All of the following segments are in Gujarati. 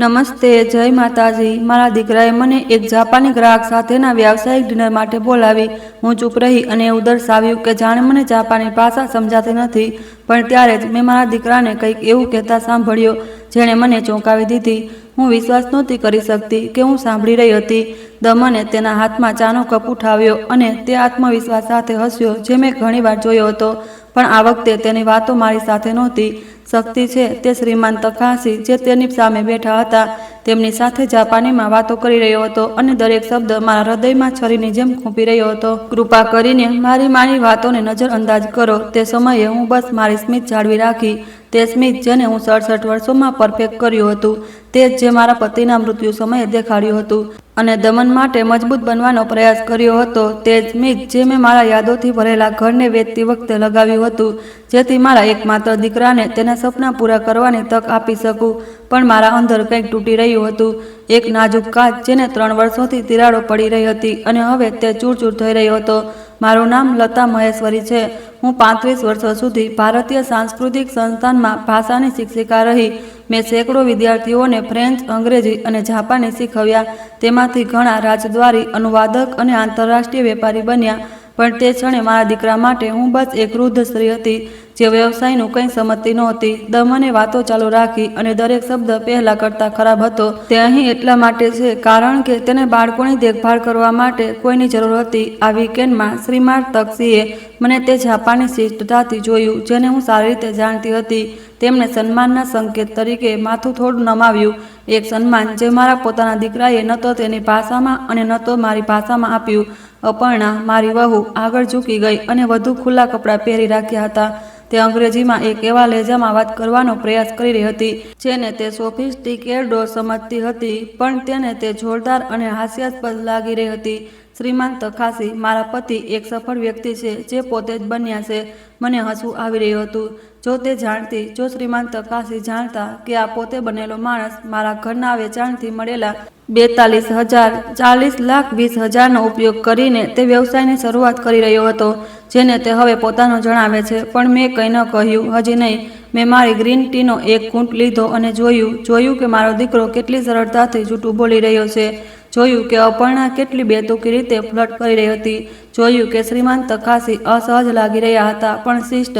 નમસ્તે, જય માતાજી। મારા દીકરાએ મને એક જાપાની ગ્રાહક સાથેના વ્યાવસાયિક ડિનર માટે બોલાવી। હું ચૂપ રહી અને એવું દર્શાવ્યું કે જાણે મને જાપાની ભાષા સમજાતી નથી, પણ ત્યારે જ મેં મારા દીકરાને કંઈક એવું કહેતા સાંભળ્યો જેણે મને ચોંકાવી દીધી। હું વિશ્વાસ નહોતી કરી શકતી કે હું સાંભળી રહી હતી। દમને તેના હાથમાં ચાનો કપ ઉઠાવ્યો અને તે આત્મવિશ્વાસ સાથે હસ્યો જે મેં ઘણીવાર જોયો હતો, પણ આ વખતે તેની વાતો મારી સાથે નહોતી। શક્તિ છે તે શ્રીમાન તકાહાશી જે તેની સામે બેઠા હતા તેમની સાથે જાપાનીમાં વાતો કરી રહ્યો હતો અને દરેક શબ્દ મારા હૃદયમાં છરીની જેમ ખૂંપી રહ્યો હતો। કૃપા કરીને મારી માની વાતોને નજરઅંદાજ કરો। તે સમયે હું બસ મારી સ્મિત જાળવી રાખી, તે સ્મિત જેને હું 67 વર્ષોમાં પરફેક્ટ કર્યું હતું, તે જ જે મારા પતિના મૃત્યુ સમયે દેખાડ્યું હતું અને દમન માટે મજબૂત બનવાનો પ્રયાસ કર્યો હતો, તે જ સ્મિત જે મેં મારા યાદોથી ભરેલા ઘરને વેચતી વખતે લગાવ્યું હતું, જેથી મારા એકમાત્ર દીકરાને તેના સપના પૂરા કરવાની તક આપી શકું। પણ મારા અંદર કંઈક તૂટી રહ્યું હતું, એક નાજુક કાચ જેને 3 વર્ષોથી તિરાડો પડી રહી હતી અને હવે તે ચૂરચૂર થઈ રહ્યો હતો। મારું નામ લતા મહેશ્વરી છે। હું 35 વર્ષો સુધી ભારતીય સાંસ્કૃતિક સંસ્થાનમાં ભાષાની શિક્ષિકા રહી। મેં સેંકડો વિદ્યાર્થીઓને ફ્રેન્ચ, અંગ્રેજી અને જાપાની શીખવ્યા। તેમાંથી ઘણા રાજદ્વારી, અનુવાદક અને આંતરરાષ્ટ્રીય વેપારી બન્યા। પણ તે ક્ષણે મારા દીકરા માટે હું બસ એક વૃદ્ધ સ્ત્રી હતી જે વ્યવસાયનું કંઈ સમજતી નહોતી। દમને વાતો ચાલુ રાખી અને દરેક શબ્દ પહેલા કરતાં ખરાબ હતો। તે અહીં એટલા માટે છે કારણ કે તેને બાળકોની દેખભાળ કરવા માટે કોઈની જરૂર હતી। આ વીકેન્ડમાં શ્રીમાન તકશીએ મને તે જાપાની શિષ્ટતાથી જોયું જેને હું સારી રીતે જાણતી હતી। તેમણે સન્માનના સંકેત તરીકે માથું થોડું નમાવ્યું, એક સન્માન જે મારા પોતાના દીકરાએ ન તો તેની ભાષામાં અને ન તો મારી ભાષામાં આપ્યું। અપર્ણા, મારી વહુ, આગળ ઝૂકી ગઈ અને વધુ ખુલ્લા કપડાં પહેરી રાખ્યા હતા। તે અંગ્રેજીમાં એક એવા લહેજામાં વાત કરવાનો પ્રયાસ કરી રહી હતી જેને તે સોફિસ્ટિકેડો સમજતી હતી, પણ તેને તે જોરદાર અને હાસ્યાસ્પદ લાગી રહી હતી। શ્રીમાન તકાહાશી, મારા પતિ, એક સફળ વ્યક્તિ છે જે પોતે જ બન્યા છે। મને હસવું આવી રહ્યું હતું। જો તે જાણતી, જો શ્રીમાન તકાહાશી જાણતા કે આ પોતે બનેલો માણસ મારા ઘરના વેચાણથી મળેલા 42,000, 40,20,000નો ઉપયોગ કરીને તે વ્યવસાયની શરૂઆત કરી રહ્યો હતો જેને તે હવે પોતાનો જણાવે છે। પણ મેં કંઈ ન કહ્યું, હજી નહીં। મેં મારી ગ્રીન ટીનો એક ઘૂંટ લીધો અને જોયું કે મારો દીકરો કેટલી સરળતાથી જૂઠું બોલી રહ્યો છે, જોયું કે અપર્ણા કેટલી બેતુકી રીતે ફ્લર્ટ કરી રહી હતી, જોયું કે શ્રીમાન તકાહાશી અસહજ લાગી રહ્યા હતા પણ શિષ્ટ,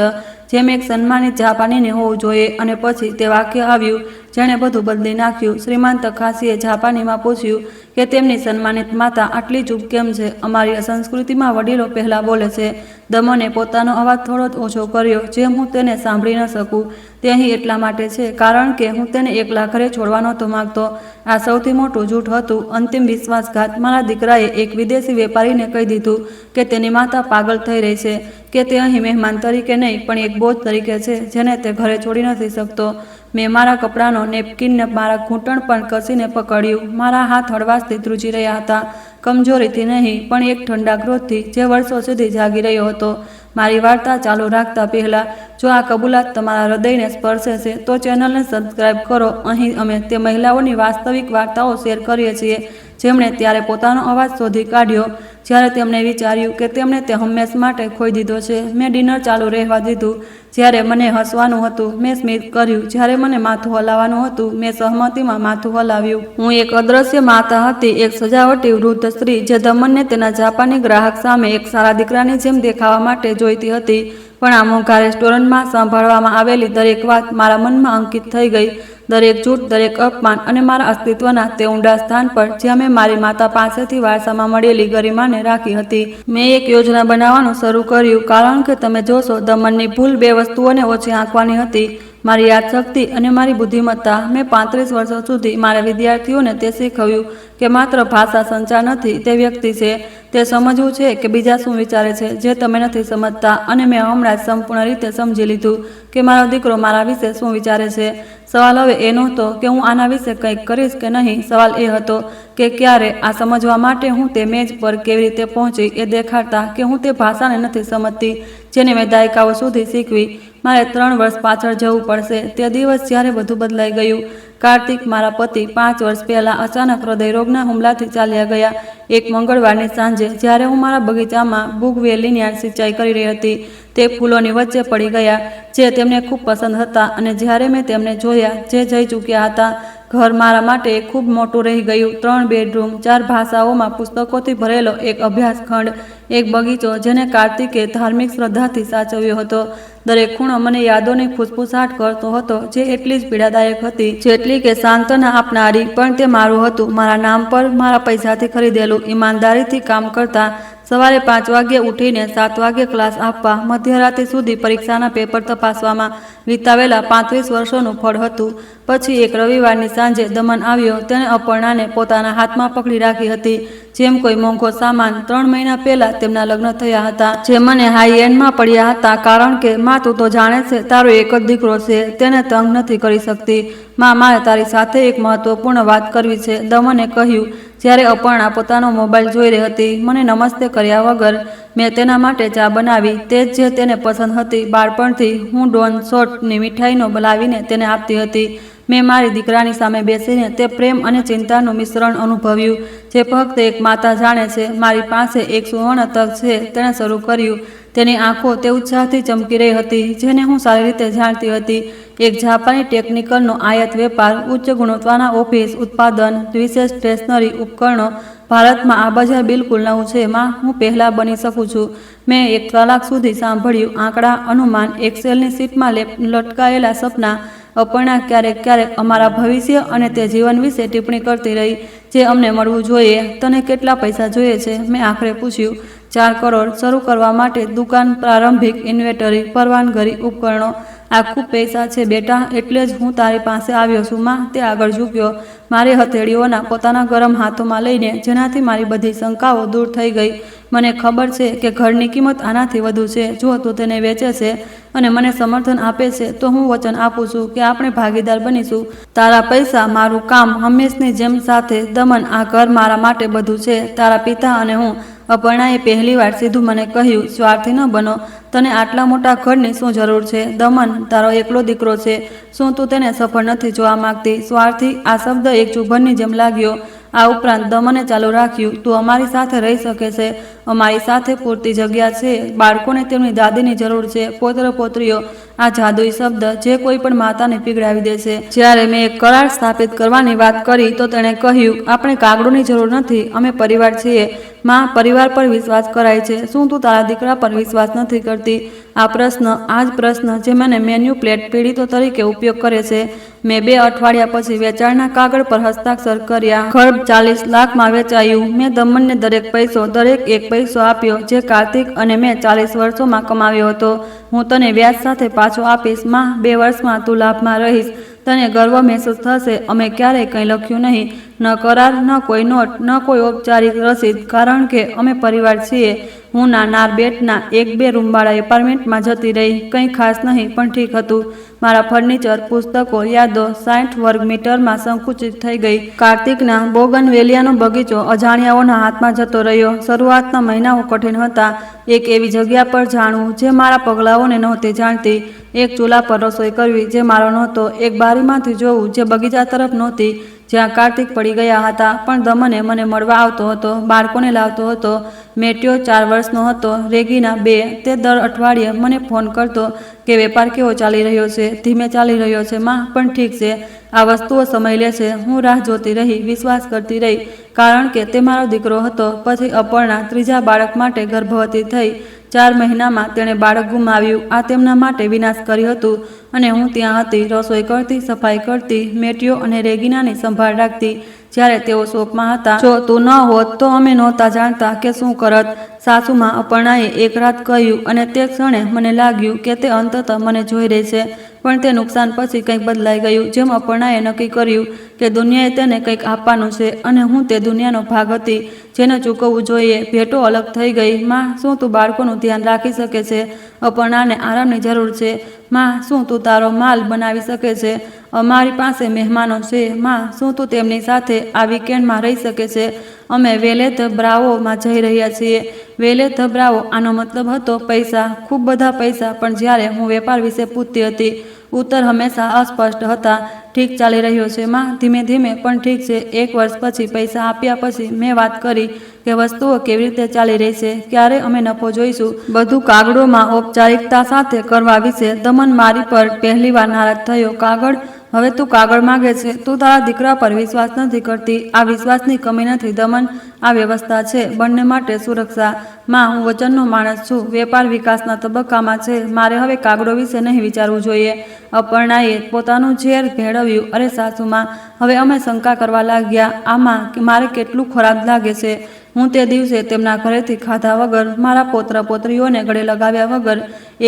જેમ એક સન્માનિત જાપાનીને હોવું જોઈએ। અને પછી તે વાક્ય આવ્યું જેણે બધું બદલી નાખ્યું। શ્રીમાન તકાહાશીએ જાપાનીમાં પૂછ્યું કે તેમની સન્માનિત માતા આટલી ચૂપ કેમ છે? અમારી સંસ્કૃતિમાં વડીલો પહેલાં બોલે છે। દમને પોતાનો અવાજ થોડો ઓછો કર્યો જેમ હું તેને સાંભળી ન શકું। તે અહીં એટલા માટે છે કારણ કે હું તેને એકલા ઘરે છોડવા નહોતો માંગતો। આ સૌથી મોટું જૂઠ હતું, અંતિમ વિશ્વાસઘાત। મારા દીકરાએ એક વિદેશી વેપારીને કહી દીધું કે તેની માતા પાગલ થઈ રહી છે, કે તે અહીં મહેમાન તરીકે નહીં પણ એક બોજ તરીકે છે જેને તે ઘરે છોડી નથી શકતો। મેં મારા કપડાનો નેપકિનને મારા ઘૂંટણ પર કસીને પકડ્યું। મારા હાથ હળવાશથી ધ્રુજી રહ્યા હતા, કમજોરીથી નહીં પણ એક ઠંડા ક્રોધથી જે વર્ષો સુધી જાગી રહ્યો હતો। મારી વાર્તા ચાલુ રાખતા પહેલાં, જો આ કબૂલાત તમારા હૃદયને સ્પર્શે છે તો ચેનલને સબસ્ક્રાઇબ કરો। અહીં અમે તે મહિલાઓની વાસ્તવિક વાર્તાઓ શેર કરીએ છીએ જેમણે ત્યારે પોતાનો અવાજ શોધી કાઢ્યો જ્યારે તેમણે વિચાર્યું કે તેમણે તે હંમેશ માટે ખોઈ દીધો છે। મેં ડિનર ચાલુ રહેવા દીધું જ્યારે મને હસવાનું હતું, મેં સ્મિત કર્યું જ્યારે મને માથું હલાવવાનું હતું, મેં સહમતીમાં માથું હલાવ્યું। હું એક અદ્રશ્ય માતા હતી, એક સજાવટી વૃદ્ધ સ્ત્રી જે દમનને તેના જાપાની ગ્રાહક સામે એક સારા દીકરાની જેમ દેખાવા માટે જોઈતી હતી। પણ આ મોંઘા રેસ્ટોરન્ટમાં સંભાળવામાં આવેલી દરેક વાત મારા મનમાં અંકિત થઈ ગઈ, દરેક જૂઠ, દરેક અપમાન અને મારા અસ્તિત્વના તે ઊંડા સ્થાન પર જ્યાં મેં મારી માતા પાસેથી વારસામાં મળેલી ગરિમાને રાખી હતી। મેં એક યોજના બનાવવાનું શરૂ કર્યું કારણ કે તમે જોશો દમનની ભૂલ 2 વસ્તુઓને ઓછી આંકવાની હતી, મારી યાદશક્તિ અને મારી બુદ્ધિમત્તા। મેં 35 વર્ષો સુધી મારા વિદ્યાર્થીઓને તે શીખવ્યું કે માત્ર ભાષા સંચાર નથી, તે વ્યક્તિ છે। તે સમજવું છે કે બીજા શું વિચારે છે જે તમે નથી સમજતા। અને મેં હમણાં જ સંપૂર્ણ રીતે સમજી લીધું કે મારો દીકરો મારા વિશે શું વિચારે છે। સવાલ હવે એ નહોતો કે હું આના વિશે કંઈક કરીશ કે નહીં, સવાલ એ હતો કે ક્યારે। આ સમજવા માટે હું તે મેજ પર કેવી રીતે પહોંચી એ દેખાડતા કે હું તે ભાષાને નથી સમજતી જેને મેં દાયકાઓ સુધી શીખવી। મારે 3 વર્ષ પાછળ જવું પડશે, તે દિવસ જ્યારે બધું બદલાઈ ગયું। કાર્તિક, મારા પતિ, 5 વર્ષ પહેલાં અચાનક હૃદયરોગના હુમલાથી ચાલ્યા ગયા। એક મંગળવારની સાંજે જ્યારે હું મારા બગીચામાં બુગવેલિયાની સિંચાઈ કરી રહી હતી, તે ફૂલોની વચ્ચે પડી ગયા જે તેમને ખૂબ પસંદ હતા, અને જ્યારે મેં તેમને જોયા જે જઈ ચૂક્યા હતા, ઘર મારા માટે ખૂબ મોટું રહી ગયું. 3 બેડરૂમ, 4 ભાષાઓમાં પુસ્તકોથી ભરેલો એક અભ્યાસખંડ, એક બગીચો જેને કાર્તિકે ધાર્મિક શ્રદ્ધાથી સાચવ્યો હતો. દરેક ખૂણો મને યાદોની ફૂસફૂસાટ કરતો હતો, જે એટલી જ પીડાદાયક હતી જેટલી કે સાંત્વના આપનારી. પણ તે મારું હતું, મારા નામ પર, મારા પૈસાથી ખરીદેલું, ઈમાનદારીથી કામ કરતા. સવારે 5 વાગ્યે ઉઠીને 7 વાગ્યે ક્લાસ આપવા, મધ્યરાત્રિ સુધી પરીક્ષાના પેપર તપાસવામાં વિતાવેલા 35 વર્ષોનું ફળ હતું. પછી એક રવિવારની સાંજે દમન આવ્યો. તેણે અપર્ણાને પોતાના હાથમાં પકડી રાખી હતી જેમ કોઈ મોંઘો સામાન. 3 મહિના પહેલા તેમના લગ્ન થયા હતા, જે મને હાઈ એન્ડમાં પડ્યા હતા. કારણ કે માં, તું તો જાણે છે, તારો એક જ દીકરો છે, તેને તંગ નથી કરી શકતી. માં, મારે તારી સાથે એક મહત્વપૂર્ણ વાત કરવી છે, દમને કહ્યું જ્યારે અપર્ણા પોતાનો મોબાઈલ જોઈ રહી હતી. મને નમસ્તે કર્યા વગર મેં તેના માટે ચા બનાવી, તે જ જે તેને પસંદ હતી. બાળપણથી હું ડોન શોટની મીઠાઈનો લાવીને તેને આપતી હતી. મેં મારી દીકરાની સામે બેસીને તે પ્રેમ અને ચિંતાનું મિશ્રણ અનુભવ્યું જે ફક્ત એક માતા જાણે છે. મારી પાસે એક સુવર્ણ તક છે, તેણે શરૂ કર્યું. તેની આંખો તે ઉત્સાહથી ચમકી રહી હતી જેને હું સારી રીતે જાણતી હતી. એક જાપાની ટેકનિકલનો આયાત વેપાર, ઉચ્ચ ગુણવત્તાના ઓફિસ ઉત્પાદન, વિશેષ સ્ટેશનરી ઉપકરણો. ભારતમાં આ બજાર બિલકુલ નવું છે. માં, હું પહેલાં બની શકું છું. મેં 1 કલાક સુધી સાંભળ્યું, આંકડા, અનુમાન, એક્સેલની શીટમાં લટકાયેલા સપના. અપર્ણા ક્યારેક અમારા ભવિષ્ય અને તે જીવન વિશે ટિપ્પણી કરતી રહી જે અમને મળવું જોઈએ. તને કેટલા પૈસા જોઈએ છે? મેં આખરે પૂછ્યું. 4 કરોડ. શરૂ કરવા માટે દુકાન, પ્રારંભિક ઇન્વેન્ટરી, પરવાનગી, ઉપકરણો. આ ખૂબ પૈસા છે બેટા, એટલે જ હું તારી પાસે આવ્યો છું. માં, તે આગળ ઝૂક્યો, મારી હથેળીઓના પોતાના ગરમ હાથોમાં લઈને, જેનાથી મારી બધી શંકાઓ દૂર થઈ ગઈ. મને ખબર છે કે ઘરની કિંમત આનાથી વધુ છે. જો તું તેને વેચે છે અને મને સમર્થન આપે છે તો હું વચન આપું છું કે આપણે ભાગીદાર બનીશું. તારા પૈસા, મારું કામ, હંમેશની જેમ સાથે. દમન, આ ઘર મારા માટે બધું છે, તારા પિતા અને હું. અપર્ણાએ પહેલીવાર સીધું મને કહ્યું, સ્વાર્થી ન બનો. તને આટલા મોટા ઘરની શું જરૂર છે? દમન, તારો એકલો દીકરો છે. શું તું તેને સફળ નથી જોવા માંગતી? સ્વાર્થી, આ શબ્દ એક ચુંબનની જેમ લાગ્યો. આ ઉપરાંત દમને ચાલુ રાખ્યું, તું અમારી સાથે રહી શકે છે, અમારી સાથે પૂરતી જગ્યા છે. બાળકોને તેમની દાદીની જરૂર છે, પૌત્ર પૌત્રીઓ. આ જાદુઈ શબ્દ જે કોઈ પણ માતાને પીગળાવી દે છે. જ્યારે મેં એક કરાર સ્થાપિત કરવાની વાત કરી તો તેણે કહ્યું, આપણે કાગડોની જરૂર નથી, અમે પરિવાર છીએ. માં, પરિવાર પર વિશ્વાસ કરાય છે. શું તું તારા દીકરા પર વિશ્વાસ નથી કરતી? આ પ્રશ્ન, આ જ પ્રશ્ન જે મને મેન્યુપ્લેટ પીડિતો તરીકે ઉપયોગ કરે છે. મેં 2 અઠવાડિયા પછી વેચાણના કાગળ પર હસ્તાક્ષર કર્યા. ઘર 40 લાખમાં વેચાયું. મેં દમનને દરેક એક પૈસો આપ્યો જે કાર્તિક અને મેં 40 વર્ષોમાં કમાવ્યો હતો. હું તને વ્યાજ સાથે પાછો આપીશ. માં, 2 વર્ષમાં તું લાભમાં રહીશ. તને ગર્વ મહેસૂસ થશે. અમે ક્યારેય કંઈ લખ્યું નહીં, ન કરાર, ન કોઈ નોટ, ન કોઈ ઔપચારિક રસીદ, કારણ કે અમે પરિવાર છીએ. હું નારબેટના 1-2 રૂમવાળા એપાર્ટમેન્ટમાં જતી રહી. કંઈ ખાસ નહીં, પણ ઠીક હતું. મારા ફર્નિચર, પુસ્તકો, યાદો 60 વર્ગ મીટરમાં સંકુચિત થઈ ગઈ. કાર્તિકના બોગનવેલિયાનો બગીચો અજાણ્યાઓના હાથમાં જતો રહ્યો. શરૂઆતના મહિનાઓ કઠિન હતા. એક એવી જગ્યા પર જાણવું જે મારા પગલાઓને નહોતી જાણતી. એક ચૂલા પર રસોઈ કરવી જે મારો નહોતો. એક બારીમાંથી જોવું જે બગીચા તરફ નહોતી, જ્યાં કાર્તિક પડી ગયા હતા. પણ દમને મને મળવા આવતો હતો, બાળકોને લાવતો હતો. મેટ્યો 4 વર્ષનો હતો, રેગીના 2. તે દર અઠવાડિયે મને ફોન કરતો કે વેપાર કેવો ચાલી રહ્યો છે? ધીમે ચાલી રહ્યો છે માં, પણ ઠીક છે. આ વસ્તુઓ સમય લે છે. હું રાહ જોતી રહી, વિશ્વાસ કરતી રહી, કારણ કે તે મારો દીકરો હતો. પછી અપર્ણા 3જા બાળક માટે ગર્ભવતી થઈ. 4 મહિનામાં તેણે બાળક ગુમાવ્યું. આ તેમના માટે વિનાશ કર્યું હતું અને હું ત્યાં હતી, રસોઈ કરતી, સફાઈ કરતી, મેટ્યો અને રેગિનાની સંભાળ રાખતી જ્યારે તેઓ શોકમાં હતા. જો તું ન હોત તો અમે નહોતા જાણતા કે શું કરત. સાસુમાં અપર્ણાએ એક રાત કહ્યું અને તે ક્ષણે મને લાગ્યું કે તે અંતતઃ મને જોઈ રહી છે. પણ તે નુકસાન પછી કંઈક બદલાઈ ગયું. જેમ અપર્ણાએ નક્કી કર્યું કે દુનિયાએ તેને કંઈક આપવાનું છે અને હું તે દુનિયાનો ભાગ હતી જેને ચૂકવવું જોઈએ. ભેટો અલગ થઈ ગઈ. માં, શું તું બાળકોનું ધ્યાન રાખી શકે છે? અપર્ણાને આરામની જરૂર છે. માં, શું તું તારો માલ બનાવી શકે છે? અમારી પાસે મહેમાનો છે. માં, શું તું તેમની સાથે આ વીકેન્ડમાં રહી શકે છે? અમે વેલે ધ બ્રાવોમાં જઈ રહ્યા છીએ. વેલે ધ બ્રાવો, આનો મતલબ હતો પૈસા, ખૂબ બધા પૈસા. પણ જ્યારે હું વેપાર વિશે પૂછતી હતી, ઉત્તર હંમેશા અસ્પષ્ટ હતા. ઠીક ચાલી રહ્યો છે માં, ધીમે ધીમે, પણ ઠીક છે. 1 વર્ષ પછી પૈસા આપ્યા પછી મેં વાત કરી કે વસ્તુઓ કેવી રીતે ચાલી રહી છે, ક્યારે અમે નફો જોઈશું, બધું કાગળોમાં ઔપચારિકતા સાથે કરવા વિશે. દમન મારી પર પહેલીવાર નારાજ થયો. કાગળ? હવે તું કાગળ માગે છે, તું તારા દીકરા પર વિશ્વાસ નથી કરતી. આ વિશ્વાસની કમી નથી દમન, આ વ્યવસ્થા છે બંને માટે સુરક્ષા. માં, હું વચનનો માણસ છું. વેપાર વિકાસના તબક્કામાં છે. મારે હવે કાગળો વિશે નહીં વિચારવું જોઈએ. અપર્ણાએ પોતાનું ઝેર ભેળવ્યું. અરે સાસુમાં, હવે અમે શંકા કરવા લાગ્યા. આમાં મારે કેટલું ખરાબ લાગે છે. હું તે દિવસે તેમના ઘરેથી ખાધા વગર, મારા પૌત્ર પૌત્રીઓને ગળે લગાવ્યા વગર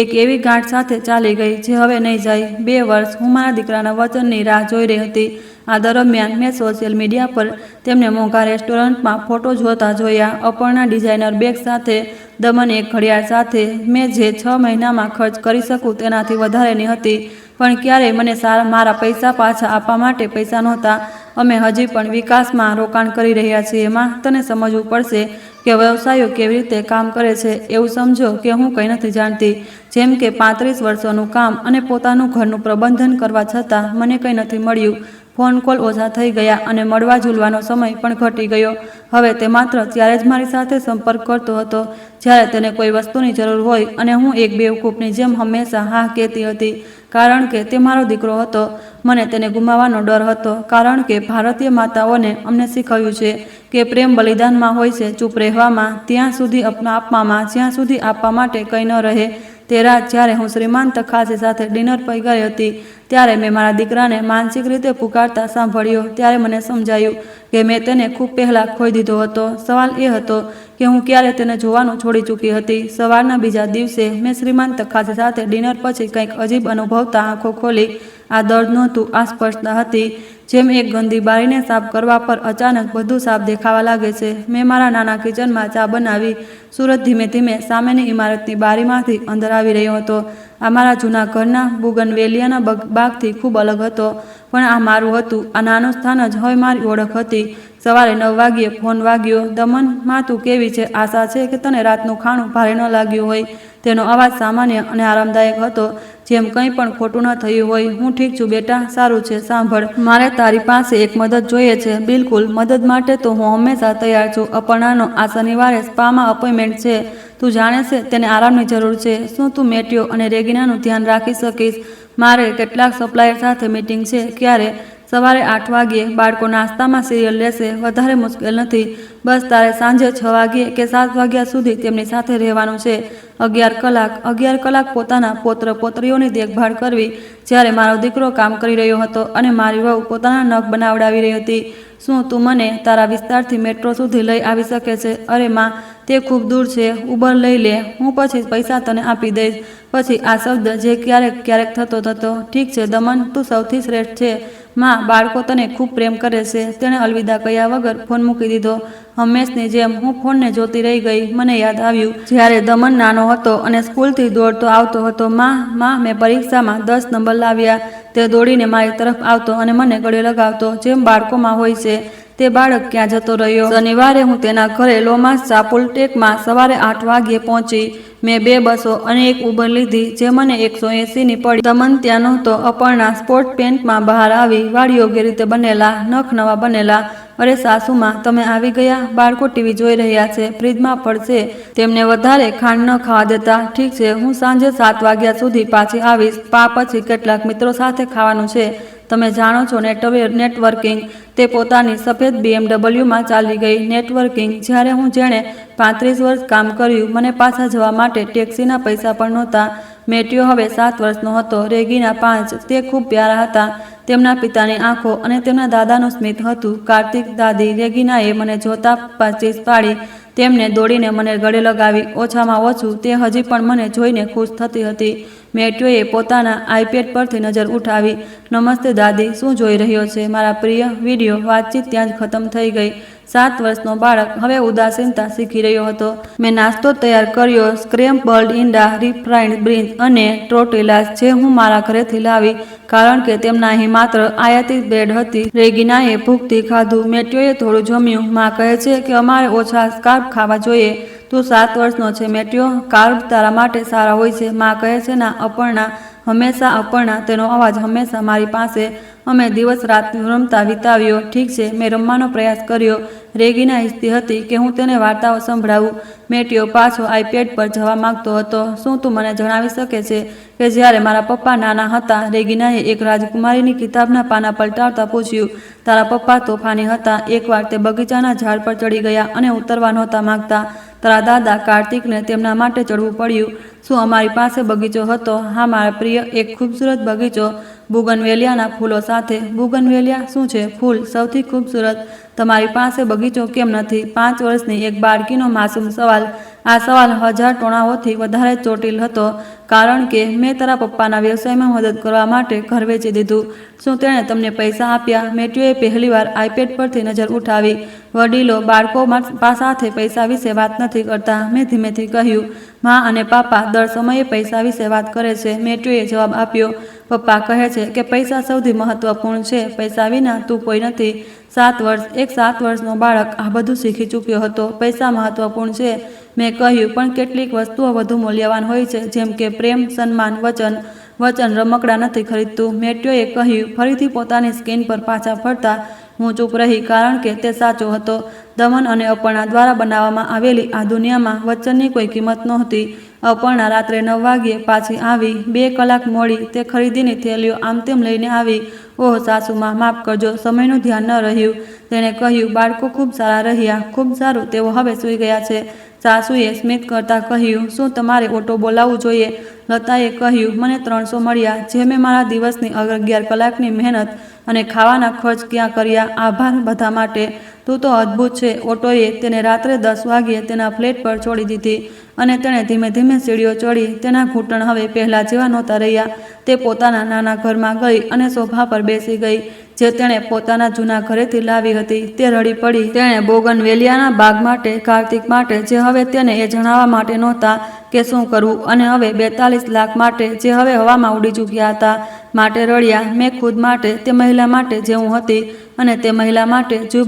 એક એવી ગાંઠ સાથે ચાલી ગઈ જે હવે નહીં જાય. 2 વર્ષ હું મારા દીકરાના વચનની રાહ જોઈ રહી હતી. આ દરમિયાન મેં સોશિયલ મીડિયા પર તેમને મોંઘા રેસ્ટોરન્ટમાં ફોટો જોતા જોયા. અપર્ણા ડિઝાઇનર બેગ સાથે, દમન એક ઘડિયાળ સાથે. મેં જે 6 મહિનામાં ખર્ચ કરી શકું તેનાથી વધારેની હતી. પણ ક્યારેય મને મારા પૈસા પાછા આપવા માટે પૈસા નહોતા. અમે હજી પણ વિકાસમાં રોકાણ કરી રહ્યા છીએ. માં, તને સમજવું પડશે કે વ્યવસાયો કેવી રીતે કામ કરે છે. એવું સમજો કે હું કંઈ નથી જાણતી. જેમ કે 35 વર્ષોનું કામ અને પોતાનું ઘરનું પ્રબંધન કરવા છતાં મને કંઈ નથી મળ્યું. ફોન કોલ ઓછા થઈ ગયા અને મળવા ઝૂલવાનો સમય પણ ઘટી ગયો. હવે તે માત્ર ત્યારે જ મારી સાથે સંપર્ક કરતો હતો જ્યારે તેને કોઈ વસ્તુની જરૂર હોય, અને હું એક બેવકૂફની જેમ હંમેશા હા કહેતી હતી, કારણ કે તે મારો દીકરો હતો. મને તેને ગુમાવવાનો ડર હતો, કારણ કે ભારતીય માતાઓને અમને શીખવ્યું છે કે પ્રેમ બલિદાનમાં હોય છે, ચૂપ રહેવામાં, ત્યાં સુધી આપવામાં, જ્યાં સુધી આપવા માટે કંઈ ન રહે. તે રાત જ્યારે હું શ્રીમાન તખાસી સાથે ડિનર પર ગઈ હતી, ત્યારે મેં મારા દીકરાને માનસિક રીતે પુકારતા સાંભળ્યો. ત્યારે મને સમજાયું કે મેં તેને ખૂબ પહેલાં ખોઈ દીધો હતો. સવાલ એ હતો કે હું ક્યારે તેને જોવાનું છોડી ચૂકી હતી. સવારના બીજા દિવસે મેં શ્રીમાન તખાસી સાથે ડિનર પછી કંઈક અજીબ અનુભવતા આંખો ખોલી. આ દર્દ નહોતું, આ સ્પષ્ટતા હતી. જેમ એક ગંદી બારીને સાફ કરવા પર અચાનક બધું સાફ દેખાવા લાગે છે. મેં મારા નાના કિચનમાં ચા બનાવી. સૂરજ ધીમે ધીમે સામેની ઇમારતની બારીમાંથી અંદર આવી રહ્યો હતો. આ મારા જૂના ઘરના બુગનવેલિયાના બાગથી ખૂબ અલગ હતો, પણ આ મારું હતું. આ નાનું સ્થાન જ હવે મારી ઓળખ હતી. સવારે 9 વાગ્યે ફોન વાગ્યો. દમન, માં, તું કેવી છે? આશા છે કે તને રાતનું ખાણું ભારે ન લાગ્યું હોય. તેનો અવાજ સામાન્ય અને આરામદાયક હતો, જેમ કંઈ પણ ખોટું ન થયું હોય. હું ઠીક છું બેટા, સારું છે. સાંભળ, મારે તારી પાસે એક મદદ જોઈએ છે. બિલકુલ, મદદ માટે તો હું હંમેશા તૈયાર છું. અપર્ણાનો આ શનિવારે સ્પામાં અપોઇન્ટમેન્ટ છે. તું જાણે છે તેને આરામની જરૂર છે. શું તું મેટ્યો અને રેગિનાનું ધ્યાન રાખી શકીશ? મારે કેટલાક સપ્લાયર સાથે મીટિંગ છે. ક્યારે? સવારે 8 વાગ્યે. બાળકો નાસ્તામાં સિરિયલ લેશે. વધારે મુશ્કેલ નથી. બસ તારે સાંજે 6 વાગ્યે કે 7 વાગ્યા સુધી તેમની સાથે રહેવાનું છે. 11 કલાક. 11 કલાક પોતાના પૌત્ર પૌત્રીઓની દેખભાળ કરવી. જ્યારે મારો દીકરો કામ કરી રહ્યો હતો અને મારી વહુ પોતાના નખ બનાવડાવી રહી હતી. શું તું મને તારા વિસ્તારથી મેટ્રો સુધી લઈ આવી શકે છે? અરે માં, તે ખૂબ દૂર છે. ઉબર લઈ લે, હું પછી પૈસા તને આપી દઈશ. પછી આ શબ્દ જે ક્યારેક ક્યારેક થતો. ઠીક છે દમન, તું સૌથી શ્રેષ્ઠ છે. માં, બાળકો તને ખૂબ પ્રેમ કરે છે. તેણે અલવિદા કહ્યા વગર ફોન મૂકી દીધો. હંમેશની જેમ હું ફોનને જોતી રહી ગઈ. મને યાદ આવ્યું જ્યારે દમન નાનો હતો અને સ્કૂલથી દોડતો આવતો હતો. માં, મેં પરીક્ષામાં 10 નંબર લાવ્યા. તે દોડીને મારી તરફ આવતો અને મને ગળે લગાવતો, જેમ બાળકોમાં હોય છે. તે બાળક ક્યાં જતો રહ્યો? શનિવારે હું તેના ઘરે લોમાસ ચાપુલટેકમાં સવારે 8 વાગ્યે પહોંચી. મેં 2 બસો અને એક ઉબર લીધી, જે મને 180ની પડી. દમન ત્યાં નહોતો. અપર્ણા સ્પોર્ટ પેન્ટમાં બહાર આવી. વાળ યોગ્ય રીતે બનેલા, નખ નવા બનેલા. અરે સાસુમાં, તમે આવી ગયા. બાળકો ટીવી જોઈ રહ્યા છે. ફ્રીજમાં પડશે. તેમને વધારે ખાંડ ન ખાવા દેતા. ઠીક છે, હું સાંજે 7 વાગ્યા સુધી પાછી આવીશ. પછી કેટલાક મિત્રો સાથે ખાવાનું છે. તમે જાણો છો, નેટવર્કિંગ. તે પોતાની સફેદ BMW ચાલી ગઈ. નેટવર્કિંગ. જ્યારે જેણે 35 વર્ષ કામ કર્યું, મને પાછા જવા માટે ટેક્સીના પૈસા પણ નહોતા. મેટ્યો હવે 7 વર્ષનો હતો. રેગિના 5. તે ખૂબ પ્યારા હતા. તેમના પિતાની આંખો અને તેમના દાદાનું સ્મિત હતું. કાર્તિક દાદી. રેગિનાએ મને જોતા ચીસ પાડી. તેમને દોડીને મને ગળે લગાવી. ઓછામાં ઓછું તે હજી પણ મને જોઈને ખુશ થતી હતી. મેટ્યોએ પોતાના આઈપેડ પરથી નજર ઉઠાવી. નમસ્તે દાદી, શું જોઈ રહ્યો છે? મારા પ્રિય વિડીયો. વાતચીત ત્યાં જ ખતમ થઈ ગઈ. 7 વર્ષનો બાળક હવે ઉદાસીનતા શીખી રહ્યો હતો. મેં નાસ્તો તૈયાર કર્યો. સ્ક્રેમ્બલ્ડ ઈંડા, રિફ્રાઈન્ડ બીન્સ અને ટોર્ટિલાસ, જે હું મારા ઘરેથી લાવી, કારણ કે તેમના અહીં માત્ર આયાતી બ્રેડ હતી. રેગિનાએ ભૂખથી ખાધું. મેટ્યોએ થોડું જમ્યું. માં કહે છે કે અમારે ઓછા કાર્બ ખાવા જોઈએ. તું 7 વર્ષનો છે મેટ્યો. કાર્બ તારા માટે સારા હોય છે. માં કહે છે ના. અપર્ણા. હંમેશા અપર્ણા. તેનો અવાજ હંમેશા મારી પાસે. અમે દિવસ રાત રમતા વિતાવ્યો. ઠીક છે, મેં રમવાનો પ્રયાસ કર્યો. રેગીના ઈચ્છતી હતી કે હું તેને વાર્તાઓ સંભળાવું. મેટ્યો પાછો આઈપેડ પર જવા માંગતો હતો. શું તું મને જણાવી શકે છે કે જ્યારે મારા પપ્પા નાના હતા? રેગીનાએ એક રાજકુમારીની કિતાબના પાના પલટાવતા પૂછ્યું. તારા પપ્પા તોફાની હતા. એકવાર તે બગીચાના ઝાડ પર ચડી ગયા અને ઉતરવા નહોતા માંગતા. તારા દાદા કાર્તિકને તેમના માટે ચડવું પડ્યું. શું અમારી પાસે બગીચો હતો? હા મારા પ્રિય, એક ખૂબસૂરત બગીચો, બુગનવેલિયાના ફૂલો સાથે. બુગનવેલિયા શું છે? ફૂલ. સૌથી ખૂબસૂરત. તમારી પાસે બગીચો કેમ નથી? 5 વર્ષની એક બાળકીનો માસૂમ સવાલ. આ સવાલ 1000 ટોણાઓથી વધારે ચોટીલ હતો, કારણ કે મેં તારા પપ્પાના વ્યવસાયમાં મદદ કરવા માટે ઘર વેચી દીધું. શું તેણે તમને પૈસા આપ્યા? મેટ્યોએ પહેલીવાર આઈપેડ પરથી નજર ઉઠાવી. વડીલો બાળકો સાથે પૈસા વિશે વાત નથી કરતા. મેં ધીમેથી કહ્યું. મા અને પાપા દર સમયે પૈસા વિશે વાત કરે છે, મેટ્યોએ જવાબ આપ્યો. પપ્પા કહે છે કે પૈસા સૌથી મહત્વપૂર્ણ છે. પૈસા વિના તું કોઈ નથી. 7 વર્ષ. એક 7 વર્ષનો બાળક આ બધું શીખી ચૂક્યો હતો. પૈસા મહત્વપૂર્ણ છે, મેં કહ્યું, પણ કેટલીક વસ્તુઓ વધુ મૂલ્યવાન હોય છે, જેમ કે પ્રેમ, સન્માન, વચન. વચન રમકડા નથી ખરીદતું, મેટ્યોએ કહ્યું, ફરીથી પોતાની સ્કીન પર પાછા ફરતા. હું ચૂપ રહી, કારણ કે તે સાચો હતો. દમન અને અપર્ણા દ્વારા બનાવવામાં આવેલી આ દુનિયામાં વચનની કોઈ કિંમત નહોતી. અપર્ણા રાત્રે 9 વાગ્યે પાછી આવી. 2 કલાક મોડી. તે ખરીદીની થેલીઓ આમ તેમ લઈને આવી. ઓહ સાસુમાં, માફ કરજો, સમયનું ધ્યાન ન રહ્યું. તેણે કહ્યું. બાળકો ખૂબ સારા રહ્યા. ખૂબ સારું, તેઓ હવે સૂઈ ગયા છે. સાસુએ સ્મિત કરતા કહ્યું. શું તમારે ઓટો બોલાવવું જોઈએ? લતાએ કહ્યું. મને 300 મળ્યા, જે મેં મારા દિવસની 11 કલાકની મહેનત અને ખાવાના ખર્ચ ક્યાં કર્યા. આભાર બધા માટે. તું તો અદ્ભુત છે. ઓટોએ તેને રાત્રે 10 વાગ્યે તેના ફ્લેટ પર છોડી દીધી અને તેણે ધીમે ધીમે સીડીઓ ચડી. તેના ઘૂંટણ હવે પહેલાં જેવા નહોતા રહ્યા. તે પોતાના નાના ઘરમાં ગઈ અને સોફા પર બેસી ગઈ, જે તેણે પોતાના જૂના ઘરેથી લાવી હતી. તે રડી પડી. તેણે બોગનવેલિયાના બાગ માટે, કાર્તિક માટે, જે હવે તેને એ જણાવવા માટે નહોતા કે શું કરવું, અને હવે 42 લાખ માટે, જે હવે હવામાં ઉડી ચૂક્યા હતા, માટે રડ્યા. મેં ખુદ માટે, તે મહિલા માટે જે હું હતી, અને તે મહિલા માટે જીવ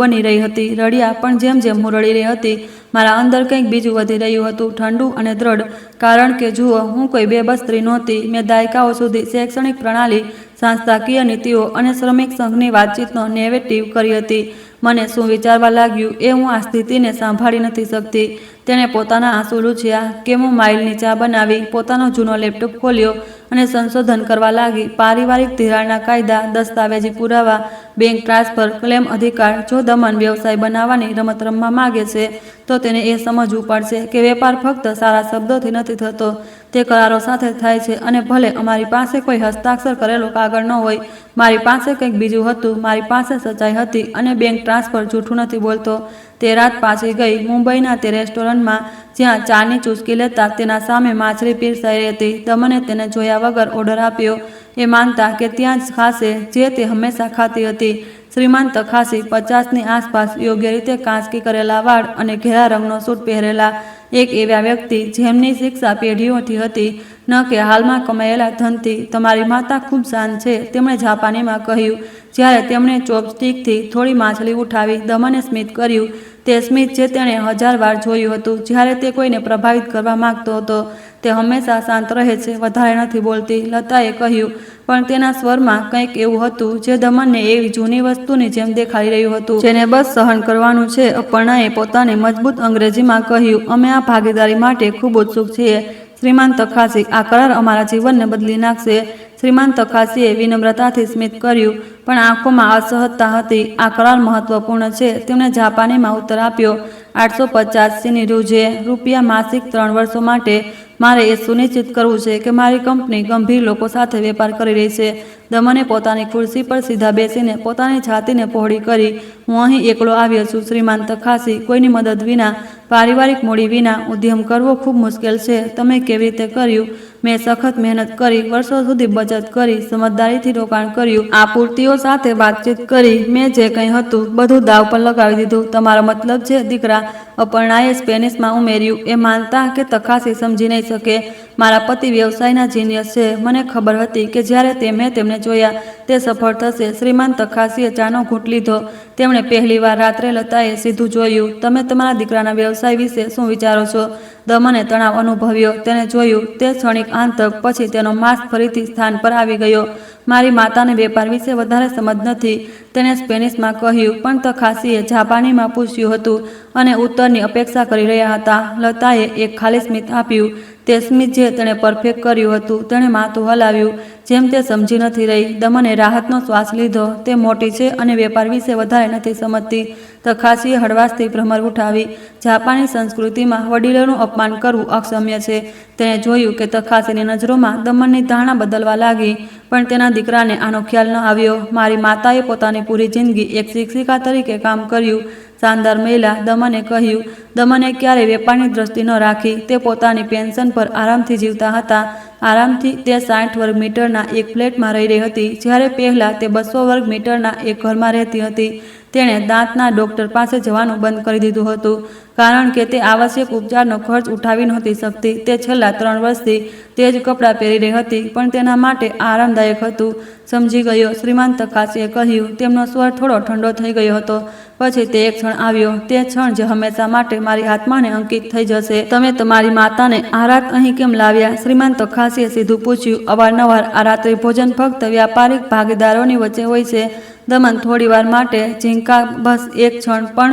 બની રહી હતી. રડ્યા. પણ જેમ જેમ હું રડી રહી હતી, મારા અંદર કંઈક બીજું વધી રહ્યું હતું, ઠંડુ અને દ્રઢ. કારણ કે જુઓ, હું કોઈ બેબસ સ્ત્રી નહોતી. મેં દાયકાઓ સુધી શૈક્ષણિક પ્રણાલી, સંસ્થાકીય નીતિઓ અને શ્રમિક સંઘની વાતચીતનો નેરેટિવ કરી હતી. મને શું વિચારવા લાગ્યું એ હું આ સ્થિતિને સંભાળી નથી શકતી. તેણે પોતાના આંસુ લૂછ્યા. કેમોમાઇલની ચા બનાવી, પોતાનો જૂનો લેપટોપ ખોલ્યો અને સંશોધન કરવા લાગી. પારિવારિક ધિરાણના કાયદા, દસ્તાવેજી પુરાવા, બેંક ટ્રાન્સફર, ક્લેમ અધિકાર. જો દમન વ્યવસાય બનાવવાની રમત રમવા માંગે છે, તો તેને એ સમજવું પડશે કે વેપાર ફક્ત સારા શબ્દોથી નથી થતો, તે કરારો સાથે થાય છે. અને ભલે અમારી પાસે કોઈ હસ્તાક્ષર કરેલો કાગળ ન હોય, મારી પાસે કંઈક બીજું હતું. મારી પાસે સચ્ચાઈ હતી, અને બેંક ટ્રાન્સફર જૂઠું નથી બોલતો. તે રાત પાછી ગઈ. મુંબઈના તે રેસ્ટોરન્ટમાં જ્યાં ચાની ચૂસકી લેતા તેના સામે માછલી પીરસાઈ હતી. દમને તેને જોયા વગર ઓર્ડર આપ્યો, એ માનતા કે ત્યાં જ ખાશે, જે તે હંમેશા ખાતી હતી. શ્રીમંત ખાસી, 50ની આસપાસ, યોગ્ય રીતે કાંચકી કરેલા વાળ અને ઘેરા રંગનો સૂટ પહેરેલા. એક એવા વ્યક્તિ જેમની શિક્ષા પેઢીઓથી હતી, ન કે હાલમાં કમાયેલા ધનથી. તમારી માતા ખૂબ શાંત છે, તેમણે જાપાનીમાં કહ્યું, જ્યારે તેમણે ચોપસ્ટિકથી થોડી માછલી ઉઠાવી. દમને સ્મિત કર્યું. તે સ્મિત જે તેણે 1000 વાર જોયું હતું જ્યારે તે કોઈને પ્રભાવિત કરવા માંગતો હતો. તે હંમેશા શાંત રહે છે, વધારે નથી બોલતી, લતાએ કહ્યું. પણ તેના સ્વરમાં કંઈક એવું હતું જે દમનને એવી જૂની વસ્તુની જેમ દેખાઈ રહ્યું હતું, જેને બસ સહન કરવાનું છે. અપર્ણાએ પોતાની મજબૂત અંગ્રેજીમાં કહ્યું. અમે આ ભાગીદારી માટે ખૂબ ઉત્સુક છીએ. શ્રીમાન તખાસી, આ કરાર અમારા જીવનને બદલી નાખશે. શ્રીમાન તખાસીએ વિનમ્રતાથી સ્મિત કર્યું, પણ આંખોમાં અસહજતા હતી. આ કરાર મહત્વપૂર્ણ છે, તેમણે જાપાનીમાં ઉત્તર આપ્યો. 850 ચીની રૂજે, રૂપિયા માસિક 3 વર્ષો માટે. મારે એ સુનિશ્ચિત કરવું છે કે મારી કંપની ગંભીર લોકો સાથે વેપાર કરી રહી છે. દમને પોતાની ખુરશી પર સીધા બેસીને પોતાની છાતીને પહોળી કરી. હું અહીં એકલો આવ્યો છું, શ્રીમાન તખાસી, કોઈની મદદ વિના, પારિવારિક મૂડી વિના. ઉદ્યમ કરવો ખૂબ મુશ્કેલ છે. તમે કેવી રીતે કર્યું? મેં સખત મહેનત કરી, વર્ષો સુધી બચત કરી, સમજદારીથી રોકાણ કર્યું, આપૂર્તિઓ સાથે વાતચીત કરી. મેં જે કંઈ હતું બધું દાવ પર લગાવી દીધું. તમારો મતલબ છે, દીકરા? અપર્ણાએ સ્પેનિશમાં ઉમેર્યું, એ માનતા કે તખાસી સમજી નહીં શકે. મારા પતિ વ્યવસાયના જીનિયસ છે. મને ખબર હતી કે જ્યારે મેં તેમને જોયા તે સફળ થશે. શ્રીમાન તખાસીએ ચાનો ઘૂંટ લીધો. તેમણે પહેલીવાર રાત્રે લતાએ સીધું જોયું. તમે તમારા દીકરાના વ્યવસાય વિશે શું વિચારો છો? દમને તણાવ અનુભવ્યો. તેને જોયું તે ક્ષણિક આંતક, પછી તેનો માસ્ક ફરીથી સ્થાન પર આવી ગયો. મારી માતાને વેપાર વિશે વધારે સમજ નથી, તેણે સ્પેનિશમાં કહ્યું, પણ તખાસીએ જાપાનીમાં પૂછ્યું હતું અને ઉત્તરની અપેક્ષા કરી રહ્યા હતા. લતાએ એક ખાલી સ્મિત આપ્યું, તે સ્મિત જે તેણે પરફેક્ટ કર્યું હતું. તેણે માથું હલાવ્યું, જેમ તે સમજી નથી રહી. દમને રાહતનો શ્વાસ લીધો. તે મોટી છે અને વેપાર વિશે વધારે નથી સમજતી. તખાસીએ હળવાશથી ભ્રમર ઉઠાવી. જાપાની સંસ્કૃતિમાં વડીલોનું અપમાન કરવું અક્ષમ્ય છે. તેણે જોયું કે તખાસીની નજરોમાં દમનની ધારણા બદલવા લાગી, પણ તેના દીકરાને આનો ખ્યાલ ન આવ્યો. મારી માતાએ પોતાની પૂરી જિંદગી એક શિક્ષિકા તરીકે કામ કર્યું. શાનદાર મહિલા, દમને કહ્યું. દમને ક્યારેય વેપારની દ્રષ્ટિ ન રાખી. તે પોતાની પેન્શન પર આરામથી જીવતા હતા. આરામથી. તે 60 વર્ગ મીટરના એક ફ્લેટમાં રહી રહી હતી, જ્યારે પહેલાં તે 200 વર્ગ મીટરના એક ઘરમાં રહેતી હતી. તેણે દાંતના ડૉક્ટર પાસે જવાનું બંધ કરી દીધું હતું, કારણ કે તે આવશ્યક ઉપચારનો ખર્ચ ઉઠાવી નહોતી શકતી. તે છેલ્લા 3 વર્ષથી તે જ કપડાં પહેરી રહી હતી, પણ તેના માટે આરામદાયક હતું. સમજી ગયો, શ્રીમાન તખાસીએ કહ્યું. તેમનો સ્વર થોડો ઠંડો થઈ ગયો હતો. પછી તે એક ક્ષણ આવ્યો, તે ક્ષણ જે હંમેશા માટે મારી આત્માને અંકિત થઈ જશે. તમે તમારી માતાને આ રાત અહીં કેમ લાવ્યા? શ્રીમાન તખાસીએ સીધું પૂછ્યું. અવારનવાર આ રાત્રિ ભોજન ફક્ત વ્યાપારિક ભાગીદારોની વચ્ચે હોય છે. દમન થોડીવાર માટે ઝીંકા. બસ એક ક્ષણ, પણ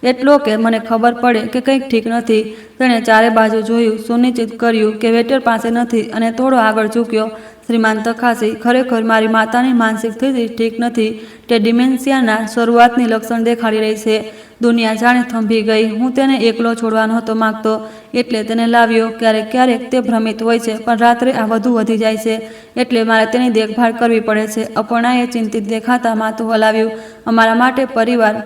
એટલો કે મને ખબર પડે કે કંઈક ઠીક નથી. તેણે ચારે બાજુ જોયું, સુનિશ્ચિત કર્યું કે વેટર પાસે નથી, અને થોડો આગળ ઝૂક્યો. શ્રીમાન તખાસી, ખરેખર મારી માતાની માનસિક સ્થિતિ ઠીક નથી. તે ડિમેન્શિયાના શરૂઆતની લક્ષણ દેખાડી રહી છે. દુનિયા જાણે થંભી ગઈ. હું તેને એકલો છોડવા નહોતો માંગતો, એટલે તેને લાવ્યો. ક્યારેક ક્યારેક તે ભ્રમિત હોય છે, પણ રાત્રે આ વધુ વધી જાય છે, એટલે મારે તેની દેખભાળ કરવી પડે છે. અપર્ણાએ ચિંતિત દેખાતા માથું હલાવ્યું. અમારા માટે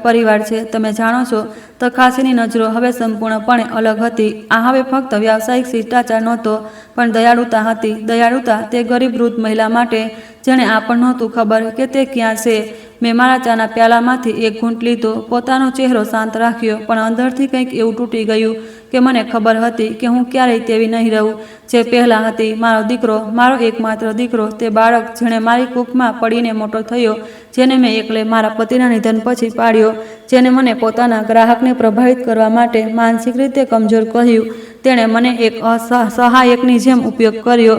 પરિવાર છે, તમે જાણો છો. તખાસીની નજરો હવે સંપૂર્ણપણે અલગ હતી. આ હવે ફક્ત વ્યાવસાયિક શિષ્ટાચાર નહોતો, પણ દયાળુતા હતી. દયાળુતા તે ગરીબ વૃદ્ધ મહિલા માટે, જેણે આ પણ નહોતું ખબર કે તે ક્યાં છે. મેં મારા ચાના પ્યાલામાંથી એક ઘૂંટ લીધો, પોતાનો ચહેરો શાંત રાખ્યો, પણ અંદરથી કંઈક એવું તૂટી ગયું કે મને ખબર હતી કે હું ક્યારેય તેવી નહીં રહું જે પહેલાં હતી. મારો દીકરો, મારો એકમાત્ર દીકરો, તે બાળક જેણે મારી કૂખમાં પડીને મોટો થયો, જેને મેં એકલે મારા પતિના નિધન પછી પાડ્યો, જેને મને પોતાના ગ્રાહકને પ્રભાવિત કરવા માટે માનસિક રીતે કમજોર કહ્યું. તેણે મને એક સહાયકની જેમ ઉપયોગ કર્યો,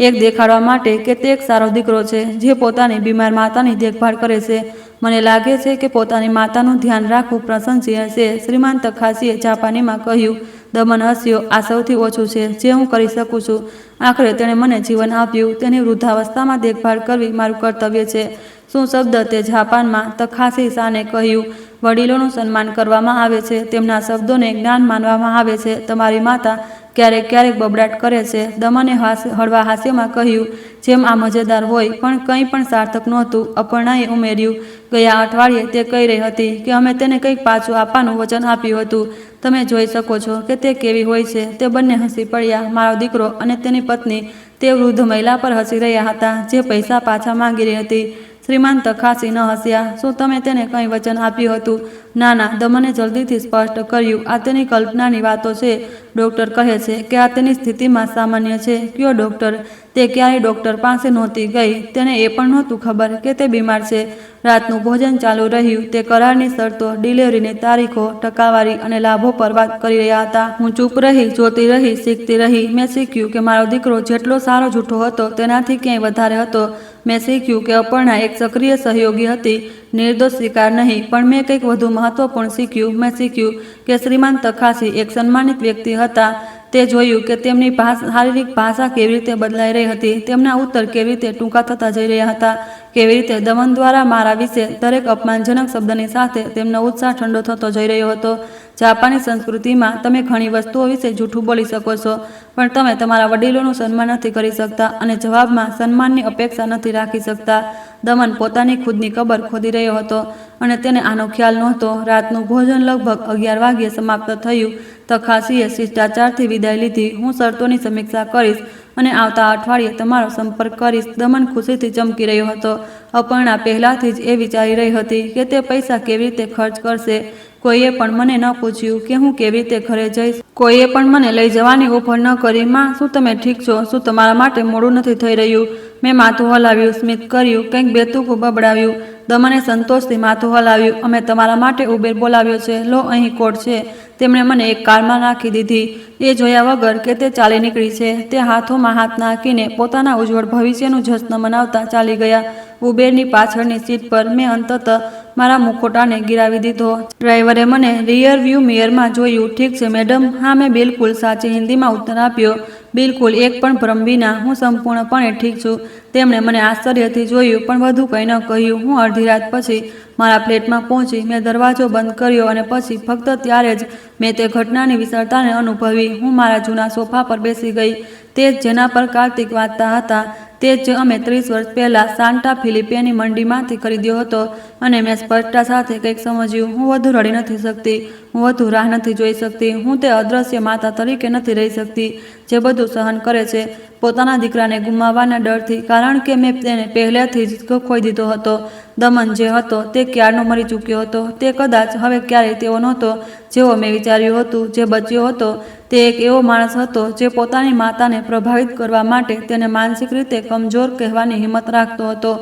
એક દેખાડવા માટે કે તે એક સારો દીકરો છે, જે પોતાની બીમાર માતાની દેખભાળ કરે છે. મને લાગે છે કે પોતાની માતાનું ધ્યાન રાખવું પ્રશંસનીય છે, શ્રીમાન તખાસીએ જાપાનીમાં કહ્યું. દમન હસ્યો. આ સૌથી ઓછું છે જે હું કરી શકું છું. આખરે તેણે મને જીવન આપ્યું. તેની વૃદ્ધાવસ્થામાં દેખભાળ કરવી મારું કર્તવ્ય છે. શું શબ્દ તે જાપાનમાં? તખાસી શાને કહ્યું. વડીલોનું સન્માન કરવામાં આવે છે, તેમના શબ્દોને જ્ઞાન માનવામાં આવે છે. તમારી માતા ક્યારેક ક્યારેક બબડાટ કરે છે, દમને હળવા હાસ્યમાં કહ્યું, જેમ આ મજેદાર હોય, પણ કંઈ પણ સાર્થક નહોતું. અપર્ણાએ ઉમેર્યું. ગયા અઠવાડિયે તે કહી રહી હતી કે અમે તેને કંઈક પાછું આપવાનું વચન આપ્યું હતું. તમે જોઈ શકો છો કે તે કેવી હોય છે. તે બંને હસી પડ્યા. મારો દીકરો અને તેની પત્ની તે વૃદ્ધ મહિલા પર હસી રહ્યા હતા, જે પૈસા પાછા માંગી રહી હતી. શ્રીમાન તખાસી ન હસ્યા. શું તમે તેને કંઈ વચન આપ્યું હતું? ના, દમને જલ્દીથી સ્પષ્ટ કર્યું. આ તેની કલ્પનાની વાતો છે. ડૉક્ટર કહે છે કે આ તેની સ્થિતિમાં સામાન્ય છે. કયો ડૉક્ટર? તે ક્યારેય ડૉક્ટર પાસે નહોતી ગઈ. તેને એ પણ નહોતું ખબર કે તે બીમાર છે. રાતનું ભોજન ચાલુ રહ્યું. તે કરારની શરતો, ડિલિવરીની તારીખો, ટકાવારી અને લાભો પર વાત કરી રહ્યા હતા. હું ચૂપ રહી, જોતી રહી, શીખતી રહી. મેં શીખ્યું કે મારો દીકરો જેટલો સારો જૂઠો હતો, તેનાથી ક્યાંય વધારે હતો. મેં શીખ્યું કે અપર્ણા એક સક્રિય સહયોગી હતી, નિર્દોષ શિકાર નહીં. પણ મેં કંઈક વધુ મહત્વપૂર્ણ શીખ્યું. મેં શીખ્યું કે શ્રીમાન તખાસી એક સન્માનિત વ્યક્તિ હતા. તે જોયું કે તેમની શારીરિક ભાષા કેવી રીતે બદલાઈ રહી હતી, તેમના ઉત્તર કેવી રીતે ટૂંકા થતા જઈ રહ્યા હતા, કેવી રીતે દમન દ્વારા મારા વિશે દરેક અપમાનજનક શબ્દની સાથે તેમનો ઉત્સાહ ઠંડો થતો જઈ રહ્યો હતો. જાપાની સંસ્કૃતિમાં તમે ઘણી વસ્તુઓ વિશે જૂઠું બોલી શકો છો, પણ તમે તમારા વડીલોનું સન્માન નથી કરી શકતા અને જવાબમાં સન્માનની અપેક્ષા નથી રાખી શકતા. દમન પોતાની ખુદની કબર ખોદી રહ્યો હતો અને તેને આનો ખ્યાલ નહોતો. રાતનું ભોજન લગભગ 11 વાગ્યે સમાપ્ત થયું. તખાસીએ શિષ્ટાચારથી વિદાય લીધી. હું શરતોની સમીક્ષા કરીશ અને આવતા અઠવાડિયે તમારો સંપર્ક કરીશ. દમન ખુશીથી ચમકી રહ્યો હતો. અપર્ણા પહેલાથી જ એ વિચારી રહી હતી કે તે પૈસા કેવી રીતે ખર્ચ કરશે. કોઈએ પણ મને ન પૂછ્યું કે હું કેવી રીતે ઘરે જઈશ. કોઈએ પણ મને લઈ જવાની ઓફર ન કરી. માં, શું તમે ઠીક છો? શું તમારા માટે મોડું નથી થઈ રહ્યું? મેં માથું હલાવ્યું, સ્મિત કર્યું, કંઈક બેતૂકું બબડાવ્યું. દમને સંતોષથી માથું હલાવ્યું. અમે તમારા માટે ઉબેર બોલાવ્યો છે. લો, અહીં કોડ છે. તેમણે મને એક કારમાં નાખી દીધી, એ જોયા વગર કે તે ચાલી નીકળી છે. તે હાથોમાં હાથ નાખીને પોતાના ઉજ્જવળ ભવિષ્યનું જશ્ન મનાવતા ચાલી ગયા. ઉબેરની પાછળની સીટ પર મેં અંતતઃ મારા મુખોટાને ગિરાવી દીધો. ડ્રાઈવરે મને રિયર વ્યૂ મિરરમાં જોયું. ઠીક છે મેડમ. હા, મેં બિલકુલ સાચી હિન્દીમાં ઉત્તર આપ્યો. બિલકુલ, એક પણ ભ્રમ વિના. હું સંપૂર્ણપણે ઠીક છું. તેમણે મને આશ્ચર્યથી જોયું, પણ વધુ કંઈ ન કહ્યું. હું અડધી રાત પછી મારા ફ્લેટમાં પહોંચી. મેં દરવાજો બંધ કર્યો અને પછી ફક્ત ત્યારે જ મેં તે ઘટનાની વિશાળતાને અનુભવી. હું મારા જૂના સોફા પર બેસી ગઈ, તે જ જેના પર કાર્તિક વાંચતા હતા, તે જ અમે 30 વર્ષ પહેલાં સાન્ટા ફિલિપેની મંડીમાંથી ખરીદ્યો હતો. અને મેં સ્પષ્ટતા સાથે કંઈક સમજ્યું. હું વધુ રડી નથી શકતી, હું વધુ રાહ નથી જોઈ શકતી. હું તે અદૃશ્ય માતા તરીકે નથી રહી શકતી જે બધું સહન કરે છે પોતાના દીકરાને ગુમાવવાના ડરથી, કારણ કે મેં તેને પહેલેથી જ ખોઈ દીધો હતો. દમન જે હતો તે ક્યારનો મરી ચૂક્યો હતો. તે કદાચ હવે ક્યારેય તેવો નહોતો જેવો મેં વિચાર્યું હતું. જે બચ્યો હતો તે એક એવો માણસ હતો જે પોતાની માતાને પ્રભાવિત કરવા માટે તેને માનસિક રીતે કમજોર કહેવાની હિંમત રાખતો હતો.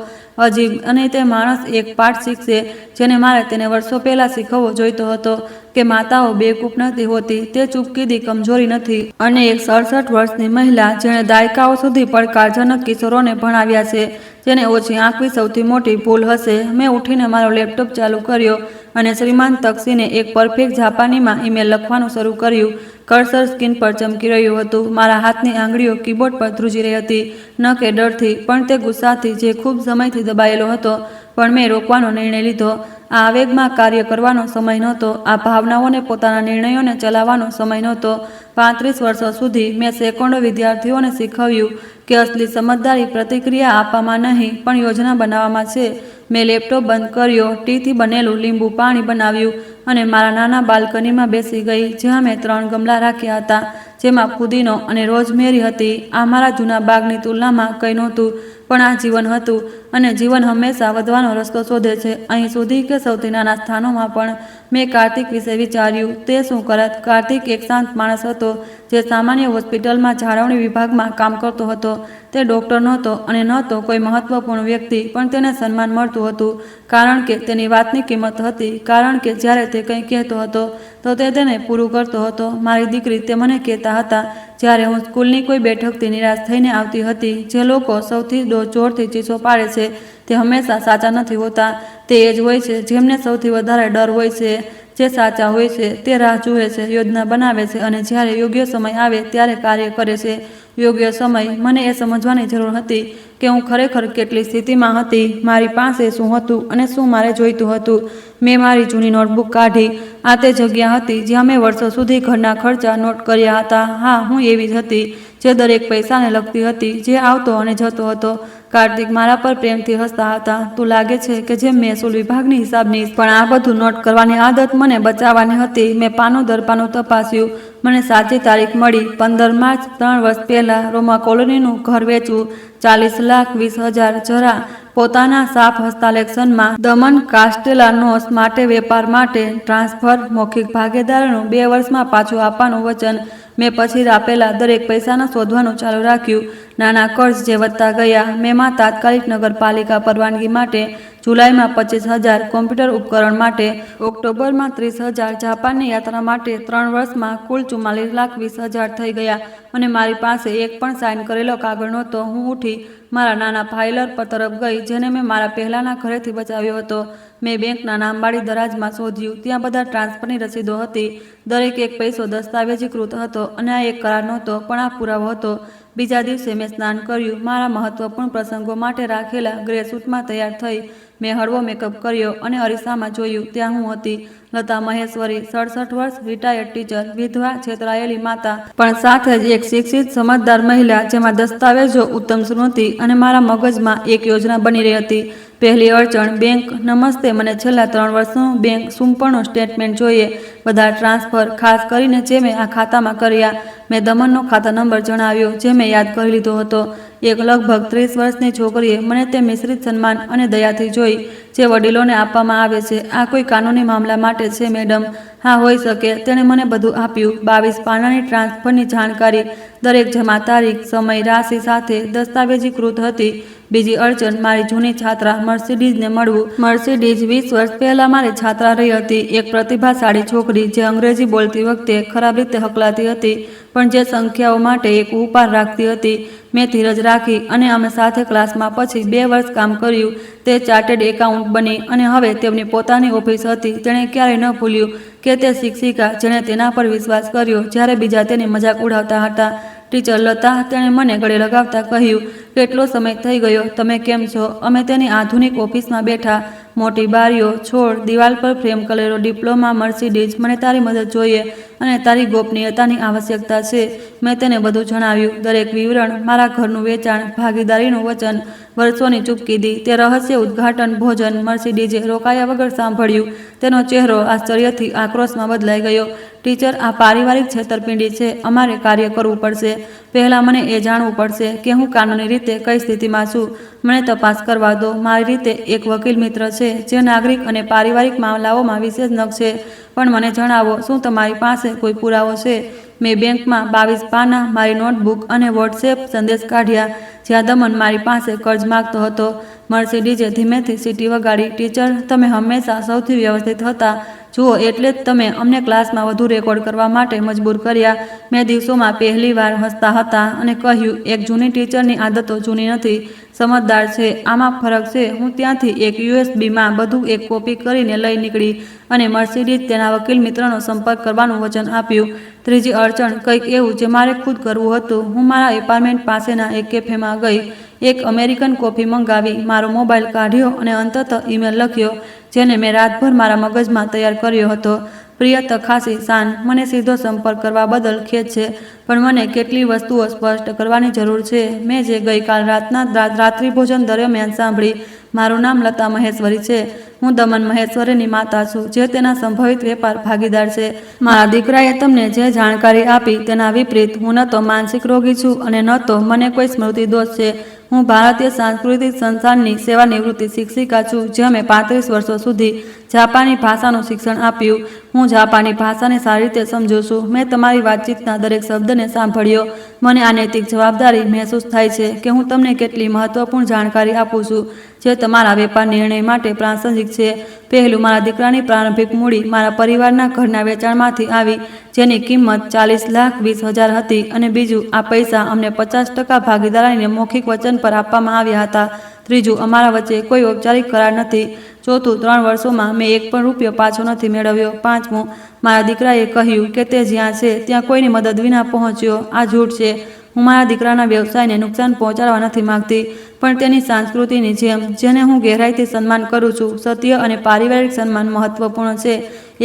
અજીબ. અને તે માણસ એક પાઠ શીખશે જેને મારે તેને વર્ષો પહેલાં શીખવવો જોઈતો હતો કે માતાઓ બેવકૂફ નથી હોતી, તે ચૂપકીદી કમજોરી નથી. અને એક 67 વર્ષની મહિલા જેણે દાયકાઓ સુધી પડકારજનક કિશોરોને ભણાવ્યા છે, જેને ઓછી આંકવી સૌથી મોટી ભૂલ હશે. મેં ઉઠીને મારો લેપટોપ ચાલુ કર્યો અને શ્રીમાન તક્ષીને એક પરફેક્ટ જાપાનીમાં ઈમેલ લખવાનું શરૂ કર્યું. કર્સર સ્ક્રીન પર ચમકી રહ્યું હતું. મારા હાથની આંગળીઓ કીબોર્ડ પર ધ્રુજી રહી હતી, ન કે ડરથી, પણ તે ગુસ્સાથી જે ખૂબ સમયથી દબાયેલો હતો. પણ મેં રોકવાનો નિર્ણય લીધો. આ આવેગમાં કાર્ય કરવાનો સમય નહોતો. આ ભાવનાઓને પોતાના નિર્ણયોને ચલાવવાનો સમય નહોતો. 35 વર્ષો સુધી મેં સેંકડો વિદ્યાર્થીઓને શીખવ્યું કે અસલી સમજદારી પ્રતિક્રિયા આપવામાં નહીં, પણ યોજના બનાવવામાં છે. મેં લેપટોપ બંધ કર્યો, ટીથી બનેલું લીંબુ પાણી બનાવ્યું અને મારા નાના બાલ્કનીમાં બેસી ગઈ, જ્યાં મેં 3 ગમલા રાખ્યા હતા, જેમાં પુદીનો અને રોઝમેરી હતી. આ મારા જૂના બાગની તુલનામાં કંઈ નહોતું, પણ આ જીવન હતું. અને જીવન હંમેશા વધવાનો રસ્તો શોધે છે, અહીં સુધી કે સૌથી નાના સ્થાનોમાં પણ. મેં કાર્તિક વિશે વિચાર્યું. તે શું કરત? કાર્તિક એક શાંત માણસ હતો જે સામાન્ય હોસ્પિટલમાં જાળવણી વિભાગમાં કામ કરતો હતો. તે ડૉક્ટર નહોતો અને નહોતો કોઈ મહત્વપૂર્ણ વ્યક્તિ, પણ તેને સન્માન મળતું હતું કારણ કે તેની વાતની કિંમત હતી, કારણ કે જ્યારે તે કંઈ કહેતો હતો તો તે તેને પૂરું કરતો હતો. મારી દીકરી, તે મને કહેતા હતા જ્યારે હું સ્કૂલની કોઈ બેઠકથી નિરાશ થઈને આવતી હતી, જે લોકો સૌથી જોરથી ચીસો પાડે છે તે હંમેશા સાચા નથી હોતા. તે એ જ હોય છે જેમને સૌથી વધારે ડર હોય છે, જે સાચા હોય છે. તે રાહ જુએ છે, યોજના બનાવે છે અને જ્યારે યોગ્ય સમય આવે ત્યારે કાર્ય કરે છે. યોગ્ય સમય. મને એ સમજવાની જરૂર હતી કે હું ખરેખર કેટલી સ્થિતિમાં હતી, મારી પાસે શું હતું અને શું મારે જોઈતું હતું. મેં મારી જૂની નોટબુક કાઢી. આ તે જગ્યા હતી જ્યાં મેં વર્ષો સુધી ઘરના ખર્ચા નોટ કર્યા હતા. હા, હું એવી જ હતી જે દરેક પૈસાને લગતી હતી, જે આવતો અને જતો હતો. કાર્તિક મારા પર પ્રેમથી હસતા હતા. તું લાગે છે કે જેમ મહેસૂલ વિભાગની હિસાબની, પણ આ બધું નોટ કરવાની આદત મને બચાવવાની હતી. મેં પાનું દર પાનું તપાસ્યું. મને સાચી તારીખ મળી. 15 માર્ચ. 3 વર્ષ પહેલાં રોમા કોલોનીનું ઘર વેચવું, 40,20,000. જરા પોતાના સાફ હસ્તાલેખનમાં દમન કાસ્ટેલાનોસ માટે વેપાર માટે ટ્રાન્સફર, મૌખિક ભાગીદારીનું 2 વર્ષમાં પાછું આપવાનું વચન. મેં પછી આપેલા દરેક પૈસાને શોધવાનું ચાલુ રાખ્યું. નાના કર્જ જે વધતા ગયા. મેમાં તાત્કાલિક નગરપાલિકા પરવાનગી માટે, જુલાઈમાં 25,000 કોમ્પ્યુટર ઉપકરણ માટે, ઓક્ટોબરમાં 30,000 જાપાનની યાત્રા માટે. 3 વર્ષમાં કુલ 44,20,000 થઈ ગયા અને મારી પાસે એક પણ સાઇન કરેલો કાગળ નહોતો. હું ઉઠી, મારા નાના ફાઇલર પર તરફ ગઈ જેને મેં મારા પહેલાંના ઘરેથી બચાવ્યો હતો. મેં બેંકના નામવાળી દરાજમાં શોધ્યું. ત્યાં બધા ટ્રાન્સફરની રસીદો હતી. દરેક એક પૈસો દસ્તાવેજીકૃત હતો અને આ એક કરાર નહોતો, પણ આ પુરાવો હતો. બીજા દિવસે મેં સ્નાન કર્યું. મારા મહત્વપૂર્ણ પ્રસંગો માટે રાખેલા ગ્રે સૂટમાં તૈયાર થઈ. મેં હળવો મેકઅપ કર્યો અને અરીસામાં જોયું. ત્યાં હું હતી, લતા મહેશ્વરી, 67 વર્ષ, રિટાયર્ડ ટીચર, વિધવા, છેતરાયેલી માતા, પણ સાથે જ એક શિક્ષિત, સમજદાર મહિલા જેમાં દસ્તાવેજો, ઉત્તમ સ્મૃતિ અને મારા મગજમાં એક યોજના બની રહી હતી. પહેલી અડચણ, બેંક. નમસ્તે, મને છેલ્લા 3 વર્ષનું બેંક સંપૂર્ણ સ્ટેટમેન્ટ જોઈએ. બધા ટ્રાન્સફર, ખાસ કરીને જે મેં આ ખાતામાં કર્યા. મેં દમનનો ખાતા નંબર જણાવ્યો જે મેં યાદ કરી લીધો હતો. એક લગભગ 30 વર્ષની છોકરીએ મને તે મિશ્રિત સન્માન અને દયાથી જોઈ જે વડીલોને આપવામાં આવે છે. આ કોઈ કાનૂની મામલા માટે છે મેડમ? હા, હોઈ શકે. તેણે મને બધું આપ્યું. 22 પાનાની ટ્રાન્સફરની જાણકારી, દરેક જમા તારીખ, સમય, રાશિ સાથે દસ્તાવેજીકૃત હતી. બીજી અડચણ, મારી જૂની છાત્રા મર્સિડીઝને મળવું. મર્સિડીઝ 20 વર્ષ પહેલા મારી છાત્રા રહી હતી. એક પ્રતિભાશાળી છોકરી જે અંગ્રેજી બોલતી વખતે ખરાબ રીતે હકલાતી હતી, પણ જે સંખ્યાઓ માટે એક ઉપાર રાખતી હતી. મેં ધીરજ રાખી અને અમે સાથે ક્લાસમાં પછી 2 વર્ષ કામ કર્યું. તે ચાર્ટેડ એકાઉન્ટ બની અને હવે તેમની પોતાની ઓફિસ હતી. તેણે ક્યારેય ન ભૂલ્યું કે તે શિક્ષિકા જેણે તેના પર વિશ્વાસ કર્યો જ્યારે બીજા તેની મજાક ઉડાવતા હતા. ટીચર લતા, તેણે મને ગળે લગાવતા કહ્યું, કેટલો સમય થઈ ગયો, તમે કેમ છો? અમે તેની આધુનિક ઓફિસમાં બેઠા. મોટી બારીઓ, છોડ, દિવાલ પર ફ્રેમ કરેલો ડિપ્લોમા. મર્સિડીઝ, મને તારી મદદ જોઈએ અને તારી ગોપનીયતાની આવશ્યકતા છે. મેં તેને બધું જણાવ્યું, દરેક વિવરણ, મારા ઘરનું વેચાણ, ભાગીદારીનું વચન, વર્ષોની ચૂપકીદી, તે રહસ્ય ઉદ્ઘાટન ભોજન. મર્સિડીઝે રોકાયા વગર સાંભળ્યું. તેનો ચહેરો આશ્ચર્યથી આક્રોશમાં બદલાઈ ગયો. ટીચર, આ પારિવારિક છેતરપિંડી છે. અમારે કાર્ય કરવું પડશે. પહેલાં મને એ જાણવું પડશે કે હું કાનૂની રીતે કઈ સ્થિતિમાં છું. મને તપાસ કરવા દો. મારી રીતે એક વકીલ મિત્ર છે જે નાગરિક અને પારિવારિક મામલાઓમાં વિશેષજ્ઞ છે. પણ મને જણાવો, શું તમારી પાસે કોઈ પુરાવો છે? મેં બેંકમાં 22 પાના, મારી નોટબુક અને વોટ્સએપ સંદેશ કાઢ્યા જ્યાં દમન મારી પાસે કર્જ માગતો હતો. મર્સિડીઝે ધીમેથી સીટી વગાડી. ટીચર, તમે હંમેશા સૌથી વ્યવસ્થિત હતા. જુઓ, એટલે જ તમે અમને ક્લાસમાં વધુ રેકોર્ડ કરવા માટે મજબૂર કર્યા. મેં દિવસોમાં પહેલીવાર હસતા હતા અને કહ્યું, એક જૂની ટીચરની આદતો જૂની નથી, સમજદાર છે. આમાં ફરક છે. હું ત્યાંથી એક USB માં બધું એક કોપી કરીને લઈ નીકળી અને મર્સિડીઝ તેના વકીલ મિત્રનો સંપર્ક કરવાનું વચન આપ્યું. ત્રીજી અડચણ, કંઈક એવું જે મારે ખુદ કરવું હતું. હું મારા એપાર્ટમેન્ટ પાસેના એક કેફેમાં ગઈ, એક અમેરિકન કોફી મંગાવી, મારો મોબાઈલ કાઢ્યો અને અંતતઃ ઈમેલ લખ્યો જેને મેં રાતભર મારા મગજમાં તૈયાર કર્યો હતો. પ્રિય તખાસી શાન, મને સીધો સંપર્ક કરવા બદલ ખેદ છે, પણ મને કેટલી વસ્તુઓ સ્પષ્ટ કરવાની જરૂર છે. મેં જે ગઈકાલ રાતના રાત્રિભોજન દરમિયાન સાંભળી. મારું નામ લતા મહેશ્વરી છે. હું દમન મહેશ્વરીની માતા છું જે તેના સંભવિત વેપાર ભાગીદાર છે. મારા દીકરાએ તમને જે જાણકારી આપી તેના વિપરીત, હું ન તો માનસિક રોગી છું અને ન તો મને કોઈ સ્મૃતિ દોષ છે. હું ભારતીય સાંસ્કૃતિક સંસ્થાનની સેવાનિવૃત્ત શિક્ષિકા છું જ્યાં મેં 35 વર્ષો સુધી જાપાની ભાષાનું શિક્ષણ આપ્યું. હું જાપાની ભાષાને સારી રીતે સમજું છું. મેં તમારી વાતચીતના દરેક શબ્દને સાંભળ્યો. મને આ નૈતિક જવાબદારી મહેસૂસ થાય છે કે હું તમને કેટલી મહત્વપૂર્ણ જાણકારી આપું છું જે તમારા વેપાર નિર્ણય માટે પ્રાસંગિક છે. પહેલું, મારા દીકરાની પ્રારંભિક મૂડી મારા પરિવારના ઘરના વેચાણમાંથી આવી જેની કિંમત 40,20,000 હતી. અને બીજું, આ પૈસા અમને 50% ભાગીદારીને મૌખિક વચન પર આપવામાં આવ્યા હતા. ત્રીજું, અમારા વચ્ચે કોઈ ઔપચારિક કરાર નથી. ચોથું, 3 વર્ષોમાં મેં એક પણ રૂપિયો પાછો નથી મેળવ્યો. પાંચમું, મારા દીકરાએ કહ્યું કે તે જ્યાં છે ત્યાં કોઈની મદદ વિના પહોંચ્યો. આ જૂઠ છે. હું મારા દીકરાના વ્યવસાયને નુકસાન પહોંચાડવા નથી માંગતી, પણ તેની સંસ્કૃતિની જેમ, જેને હું ગહેરાઈથી સન્માન કરું છું. સત્ય અને પારિવારિક સન્માન મહત્વપૂર્ણ છે.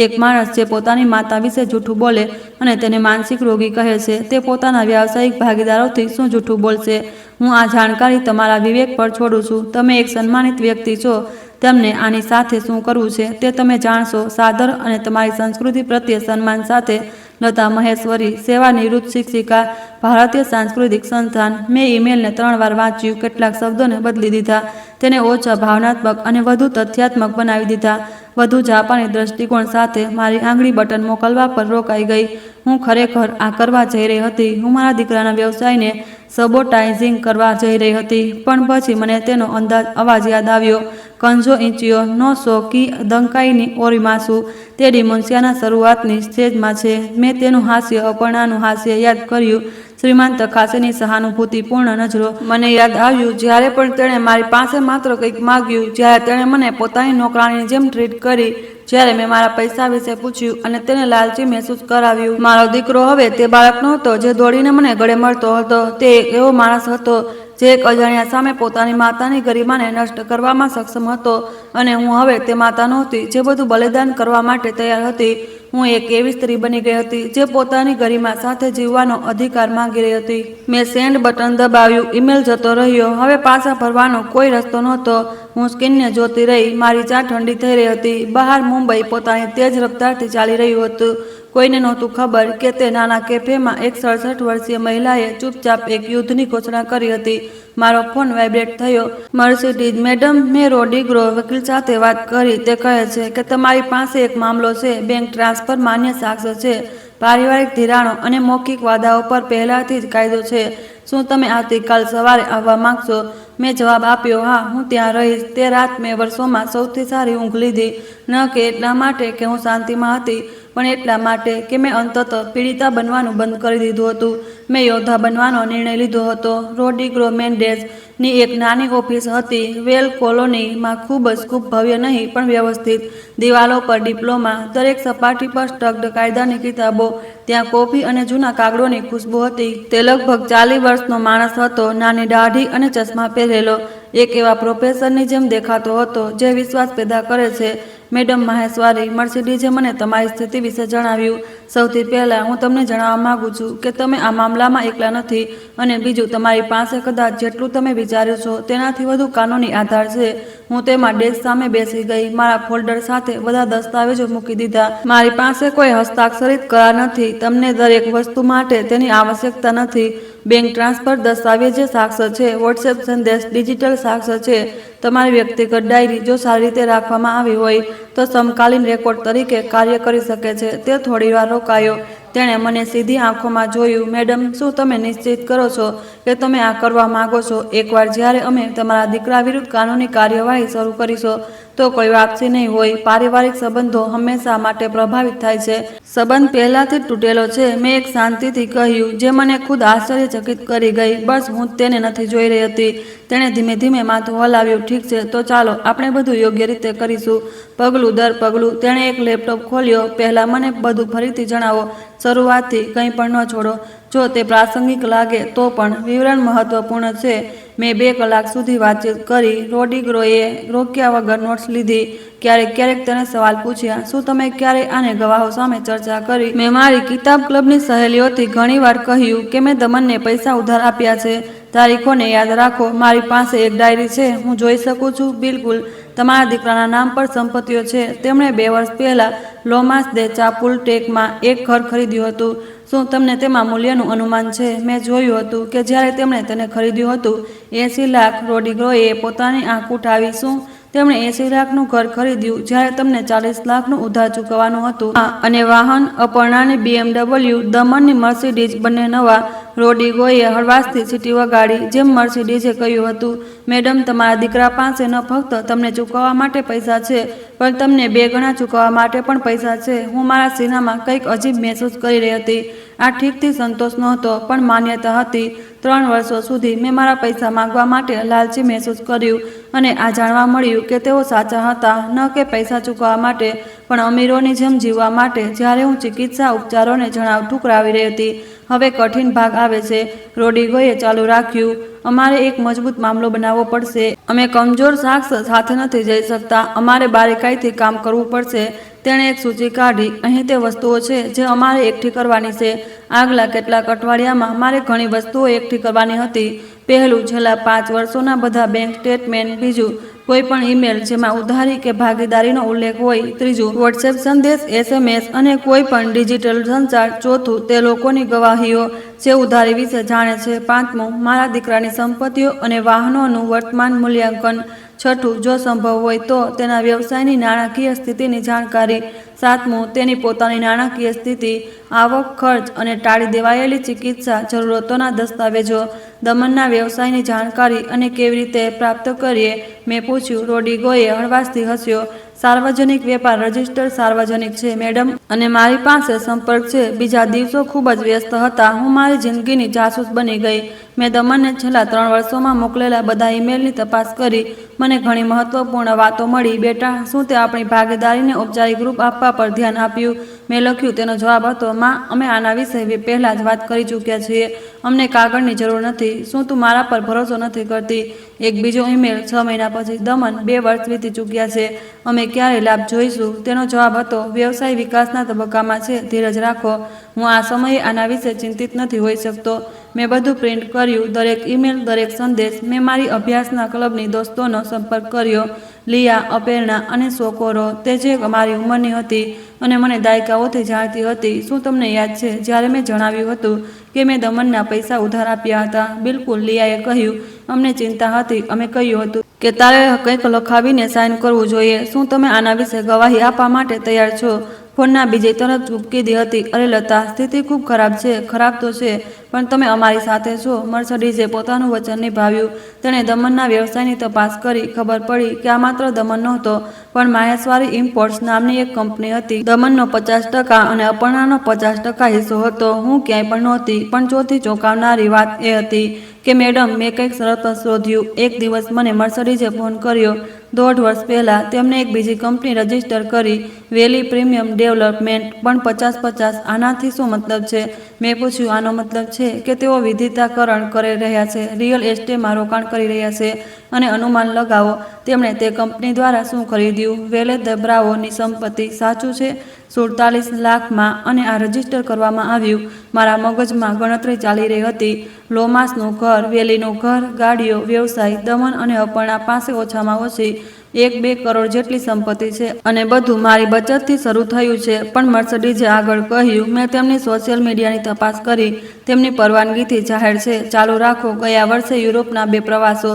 એક માણસ જે પોતાની માતા વિશે જૂઠું બોલે અને તેને માનસિક રોગી કહે છે, તે પોતાના વ્યાવસાયિક ભાગીદારોથી શું જૂઠું બોલશે? હું આ જાણકારી તમારા વિવેક પર છોડું છું. તમે એક સન્માનિત વ્યક્તિ છો. તેમને આની સાથે શું કરવું છે તે તમે જાણશો. સાદર અને તમારી સંસ્કૃતિ પ્રત્યે સન્માન સાથે, લતા મહેશ્વરી, સેવાનિવૃત્ત શિક્ષિકા, ભારતીય સાંસ્કૃતિક સંસ્થાન. મેં ઈમેલને 3 વાર વાંચ્યું, કેટલાક શબ્દોને બદલી દીધા, તેને ઓછા ભાવનાત્મક અને વધુ તથ્યાત્મક બનાવી દીધા. વધુ જાપાની દ્રષ્ટિકોણ સાથે મારી આંગળી બટન મોકલવા પર રોકાઈ ગઈ. હું ખરેખર આ કરવા જઈ રહી હતી. હું મારા દીકરાના વ્યવસાયને સબોટાઇઝિંગ કરવા જઈ રહી હતી. પણ પછી મને તેનો અવાજ યાદ આવ્યો. કંજો ઇચિયો નો શોકી દંકાઈની ઓરીમાસુ. તે ડિમોન્શિયાના શરૂઆતની સ્ટેજમાં છે. મેં તેનું હાસ્ય, અપર્ણાનું હાસ્ય યાદ કર્યું. શ્રીમાન તખાસેની સહાનુભૂતિપૂર્ણ નજરો. મને યાદ આવ્યું જ્યારે પણ તેણે મારી પાસે માત્ર કંઈક માગ્યું, જ્યારે તેણે મને પોતાની નોકરાણીની જેમ ટ્રીટ કરી, જ્યારે મેં મારા પૈસા વિશે પૂછ્યું અને તેને લાલચી મહેસૂસ કરાવ્યું. મારો દીકરો હવે તે બાળક નહોતો જે દોડીને મને ગળે મળતો હતો. તે એક એવો માણસ હતો જે એક અજાણ્યા સામે પોતાની માતાની ગરિમાને નષ્ટ કરવામાં સક્ષમ હતો. અને હું હવે તે માતા નહોતી જે બધું બલિદાન કરવા માટે તૈયાર હતી. હું એક એવી સ્ત્રી બની ગઈ હતી જે પોતાની ગરિમા સાથે જીવવાનો અધિકાર માંગી રહી હતી. મેં સેન્ડ બટન દબાવ્યું. ઈમેલ જતો રહ્યો. હવે પાછા ફરવાનો કોઈ રસ્તો નહોતો. હું સ્ક્રીનને જોતી રહી. મારી ચા ઠંડી થઈ રહી હતી. બહાર મુંબઈ પોતાની તેજ રફતારથી ચાલી રહ્યું હતું. કોઈને નહોતું ખબર કે તે નાના કેફેમાં એક 67 વર્ષીય મહિલાએ ચૂપચાપ એક યુદ્ધની ઘોષણા કરી હતી. મારો ફોન વાઇબ્રેટ થયો. મર્સિડીઝ મેડમ, મેં રોડ્રિગો વકીલ સાથે વાત કરી. તે કહે છે કે તમારી પાસે એક મામલો છે. બેંક ટ્રાન્સફર માન્ય સાક્ષ્ય છે, પારિવારિક ધિરાણો અને મૌખિક વાદાઓ પર પહેલાથી જ કાયદો છે. શું તમે આવતીકાલ સવારે આવવા માંગશો? મેં જવાબ આપ્યો, હા, હું ત્યાં રહીશ. તે રાત મેં વર્ષોમાં સૌથી સારી ઊંઘ લીધી. ન કે એટલા માટે કે હું શાંતિમાં હતી, પણ એટલા માટે કે મેં અંતતઃ પીડિતા બનવાનું બંધ કરી દીધું હતું. મેં યોદ્ધા બનવાનો નિર્ણય લીધો હતો. રોડ્રિગો મેન્ડેઝ ની એક નાની ઓફિસ હતી વેલ કોલોનીમાં. ખૂબ ભવ્ય નહીં, પણ વ્યવસ્થિત. દિવાલો પર ડિપ્લોમા, દરેક સપાટી પર સ્ટગ્ડ કાયદાની કિતાબો. ત્યાં કોફી અને જૂના કાગળોની ખુશ્બુ હતી. તે લગભગ 40 વર્ષનો માણસ હતો, નાની દાઢી અને ચશ્મા પહેરેલો. એક એવા પ્રોફેસરની જેમ દેખાતો હતો જે વિશ્વાસ પેદા કરે છે. મેડમ માહેશ્વરી, મર્સિડીઝે મને તમારી સ્થિતિ વિશે જણાવ્યું. સૌથી પહેલાં હું તમને જણાવવા માંગુ છું કે તમે આ મામલામાં એકલા નથી. અને બીજું, તમારી પાસે કદાચ જેટલું તમે વિચાર્યું છો તેનાથી વધુ કાનૂની આધાર છે. હું તેમાં ડેસ્ક સામે બેસી ગઈ, મારા ફોલ્ડર સાથે બધા દસ્તાવેજો મૂકી દીધા. મારી પાસે કોઈ હસ્તાક્ષરિત કરાર નથી. તમને દરેક વસ્તુ માટે તેની આવશ્યકતા નથી. બેંક ટ્રાન્સફર દસ્તાવેજ સાક્ષ્ય છે, વોટ્સએપ સંદેશ ડિજિટલ સાક્ષ્ય છે, તમારી વ્યક્તિગત ડાયરી જો સારી રીતે રાખવામાં આવી હોય તો સમકાલીન રેકોર્ડ તરીકે કાર્ય કરી શકે છે. તે થોડીવાર રોકાયો. તેણે મને સીધી આંખોમાં જોયું. મેડમ, શું તમે નિશ્ચિત કરો છો કે તમે આ કરવા માંગો છો? એકવાર જ્યારે અમે તમારા દીકરા વિરુદ્ધ કાનૂની કાર્યવાહી શરૂ કરીશું તો કોઈ વાપસી નહીં હોય. પારિવારિક સંબંધો હંમેશા માટે પ્રભાવિત થાય છે. સંબંધ પહેલાથી જ તૂટેલો છે, મેં એક શાંતિથી કહ્યું, જે મને ખુદ આશ્ચર્યચકિત કરી ગઈ. બસ હું તેને નથી જોઈ રહી હતી. તેણે ધીમે ધીમે માથું હલાવ્યું. ઠીક છે, તો ચાલો આપણે બધું યોગ્ય રીતે કરીશું, પગલું દર પગલું. તેણે એક લેપટોપ ખોલ્યો. પહેલાં મને બધું ફરીથી જણાવો, શરૂઆતથી, કંઈ પણ ન છોડો. જો તે પ્રાસંગિક લાગે તો પણ વિવરણ મહત્વપૂર્ણ છે. મેં 2 કલાક સુધી વાતચીત કરી. રોડ્રિગોએ રોક્યા વગર નોટ્સ લીધી. ક્યારેક તેણે સવાલ પૂછ્યા, શું તમે ક્યારેય આને ગવાહો સામે ચર્ચા કરી? મેં મારી કિતાબ ક્લબની સહેલીઓથી ઘણીવાર કહ્યું કે મેં દમનને પૈસા ઉધાર આપ્યા છે. તારીખોને યાદ રાખો. મારી પાસે એક ડાયરી છે, હું જોઈ શકું છું. બિલકુલ, તમારા દીકરાના નામ પર સંપત્તિઓ છે. તેમણે 2 વર્ષ પહેલા લોમાસ દે ચાપુલટેકમાં એક ઘર ખરીદ્યું હતું. શું તમને તેમાં મૂલ્યનું અનુમાન છે? મેં જોયું હતું કે જ્યારે તેમણે તેને ખરીદ્યું હતું 80 લાખ. રોડ્રિગોએ પોતાની આંખ ઉઠાવી. શું તેમણે 80 લાખનું ઘર ખરીદ્યું જ્યારે તમને 40 લાખનું ઉધાર ચૂકવવાનું હતું? હા, અને વાહન? અપર્ણાની BMW, દમનની મર્સિડીઝ, બંને નવા. રોડ્રિગોએ હળવાશથી સીટી વગાડી. જેમ મર્સિડીઝે કહ્યું હતું, મેડમ, તમારા દીકરા પાસે ન ફક્ત તમને ચૂકવવા માટે પૈસા છે, પણ તમને 2 ગણા ચૂકવવા માટે પણ પૈસા છે. હું મારા સીનામાં કંઈક અજીબ મહેસૂસ કરી રહી હતી. આ ઠીકથી સંતોષ નહોતો, પણ માન્યતા હતી. 3 વર્ષો સુધી મેં મારા પૈસા માંગવા માટે લાલચી મહેસૂસ કર્યું, અને આ જાણવા મળ્યું કે તેઓ સાચા હતા. ન કે પૈસા ચૂકવવા માટે, પણ અમીરોની જેમ જીવવા માટે. જ્યારે હું ચિકિત્સા ઉપચારોને જણાવ ઠુકરાવી રહી હતી. હવે કઠિન ભાગ આવે છે, રોડ્રિગોએ ચાલુ રાખ્યું. અમારે એક મજબૂત મામલો બનાવવો પડશે. અમે કમજોર સાક્ષ્ય સાથે નથી જઈ શકતા. અમારે બારીકાઈથી કામ કરવું પડશે. તેણે એક સૂચિ કાઢી. અહીં તે વસ્તુઓ છે જે અમારે એકઠી કરવાની છે. આગલા કેટલાક અઠવાડિયામાં મારે ઘણી વસ્તુઓ એકઠી કરવાની હતી. પહેલું, છેલ્લા 5 વર્ષોના બધા બેંક સ્ટેટમેન્ટ. બીજું, કોઈ પણ ઈમેલ જેમાં ઉધારી કે ભાગીદારીનો ઉલ્લેખ હોય. ત્રીજું, વોટ્સએપ સંદેશ, SMS અને કોઈ પણ ડિજિટલ સંચાર. ચોથું, તે લોકોની ગવાહીઓ જે ઉધારી વિશે જાણે છે. પાંચમું, મારા દીકરાની સંપત્તિઓ અને વાહનોનું વર્તમાન મૂલ્યાંકન. છઠ્ઠું, જો સંભવ હોય તો તેના વ્યવસાયની નાણાકીય સ્થિતિની જાણકારી. સાતમું, તેની પોતાની નાણાકીય સ્થિતિ, આવક, ખર્ચ અને ટાળી દેવાયેલી ચિકિત્સા જરૂરતોના દસ્તાવેજો. દમનના વ્યવસાયની જાણકારી અને કેવી રીતે પ્રાપ્ત કરીએ? મેં પૂછ્યું. રોડ્રિગોએ હળવાશથી હસ્યો. સાર્વજનિક વેપાર રજિસ્ટર સાર્વજનિક છે, મેડમ, અને મારી પાસે સંપર્ક છે. બીજા દિવસો ખૂબ જ વ્યસ્ત હતા. હું મારી જિંદગીની જાસૂસ બની ગઈ. મેં દમનને છેલ્લા 3 વર્ષોમાં મોકલેલા બધા ઈમેલની તપાસ કરી. મને ઘણી મહત્વપૂર્ણ વાતો મળી. બેટા, શું તે આપણી ભાગીદારીને ઔપચારિક રૂપ આપવા પર ધ્યાન આપ્યું? મેં લખ્યું. તેનો જવાબ હતો, માં, અમે આના વિશે પહેલાં જ વાત કરી ચૂક્યા છીએ. અમને કાગળની જરૂર નથી. શું તું મારા પર ભરોસો નથી કરતી? એક બીજો ઈમેલ 6 મહિના પછી. દમન, 2 વર્ષ વીતી ચૂક્યા છે. અમે ક્યારે લાભ જોઈશું? તેનો જવાબ હતો, વ્યવસાય વિકાસના તબક્કામાં છે. ધીરજ રાખો. હું આ સમયે આના વિશે ચિંતિત નથી હોઈ શકતો. મેં બધું પ્રિન્ટ કર્યું, દરેક ઈમેલ, દરેક સંદેશ. મેં મારી અભ્યાસના ક્લબની દોસ્તોનો સંપર્ક કર્યો, લિયા, અપેર્ણા અને સોકોરો, તે જે મારી ઉંમરની હતી અને મને દાયકાઓથી જાણતી હતી. શું તમને યાદ છે જ્યારે મેં જણાવ્યું હતું કે મેં દમનના પૈસા ઉધાર આપ્યા હતા? બિલકુલ, લિયાએ કહ્યું. અમને ચિંતા હતી. અમે કહ્યું હતું કે તારે કંઈક લખાવીને સાઇન કરવું જોઈએ. શું તમે આના વિશે ગવાહી આપવા માટે તૈયાર છો? ફોનના બીજી તરફ ચૂપકીદી હતી. અરે લતા, સ્થિતિ ખૂબ ખરાબ છે. ખરાબ તો છે, પણ તમે અમારી સાથે છો. મર્સડીઝે પોતાનું વચન નિભાવ્યું. તેણે દમનના વ્યવસાયની તપાસ કરી. ખબર પડી કે આ માત્ર દમન નહોતો, પણ માહેશ્વરી ઇમ્પોર્ટ્સ નામની એક કંપની હતી. દમનનો 50% અને અપર્ણાનો 50% હિસ્સો હતો. હું ક્યાંય પણ નહોતી. પણ ચોથી ચોંકાવનારી વાત એ હતી કે મેડમ, મેં કંઈક સરસ શોધ્યું. એક દિવસ મને મર્સડીઝે ફોન કર્યો. 1.5 વર્ષ પહેલાં તેમણે એક બીજી કંપની રજીસ્ટર કરી, વેલી પ્રીમિયમ ડેવલપમેન્ટ. પણ 50-50 આનાથી શું મતલબ છે? મેં પૂછ્યું. આનો મતલબ છે કે તેઓ વિવિધીકરણ કરી રહ્યા છે, રિયલ એસ્ટેટમાં રોકાણ કરી રહ્યા છે. અને અનુમાન લગાવો, તેમણે તે કંપની દ્વારા શું ખરીદ્યું? વેલે ધ બ્રાવોની સંપત્તિ. સાચું છે, 47 લાખમાં. અને આ રજીસ્ટર કરવામાં આવ્યું. મારા મગજમાં ગણતરી ચાલી રહી હતી. લોમાસનું ઘર, વેલીનું ઘર, ગાડીઓ, વ્યવસાય. દમન અને અપર્ણા પાસે ઓછામાં ઓછી 1-2 કરોડ જેટલી સંપત્તિ છે. અને બધું મારી બચતથી શરૂ થયું છે. પણ મર્સડીઝે આગળ કહ્યું, મેં તેમની સોશિયલ મીડિયાની તપાસ કરી. તેમની પરવાનગીથી જાહેર છે. ચાલુ રાખો. ગયા વર્ષે યુરોપના 2 પ્રવાસો,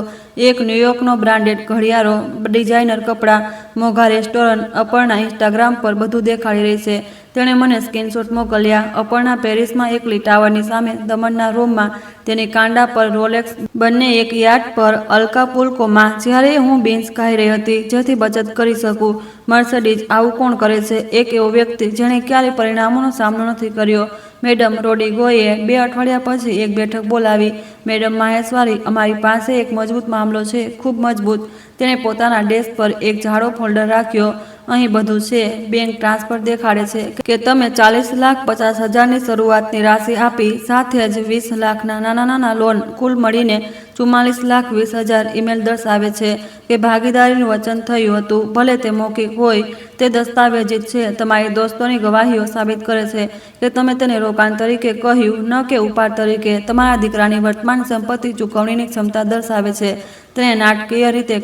એક ન્યૂયોર્કનો બ્રાન્ડેડ ઘડિયાળો, ડિઝાઇનર કપડાં, મોંઘા રેસ્ટોરન્ટ. અપર્ણા ઇન્સ્ટાગ્રામ પર બધું દેખાડી રહી છે. તેણે મને સ્ક્રીનશોટ મોકલ્યા. અપર્ણા પેરિસમાં એકલી ટાવરની સામે, દમનના રૂમમાં, તેની કાંડા પર રોલેક્સ, બંને એક યાટ પર અલ્કાપુલ્કોમાં, જ્યારે હું બીન્સ ખાઈ રહી હતી જેથી બચત કરી શકું. મર્સડીઝ, આવું કોણ કરે છે? એક એવો વ્યક્તિ જેણે ક્યારેય પરિણામોનો સામનો નથી કર્યો. મેડમ રોડ્રિગોએ 2 અઠવાડિયા પછી એક બેઠક બોલાવી. મેડમ માહેશ્વરી, અમારી પાસે એક મજબૂત મામલો છે, ખૂબ મજબૂત. તેણે પોતાના ડેસ્ક પર એક જાડો ફોલ્ડર રાખ્યો. અહીં બધું છે. બેંક ટ્રાન્સફર દેખાડે છે કે તમે 40,50,000ની શરૂઆતની રાશિ આપી, સાથે જ 20 લાખના નાના લોન, કુલ મળીને 44,20,000. ઈમેલ દર્શાવે છે કે ભાગીદારીનું વચન થયું હતું, ભલે તે મૌખિક હોય. તે દસ્તાવેજીત છે. તમારી દોસ્તોની ગવાહીઓ સાબિત કરે છે કે તમે તેને રોકાણ તરીકે કહ્યું, ન કે ઉપાડ તરીકે. તમારા દીકરાની વર્તમાન સંપત્તિ ચૂકવણીની ક્ષમતા દર્શાવે છે. તેણે નાટકીય રીતે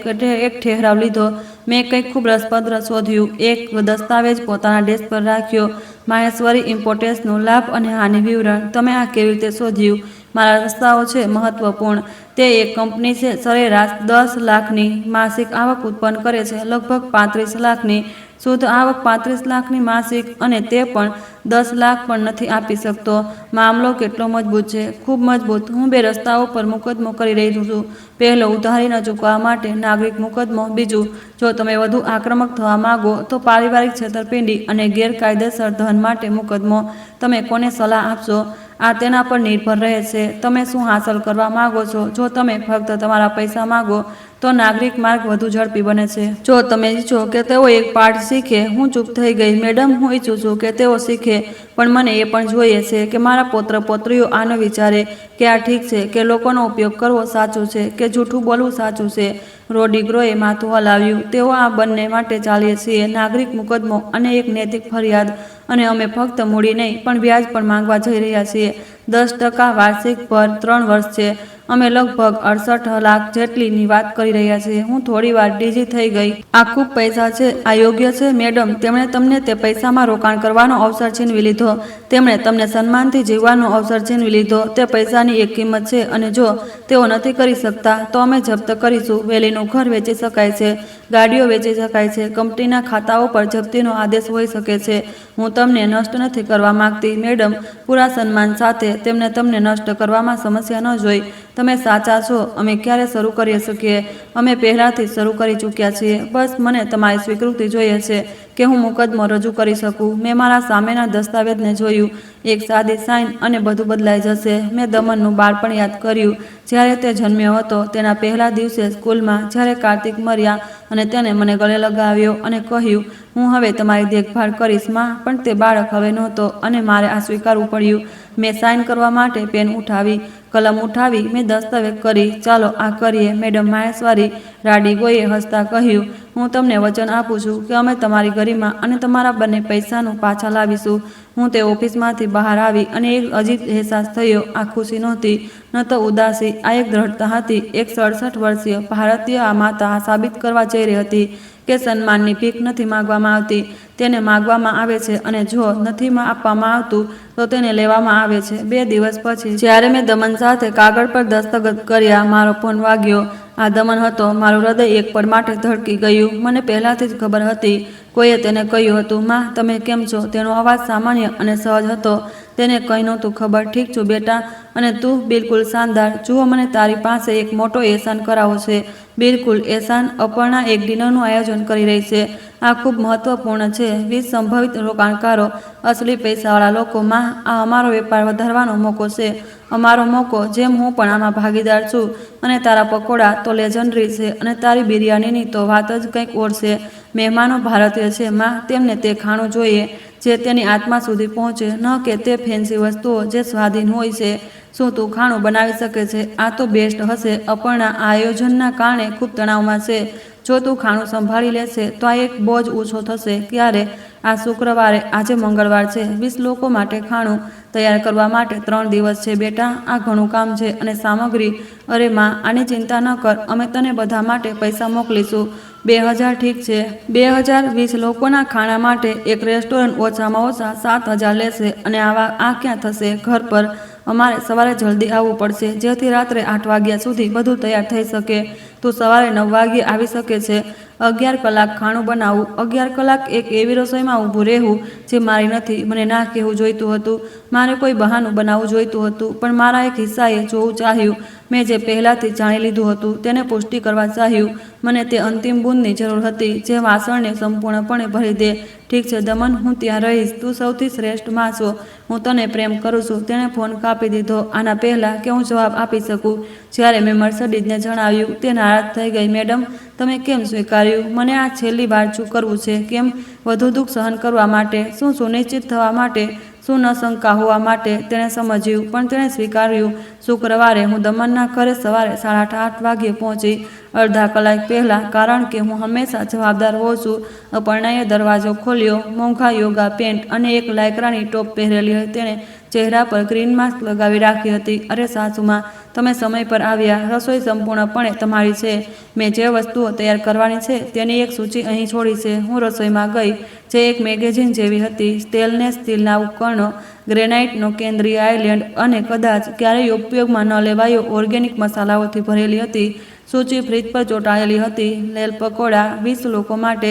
એક ઠહેરાવ લીધો. મેં કંઈક ખૂબ રસપ્રદ શોધ્યું. એક દસ્તાવેજ પોતાના ડેસ્ક પર રાખ્યો. માહેશ્વરી ઇમ્પોર્ટેન્સનું લાભ અને હાનિ વિવરણ. તમે આ કેવી રીતે શોધ્યું? મારા રસ્તાઓ છે મહત્વપૂર્ણ. તે એક કંપની છે, સરેરાશ 10 લાખની માસિક આવક ઉત્પન્ન કરે છે, લગભગ 35 લાખની શુદ્ધ આવક, 35 લાખની માસિક, અને તે પણ 10 લાખ પણ નથી આપી શકતો. મામલો કેટલો મજબૂત છે? ખૂબ મજબૂત. હું 2 રસ્તાઓ પર મુકદ્દમો કરી રહી છું. પહેલો, ઉધારી ન ચૂકવવા માટે નાગરિક મુકદ્દમો. બીજું, જો તમે વધુ આક્રમક થવા માંગો તો પારિવારિક છેતરપિંડી અને ગેરકાયદેસર ધન માટે મુકદ્દમો. તમે કોને સલાહ આપશો? આ તેના પર નિર્ભર રહે છે. તમે શું હાંસલ કરવા માંગો છો? જો તમે ફક્ત તમારા પૈસા માંગો તો નાગરિક માર્ગ વધુ ઝડપી બને છે. જો તમે ઈચ્છો કે તેઓ એક પાઠ શીખે. હું ચૂપ થઈ ગઈ. મેડમ, હું ઈચ્છું છું કે તેઓ શીખે, પણ મને એ પણ જોઈએ છે કે મારા પૌત્ર-પૌત્રીઓ આ ન વિચારે કે આ ઠીક છે, કે લોકોનો ઉપયોગ કરવો સાચું છે, કે જૂઠું બોલવું સાચું છે. રોડ્રિગોએ માથું હલાવ્યું. તેઓ આ બંને માટે ચાલીએ છીએ, નાગરિક મુકદ્દમો અને એક નૈતિક ફરિયાદ. અને અમે ફક્ત મૂડી નહીં, પણ વ્યાજ પણ માંગવા જઈ રહ્યા છીએ. 10% વાર્ષિક પર 3 વર્ષ છે. અમે લગભગ 68 લાખ જેટલીની વાત કરી રહ્યા છીએ. હું થોડીવાર ડીજી થઈ ગઈ. આ ખૂબ પૈસા છે. આ યોગ્ય છે? મેડમ, તેમણે તમને તે પૈસામાં રોકાણ કરવાનો અવસર છીનવી લીધો. તેમણે તમને સન્માનથી જીવવાનો અવસર છીનવી લીધો. તે પૈસાની એક કિંમત છે, અને જો તેઓ નથી કરી શકતા તો અમે જપ્ત કરીશું. વેલીનું ઘર વેચી શકાય છે, ગાડીઓ વેચી શકાય છે, કંપનીના ખાતાઓ પર જપ્તીનો આદેશ હોઈ શકે છે. હું તમને નષ્ટ નથી કરવા માંગતી. મેડમ, પૂરા સન્માન સાથે, તેમને તમને નષ્ટ કરવામાં સમસ્યા ન જોઈ. તમે સાચા છો. અમે ક્યારે શરૂ કરી શકીએ? અમે પહેલાથી શરૂ કરી ચૂક્યા છીએ. બસ મને તમારી સ્વીકૃતિ જોઈએ છે કે હું મુકદ્દમો રજૂ કરી શકું. મેં મારા સામેના દસ્તાવેજને જોયું. એક સાદી સાઇન અને બધું બદલાઈ જશે. મેં દમનનું બાળપણ યાદ કર્યું, જ્યારે તે જન્મ્યો હતો. તેના પહેલા દિવસે સ્કૂલમાં, જ્યારે કાર્તિક મર્યા અને તેને મને ગળે લગાવ્યો અને કહ્યું, હું હવે તમારી દેખભાળ કરીશ માં. પણ તે બાળક હવે નહોતો, અને મારે આ સ્વીકારવું પડ્યું. મેં સાઇન કરવા માટે પેન ઉઠાવી. કલમ ઉઠાવી મેં દસ્તાવેજ કરી. ચાલો આ કરીએ. મેડમ માહેશ્વરી રાડીગોએ હસતા કહ્યું, હું તમને વચન આપું છું કે અમે તમારી ગરિમા અને તમારા બંને પૈસાનું પાછા લાવીશું. હું તે ઓફિસમાંથી બહાર આવી અને એક અજીબ અહેસાસ થયો. આ ખુશી નહોતી, ન તો ઉદાસી, આ એક દ્રઢતા હતી. એક 67 વર્ષીય ભારતીય આ માતા આ સાબિત કરવા જઈ રહી હતી કે સન્માનની ભીખ નથી માગવામાં આવતી, તેને માગવામાં આવે છે અને જો નથી આપવામાં આવતું તો તેને લેવામાં આવે છે. 2 દિવસ પછી જ્યારે મેં દમન સાથે કાગળ પર દસ્તખત કર્યા, મારો ફોન વાગ્યો. આ દમન હતો. મારું હૃદય એક પળ માટે ધડકી ગયું. મને પહેલાથી જ ખબર હતી. કોઈએ તેને કહ્યું હતું, માં તમે કેમ છો? તેનો અવાજ સામાન્ય અને સહજ હતો. તેને કંઈ નહોતું ખબર. ઠીક છું બેટા, અને તું? બિલકુલ શાનદાર. જુઓ, મને તારી પાસે એક મોટો એહસાન કરાવો છે. બિલકુલ એહસાન? અપર્ણા એક ડિનરનું આયોજન કરી રહી છે. આ ખૂબ મહત્વપૂર્ણ છે. 20 સંભવિત રોકાણકારો, અસલી પૈસાવાળા લોકો. માં, આ અમારો વેપાર વધારવાનો મોકો છે. અમારો મોકો. જેમ હું પણ આમાં ભાગીદાર છું. અને તારા પકોડા તો લેજન્ડરી છે અને તારી બિરયાનીની તો વાત જ કંઈક ઓર છે. મહેમાનો ભારતીય છે માં, તેમને તે ખાણું જોઈએ જે તેની આત્મા સુધી પહોંચે, ન કે તે ફેન્સી વસ્તુઓ જે સ્વાધીન હોય છે. શું તું ખાણું બનાવી શકે છે? આ તો બેસ્ટ હશે. અપર્ણા આ આયોજનના કારણે ખૂબ તણાવમાં છે. જો તું ખાણું સંભાળી લેશે તો આ એક બોજ ઓછો થશે. ક્યારે? આ શુક્રવારે. આજે મંગળવાર છે. 20 લોકો માટે ખાણું તૈયાર કરવા માટે 3 દિવસ છે બેટા. આ ઘણું કામ છે. અને સામગ્રી? અરે માં, આની ચિંતા ન કર. અમે તને બધા માટે પૈસા મોકલીશું. 2000 ઠીક છે. 2000 20 લોકોના ખાણા માટે. એક રેસ્ટોરન્ટ ઓછામાં ઓછા 7000 લેશે. અને આ ક્યાં થશે? ઘર પર. અમારે સવારે જલ્દી આવવું પડશે જેથી રાત્રે 8 વાગ્યા સુધી બધું તૈયાર થઈ શકે. તું સવારે 9 વાગ્યે આવી શકે છે. 11 કલાક ખાણું બનાવવું. 11 કલાક એક એવી રસોઈમાં ઊભું રહેવું જે મારી નથી. મને ના કહેવું જોઈતું હતું. મારે કોઈ બહાનું બનાવવું જોઈતું હતું. પણ મારા એક હિસ્સાએ જોવું ચાહ્યું. મેં જે પહેલાંથી જાણી લીધું હતું તેને પુષ્ટિ કરવા ચાહ્યું. મને તે અંતિમ બૂંદની જરૂર હતી જે વાસણને સંપૂર્ણપણે ભરી દે. ઠીક છે દમન, હું ત્યાં રહીશ. તું સૌથી શ્રેષ્ઠ માં છો. હું તને પ્રેમ કરું છું. તેણે ફોન કાપી દીધો. આના પહેલાં કે હું જવાબ આપી શકું, જ્યારે મેં મર્સિડીઝને જણાવ્યું, તે નારાજ થઈ ગઈ. મેડમ, તમે કેમ સ્વીકાર્યું? મને આ છેલ્લી વાર કરવું છે. કેમ? વધુ દુઃખ સહન કરવા માટે? શું સુનિશ્ચિત થવા માટે? શું ન શંકા હોવા માટે? તેણે સમજ્યું, પણ તેણે સ્વીકાર્યું. શુક્રવારે હું દમનના ઘરે સવારે 8:30 વાગ્યે પહોંચી, અડધા કલાક પહેલાં, કારણ કે હું હંમેશા જવાબદાર હોઉં છું. અપર્ણાએ દરવાજો ખોલ્યો. મોંઘા યોગા પેન્ટ અને એક લાયક્રાની ટોપ પહેરેલી તેણે ચહેરા પર ગ્રીન માસ્ક લગાવી રાખી હતી. અરે સાસુમાં, તમે સમય પર આવ્યા. રસોઈ સંપૂર્ણપણે તમારી છે. મેં જે વસ્તુઓ તૈયાર કરવાની છે તેની એક સૂચિ અહીં છોડી છે. હું રસોઈમાં ગઈ, જે એક મેગેઝિન જેવી હતી. સ્ટેનલેસ સ્ટીલના ઉપકરણો, ગ્રેનાઇટનો કેન્દ્રીય આઇલેન્ડ અને કદાચ ક્યારેય ઉપયોગમાં ન લેવાયેલ ઓર્ગેનિક મસાલાઓથી ભરેલી હતી. સૂચિ ફ્રીજ પર ચોંટાડેલી હતી. લેલ પકોડા 20 લોકો માટે,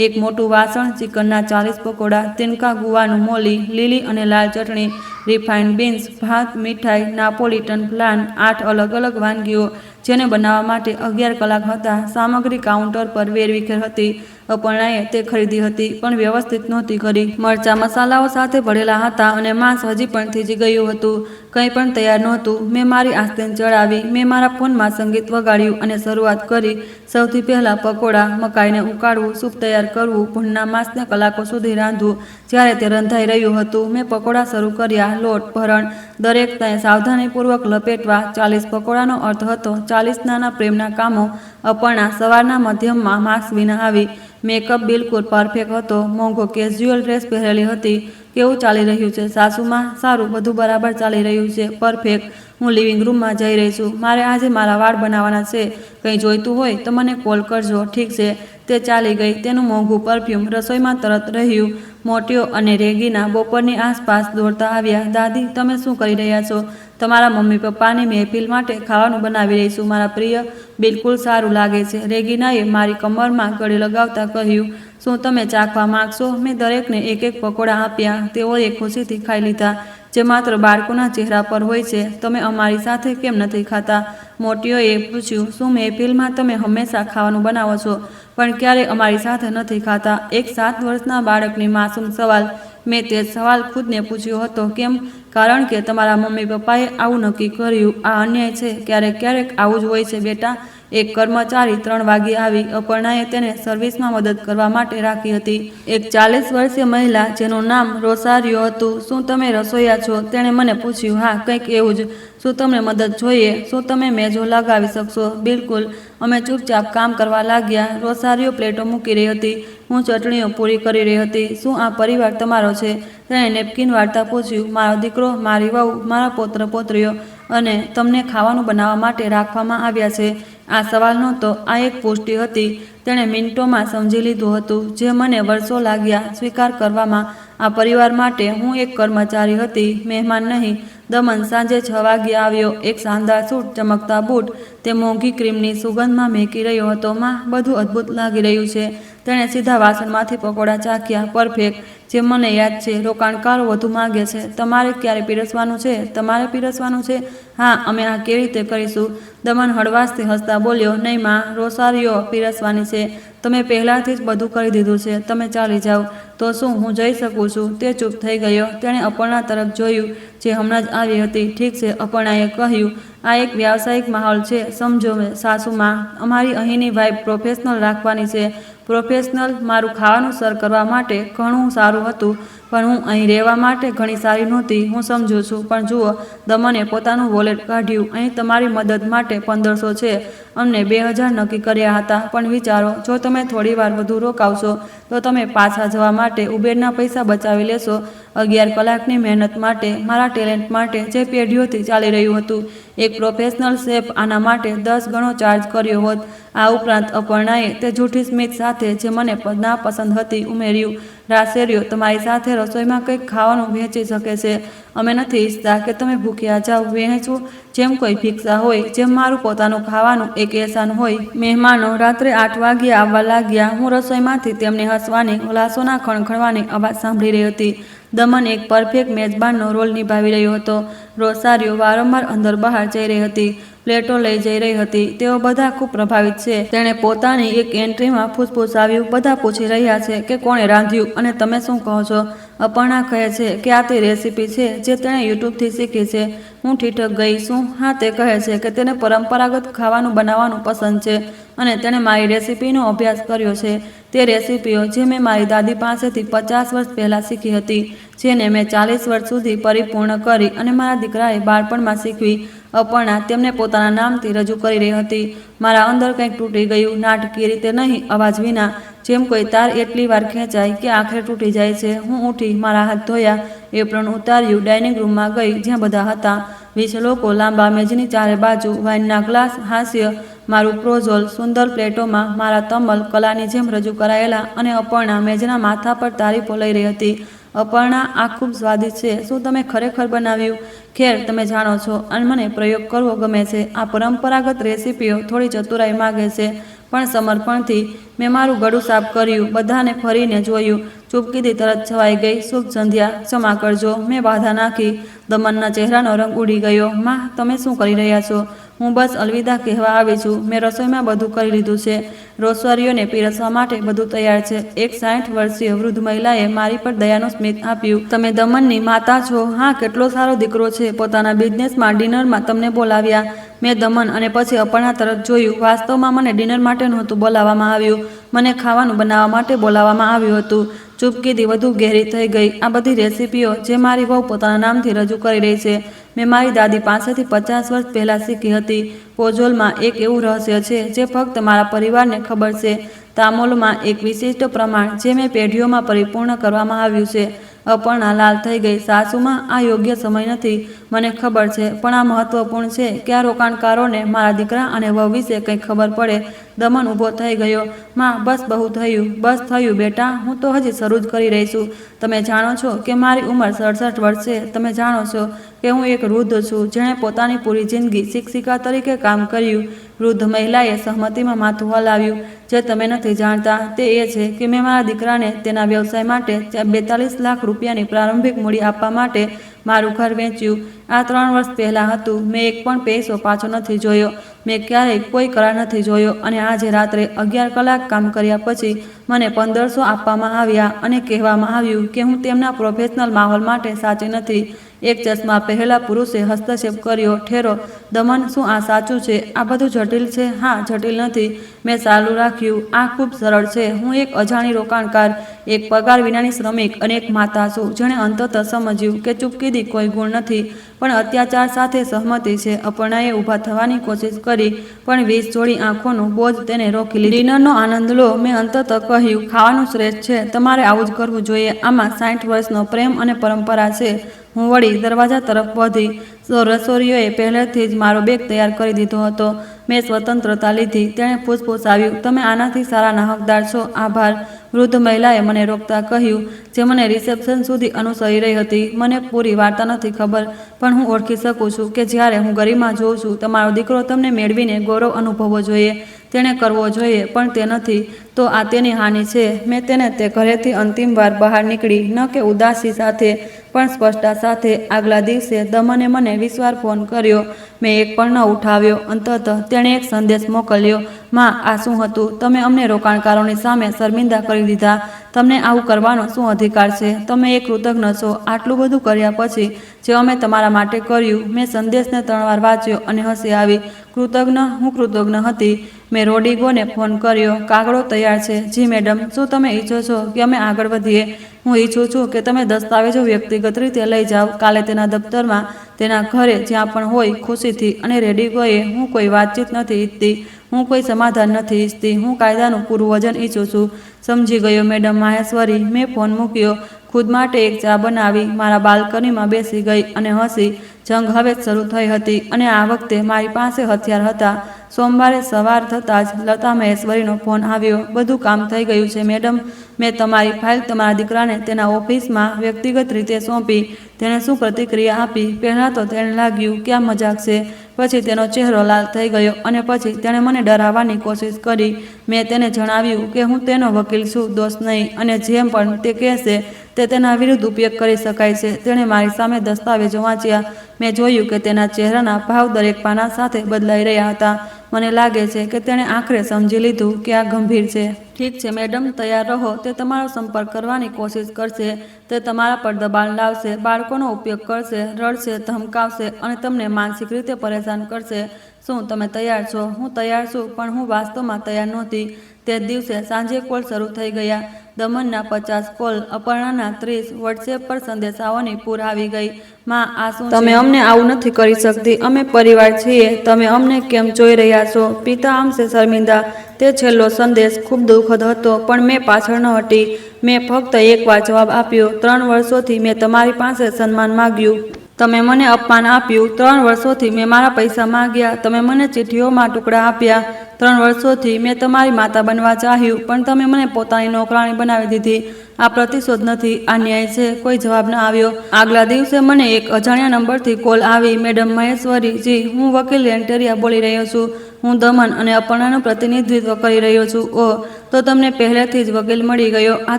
એક મોટું વાસણ, ચિકનના 40 પકોડા, તિનકા ગુવાનું મોલી, લીલી અને લાલ ચટણી, રિફાઇન્ડ બીન્સ, ભાત, મીઠાઈ, નાપોલિટન પ્લાન, 8 અલગ અલગ વાનગીઓ જેને બનાવવા માટે 11 કલાક હતા. સામગ્રી કાઉન્ટર પર વેરવિખેર હતી. અપર્ણાએ તે ખરીદી હતી પણ વ્યવસ્થિત નહોતી કરી. મરચા મસાલાઓ સાથે ભરેલા હતા અને માંસ હજી પણ થીજી ગયું હતું. કંઈ પણ તૈયાર નહોતું. મેં મારી આસ્તીન ચડાવી. મેં મારા ફોનમાં સંગીત વગાડ્યું અને શરૂઆત કરી. સૌથી પહેલાં પકોડા. મકાઈને ઉકાળવું, સૂપ તૈયાર કરવું, ભૂંડના માંસને કલાકો સુધી રાંધવું. જ્યારે તે રંધાઈ રહ્યું હતું, મેં પકોડા શરૂ કર્યા. લોટ, ભરણ, દરેક સાવધાનીપૂર્વક લપેટવા. 40 પકોડાનો અર્થ હતો 40 નાના પ્રેમના કામો. અપર્ણા સવારના મધ્યમમાં માસ્ક વિના આવી. મેકઅપ બિલકુલ પરફેક્ટ હતો. મોંઘો કેઝ્યુઅલ ડ્રેસ પહેરેલી હતી. કેવું ચાલી રહ્યું છે સાસુમાં? સારું, બધું બરાબર ચાલી રહ્યું છે. પરફેક્ટ. હું લિવિંગ રૂમમાં જઈ રહી છું. મારે આજે મારા વાળ બનાવવાના છે. કંઈ જોઈતું હોય તો મને કોલ કરજો. ઠીક છે. તે ચાલી ગઈ. તેનું મોંઘું પરફ્યુમ રસોઈમાં તરત રહ્યું. મોટીઓ અને રેગીના બપોરની આસપાસ દોડતા આવ્યા. દાદી, તમે શું કરી રહ્યા છો? તમારા મમ્મી પપ્પાની મહેફિલ માટે ખાવાનું બનાવી રહી છું મારા પ્રિય. બિલકુલ સારું લાગે છે. રેગીનાએ મારી કમરમાં ગળે લગાવતા કહ્યું, શું તમે ચાખવા માંગશો? મેં દરેકને એક એક પકોડા આપ્યા. તેઓએ ખુશીથી ખાઈ લીધા. જે માત્ર બાળકોના ચહેરા પર હોય છે. તમે અમારી સાથે કેમ નથી ખાતા? મોટીઓએ પૂછ્યું. શું મહેફિલમાં તમે હંમેશા ખાવાનું બનાવો છો પણ ક્યારેય અમારી સાથે નથી ખાતા? એક 7 વર્ષના બાળકની માસૂમ સવાલ. મેં તે સવાલ ખુદને પૂછ્યો હતો. કેમ? કારણ કે તમારા મમ્મી પપ્પાએ આવું નક્કી કર્યું. આ અન્યાય છે. ક્યારેક ક્યારેક આવું જ હોય છે બેટા. એક કર્મચારી 3 વાગ્યે આવી અપર્ણાએ તેને સર્વિસમાં મદદ કરવા માટે રાખી હતી. એક 40 વર્ષીય મહિલા જેનું નામ રોસારિયો હતું. શું તમે રસોઈયા છો? તેણે મને પૂછ્યું. હા, કંઈક એવું જ. શું તમને મદદ જોઈએ? શું તમે મેજો લગાવી શકશો? બિલકુલ. અમે ચૂપચાપ કામ કરવા લાગ્યા. રોસારિયો પ્લેટો મૂકી રહી હતી. હું ચટણીઓ પૂરી કરી રહી હતી. શું આ પરિવાર તમારો છે? તેણે નેપકિન વાળતા પૂછ્યું. મારો દીકરો, મારી વહુ, મારા પૌત્ર પૌત્રીઓ અને તમને ખાવાનું બનાવવા માટે રાખવામાં આવ્યા છે. આ સવાલ નહોતો, આ એક પુષ્ટિ હતી. તેણે મિનિટોમાં સમજી લીધું હતું, જે મને વર્ષો લાગ્યા સ્વીકાર કરવામાં. આ પરિવાર માટે હું એક કર્મચારી હતી, મહેમાન નહીં. દમન સાંજે 6 વાગ્યે આવ્યો. એક શાનદાર સૂટ, ચમકતા બૂટ. તે મોંઘી ક્રીમની સુગંધમાં મહેકી રહ્યો હતો. માં, બધું અદ્ભુત લાગી રહ્યું છે. તેણે સીધા વાસણમાંથી પકોડા ચાખ્યા. પરફેક્ટ. જે મને યાદ છે, રોકાણકારો વધુ માગે છે. તમારે ક્યારે પીરસવાનું છે? તમારે પીરસવાનું છે? હા, અમે આ કેવી રીતે કરીશું? દમન હળવાશથી હસતા બોલ્યો. નહીં માં, રોસારિયો પીરસવાની છે. તમે પહેલાંથી જ બધું કરી દીધું છે. તમે ચાલી જાઓ. તો શું હું જઈ શકું છું? તે ચૂપ થઈ ગયો. તેણે અપર્ણા તરફ જોયું, જે હમણાં જ આવી હતી. ઠીક છે, અપર્ણાએ કહ્યું. આ એક વ્યાવસાયિક માહોલ છે, સમજો સાસુમાં. અમારી અહીંની વાઇબ પ્રોફેશનલ રાખવાની છે. પ્રોફેશનલ. મારું ખાવાનું સર્વ કરવા માટે ઘણું સારું હતું, પણ હું અહીં રહેવા માટે ઘણી સારી નહોતી. હું સમજુ છું, પણ જુઓ, દમને પોતાનું વોલેટ કાઢ્યું. અહીં તમારી મદદ માટે 1500 છે. અમને 2000 નક્કી કર્યા હતા, પણ વિચારો, જો તમે થોડીવાર વધુ રોકાવશો તો તમે પાછા જવા માટે ઉબેરના પૈસા બચાવી લેશો. 11 કલાકની મહેનત માટે, મારા ટેલેન્ટ માટે, જે પેઢીઓથી ચાલી રહ્યું હતું. એક પ્રોફેશનલ શેફ આના માટે 10 ગણો ચાર્જ કર્યો હોત. આ ઉપરાંત અપર્ણાએ તે જૂઠી સ્મિત સાથે, જે મને ના પસંદ હતી, ઉમેર્યું. રાસેરિયો તમારી સાથે રસોઈમાં કંઈક ખાવાનું વહેંચી શકે છે. અમે નથી ઈચ્છતા કે તમે ભૂખ્યા જાઓ. વહેંચવું જેમ કોઈ ભિક્ષા હોય, જેમ મારું પોતાનું ખાવાનું એક એહસાન હોય. મહેમાનો રાત્રે 8 વાગ્યે આવવા લાગ્યા. હું રસોઈમાંથી તેમને હસવાની, ગ્લાસોના ખણખણવાની અવાજ સાંભળી રહી હતી. દમન એક પરફેક્ટ મેજબાનનો રોલ નિભાવી રહ્યો હતો. રોસારિયો વારંવાર અંદર બહાર જઈ રહી હતી, પ્લેટો લઈ જઈ રહી હતી. તેઓ બધા ખૂબ પ્રભાવિત છે. તેણે પોતાની એક એન્ટ્રીમાં ફૂસફૂસાવ્યું. બધા પૂછી રહ્યા છે કે કોણે રાંધ્યું અને તમે શું કહો છો? અપર્ણા કહે છે કે આ તે રેસીપી છે જે તેણે યુટ્યુબથી શીખી છે. હું ઠીઠક ગઈ. શું? હા, તે કહે છે કે તેને પરંપરાગત ખાવાનું બનાવવાનું પસંદ છે અને તેણે મારી રેસીપીનો અભ્યાસ કર્યો છે. તે રેસીપીઓ જે મેં મારી દાદી પાસેથી 50 વર્ષ પહેલાં શીખી હતી, જેને મેં 40 વર્ષ સુધી પરિપૂર્ણ કરી અને મારા દીકરાએ બાળપણમાં શીખવી. અપર્ણા તેમને પોતાના નામથી રજૂ કરી રહી હતી. મારા અંદર કંઈક તૂટી ગયું, નાટકીય રીતે નહીં, અવાજ વિના. જેમ કોઈ તાર એટલી વાર ખેંચાય કે આખરે તૂટી જાય છે. હું ઉઠી, મારા હાથ ધોયા, એપ્રોન ઉતાર્યું, ડાઇનિંગ રૂમમાં ગઈ જ્યાં બધા હતા. 20 લોકો લાંબા મેજની ચારે બાજુ, વાઇનના ગ્લાસ, હાસ્ય, મારું પ્રોઝોલ, સુંદર પ્લેટોમાં, મારા તમલ કલાની જેમ રજૂ કરાયેલા. અને અપર્ણા મેજના માથા પર તારીફો લઈ રહી હતી. અપર્ણા, આ ખૂબ સ્વાદિષ્ટ છે. શું તમે ખરેખર બનાવ્યું? ખેર, તમે જાણો છો, અને મને પ્રયોગ કરવો ગમે છે. આ પરંપરાગત રેસીપીઓ થોડી ચતુરાઈ માગે છે, પણ સમર્પણથી. મેં મારું ગળું સાફ કર્યું, બધાને ફરીને જોયું. ચૂપકીથી તરત છવાઈ ગઈ. શુભ સંધ્યા. ક્ષમા કરજો, મેં બાધા નાખી. દમનના ચહેરાનો રંગ ઉડી ગયો. માં, તમે શું કરી રહ્યા છો? હું બસ અલવિદા કહેવા આવી છું. મેં રસોઈમાં બધું કરી લીધું છે. રોસારિયોને પીરસવા માટે બધું તૈયાર છે. એક 60 વર્ષીય વૃદ્ધ મહિલાએ મારી પર દયાનું સ્મિત આપ્યું. તમે દમનની માતા છો? હા, કેટલો સારો દીકરો છે. પોતાના બિઝનેસમાં ડિનરમાં તમને બોલાવ્યા. મેં દમન અને પછી અપર્ણા તરફ જોયું. વાસ્તવમાં મને ડિનર માટે નહોતું બોલાવવામાં આવ્યું. મને ખાવાનું બનાવવા માટે બોલાવવામાં આવ્યું હતું. ચૂપકીથી વધુ ગહેરી થઈ ગઈ. આ બધી રેસીપીઓ જે મારી વહુ પોતાના નામથી રજૂ કરી રહી છે, મેં મારી દાદી પાસેથી 50 વર્ષ પહેલાં શીખી હતી. પોઝોલમાં એક એવું રહસ્ય છે જે ફક્ત મારા પરિવારને ખબર છે. તામોલમાં એક વિશિષ્ટ પ્રમાણ જે મેં પેઢીઓમાં પરિપૂર્ણ કરવામાં આવ્યું છે. અપર્ણા લાલ થઈ ગઈ. સાસુમાં, આ યોગ્ય સમય નથી. મને ખબર છે, પણ આ મહત્વપૂર્ણ છે કે આ રોકાણકારોને મારા દીકરા અને વહુ વિશે કંઈક ખબર પડે. દમન ઊભો થઈ ગયો. માં, બસ બહુ થયું. બસ થયું બેટા, હું તો હજી શરૂ જ કરી રહી છું. તમે જાણો છો કે મારી ઉંમર 67 વર્ષ છે. તમે જાણો છો કે હું એક વૃદ્ધ છું જેણે પોતાની પૂરી જિંદગી શિક્ષિકા તરીકે કામ કર્યું. વૃદ્ધ મહિલાએ સહમતીમાં માથું હલાવ્યું. જે તમે નથી જાણતા તે એ છે કે મેં મારા દીકરાને તેના વ્યવસાય માટે 42 લાખ રૂપિયાની પ્રારંભિક મૂડી આપવા માટે મારું ઘર વેચ્યું. આ 3 વર્ષ પહેલાં હતું. મેં એક પણ પૈસો પાછો નથી જોયો. મેં ક્યારેય કોઈ કરાર નથી જોયો. અને આજે રાત્રે 11 કલાક કામ કર્યા પછી મને 1500 આપવામાં આવ્યા અને કહેવામાં આવ્યું કે હું તેમના પ્રોફેશનલ માહોલ માટે સાચી નથી. એક ચશ્મા પહેરેલા પુરુષે હસ્તક્ષેપ કર્યો. ઠેરો દમન, શું આ સાચું છે? આ બધું જટિલ છે? હા, જટિલ નથી. મેં ચાલુ રાખ્યું. આ ખૂબ સરળ છે. હું એક અજાણી રોકાણકાર, એક પગાર વિનાની શ્રમિક અને એક માતા છું જેણે અંતતઃ સમજ્યું કે ચૂપકીદી કોઈ ગુણ નથી પણ અત્યાચાર સાથે સહમતિ છે. અપર્ણાએ ઊભા થવાની કોશિશ કરી પણ 20 જોડી આંખોનું બોજ તેને રોકી લીધી. ડિનરનો આનંદ લો, મેં અંતતઃ કહ્યું. ખાવાનું શ્રેષ્ઠ છે. તમારે આવું જ કરવું જોઈએ. આમાં 60 વર્ષનો પ્રેમ અને પરંપરા છે. હું વળી દરવાજા તરફ વધી તો રસોઈયોએ પહેલેથી જ મારો બેગ તૈયાર કરી દીધો હતો. મેં સ્વતંત્રતા લીધી. તેણે ફૂસફૂસાવ્યું, તમે આનાથી સારાના હકદાર છો. આભાર. વૃદ્ધ મહિલાએ મને રોકતા કહ્યું, જે મને રિસેપ્શન સુધી અનુસરી રહી હતી. મને પૂરી વાર્તા નથી ખબર, પણ હું ઓળખી શકું છું કે જ્યારે હું ગરિમા જોઉં છું, તમારો દીકરો તમને મેળવીને ગૌરવ અનુભવવો જોઈએ. તેણે કરવો જોઈએ, પણ તે નથી. તો આ તેની હાનિ છે. મેં તેને તે ઘરેથી અંતિમ વાર બહાર નીકળી, ન કે ઉદાસી સાથે, પણ સ્પષ્ટતા સાથે. આગલા દિવસે દમને મને 20 વાર ફોન કર્યો. મેં એક પણ ન ઉઠાવ્યો. અંતતઃ તેણે એક સંદેશ મોકલ્યો, માં, આ શું હતું? તમે અમને રોકાણકારોની સામે શર્મિંદા કરી દીધા. તમને આવું કરવાનો શું અધિકાર છે? તમે એક કૃતજ્ઞ છો. આટલું બધું કર્યા પછી જે અમે તમારા માટે કર્યું. મેં સંદેશને 3 વાર વાંચ્યો અને હસી આવી. કૃતજ્ઞ? હું કૃતજ્ઞ હતી. મેં રોડ્રિગોને ફોન કર્યો. કાગળો તૈયાર છે. જી મેડમ, શું તમે ઈચ્છો છો કે અમે આગળ વધીએ? હું ઈચ્છું છું કે તમે દસ્તાવેજો વ્યક્તિગત રીતે લઈ જાઓ, કાલે તેના દફતરમાં, તેના ઘરે, જ્યાં પણ હોય, ખુશીથી. અને રોડ્રિગોએ, હું કોઈ વાતચીત નથી ઈચ્છતી. હું કોઈ સમાધાન નથી ઈચ્છતી. હું કાયદાનું પૂરું વજન ઈચ્છું છું. સમજી ગયો મેડમ માહેશ્વરી. મેં ફોન મૂક્યો. ખુદ માટે એક ચા બનાવી, મારા બાલ્કનીમાં બેસી ગઈ અને હસી. જંગ હવે જ શરૂ થઈ હતી અને આ વખતે મારી પાસે હથિયાર હતા. સોમવારે સવાર થતાં જ લતા મહેશ્વરીનો ફોન આવ્યો. બધું કામ થઈ ગયું છે મેડમ. મેં તમારી ફાઇલ તમારા દીકરાને તેના ઓફિસમાં વ્યક્તિગત રીતે સોંપી. તેણે શું પ્રતિક્રિયા આપી? પહેલાં તો તેને લાગ્યું કે આ મજાક છે. પછી તેનો ચહેરો લાલ થઈ ગયો અને પછી તેણે મને ડરાવવાની કોશિશ કરી. મેં તેને જણાવ્યું કે હું તેનો વકીલ છું, દોષ નહીં, અને જેમ પણ તે કહેશે તે તેના વિરુદ્ધ ઉપયોગ કરી શકાય છે. તેણે મારી સામે દસ્તાવેજો વાંચ્યા. મેં જોયું કે તેના ચહેરાના ભાવ દરેક પાના સાથે બદલાઈ રહ્યા હતા. મને લાગે છે કે તેણે આખરે સમજી લીધું કે આ ગંભીર છે. ઠીક છે મેડમ, તૈયાર રહો. તે તમારો સંપર્ક કરવાની કોશિશ કરશે. તે તમારા પર દબાણ લાવશે, બાળકોનો ઉપયોગ કરશે, રડશે, ધમકાવશે અને તમને માનસિક રીતે પરેશાન કરશે. શું તમે તૈયાર છો? હું તૈયાર છું, પણ હું વાસ્તવમાં તૈયાર નહોતી. તે જ દિવસે સાંજે કોલ શરૂ થઈ ગયા. દમનના 50 કોલ, અપર્ણાના 30. વોટ્સએપ પર સંદેશાઓની પૂર આવી ગઈ. માં, આ શું છે? તમે અમને આવું નથી કરી શકતી. અમે પરિવાર છીએ. તમે અમને કેમ જોઈ રહ્યા છો? પિતા અંશે શર્મિંદા. તે છેલ્લો સંદેશ ખૂબ દુઃખદ હતો, પણ મેં પાછળ ન હટી. મેં ફક્ત એક વાર જવાબ આપ્યો. 3 વર્ષોથી મેં તમારી પાસે સન્માન માગ્યું. તમે મને અપમાન આપ્યું. 3 વર્ષોથી મેં મારા પૈસા માગ્યા. તમે મને ચિઠ્ઠીઓમાં ટુકડા આપ્યા. 3 વર્ષોથી મેં તમારી માતા બનવા ચાહ્યું, પણ તમે મને પોતાની નોકરાણી બનાવી દીધી. આ પ્રતિશોધ નથી, આ ન્યાય છે. કોઈ જવાબ ન આવ્યો. આગલા દિવસે મને એક અજાણ્યા નંબરથી કોલ આવી. મેડમ મહેશ્વરી, જી, હું વકીલ રેન્ટેરિયા બોલી રહ્યો છું. હું દમન અને અપર્ણાનું પ્રતિનિધિત્વ કરી રહ્યો છું. ઓહ, તો તમને પહેલેથી જ વકીલ મળી ગયો. આ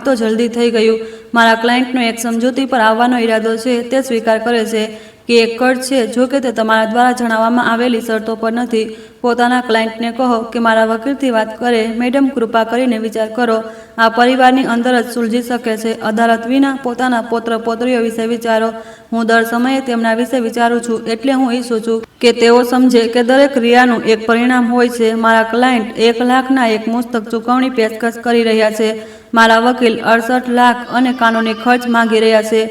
તો જલ્દી થઈ ગયું. મારા ક્લાયન્ટનો એક સમજૂતી પર આવવાનો ઈરાદો છે. તે સ્વીકાર કરે છે કે એક કડ છે, જો કે તે તમારા દ્વારા જણાવવામાં આવેલી શરતો પર નથી. પોતાના ક્લાયન્ટને કહો કે મારા વકીલથી વાત કરે. મેડમ, કૃપા કરીને વિચાર કરો. આ પરિવારની અંદર જ સુલઝી શકે છે, અદાલત વિના. પોતાના પૌત્ર પૌત્રીઓ વિશે વિચારો. હું દર સમયે તેમના વિશે વિચારું છું, એટલે હું ઈચ્છું છું કે તેઓ સમજે કે દરેક ક્રિયાનું એક પરિણામ હોય છે. મારા ક્લાયન્ટ 1 લાખના એક મુસ્તક ચૂકવણી પેશકશ કરી રહ્યા છે. મારા વકીલ 68 લાખ અને કાનૂની ખર્ચ માંગી રહ્યા છે.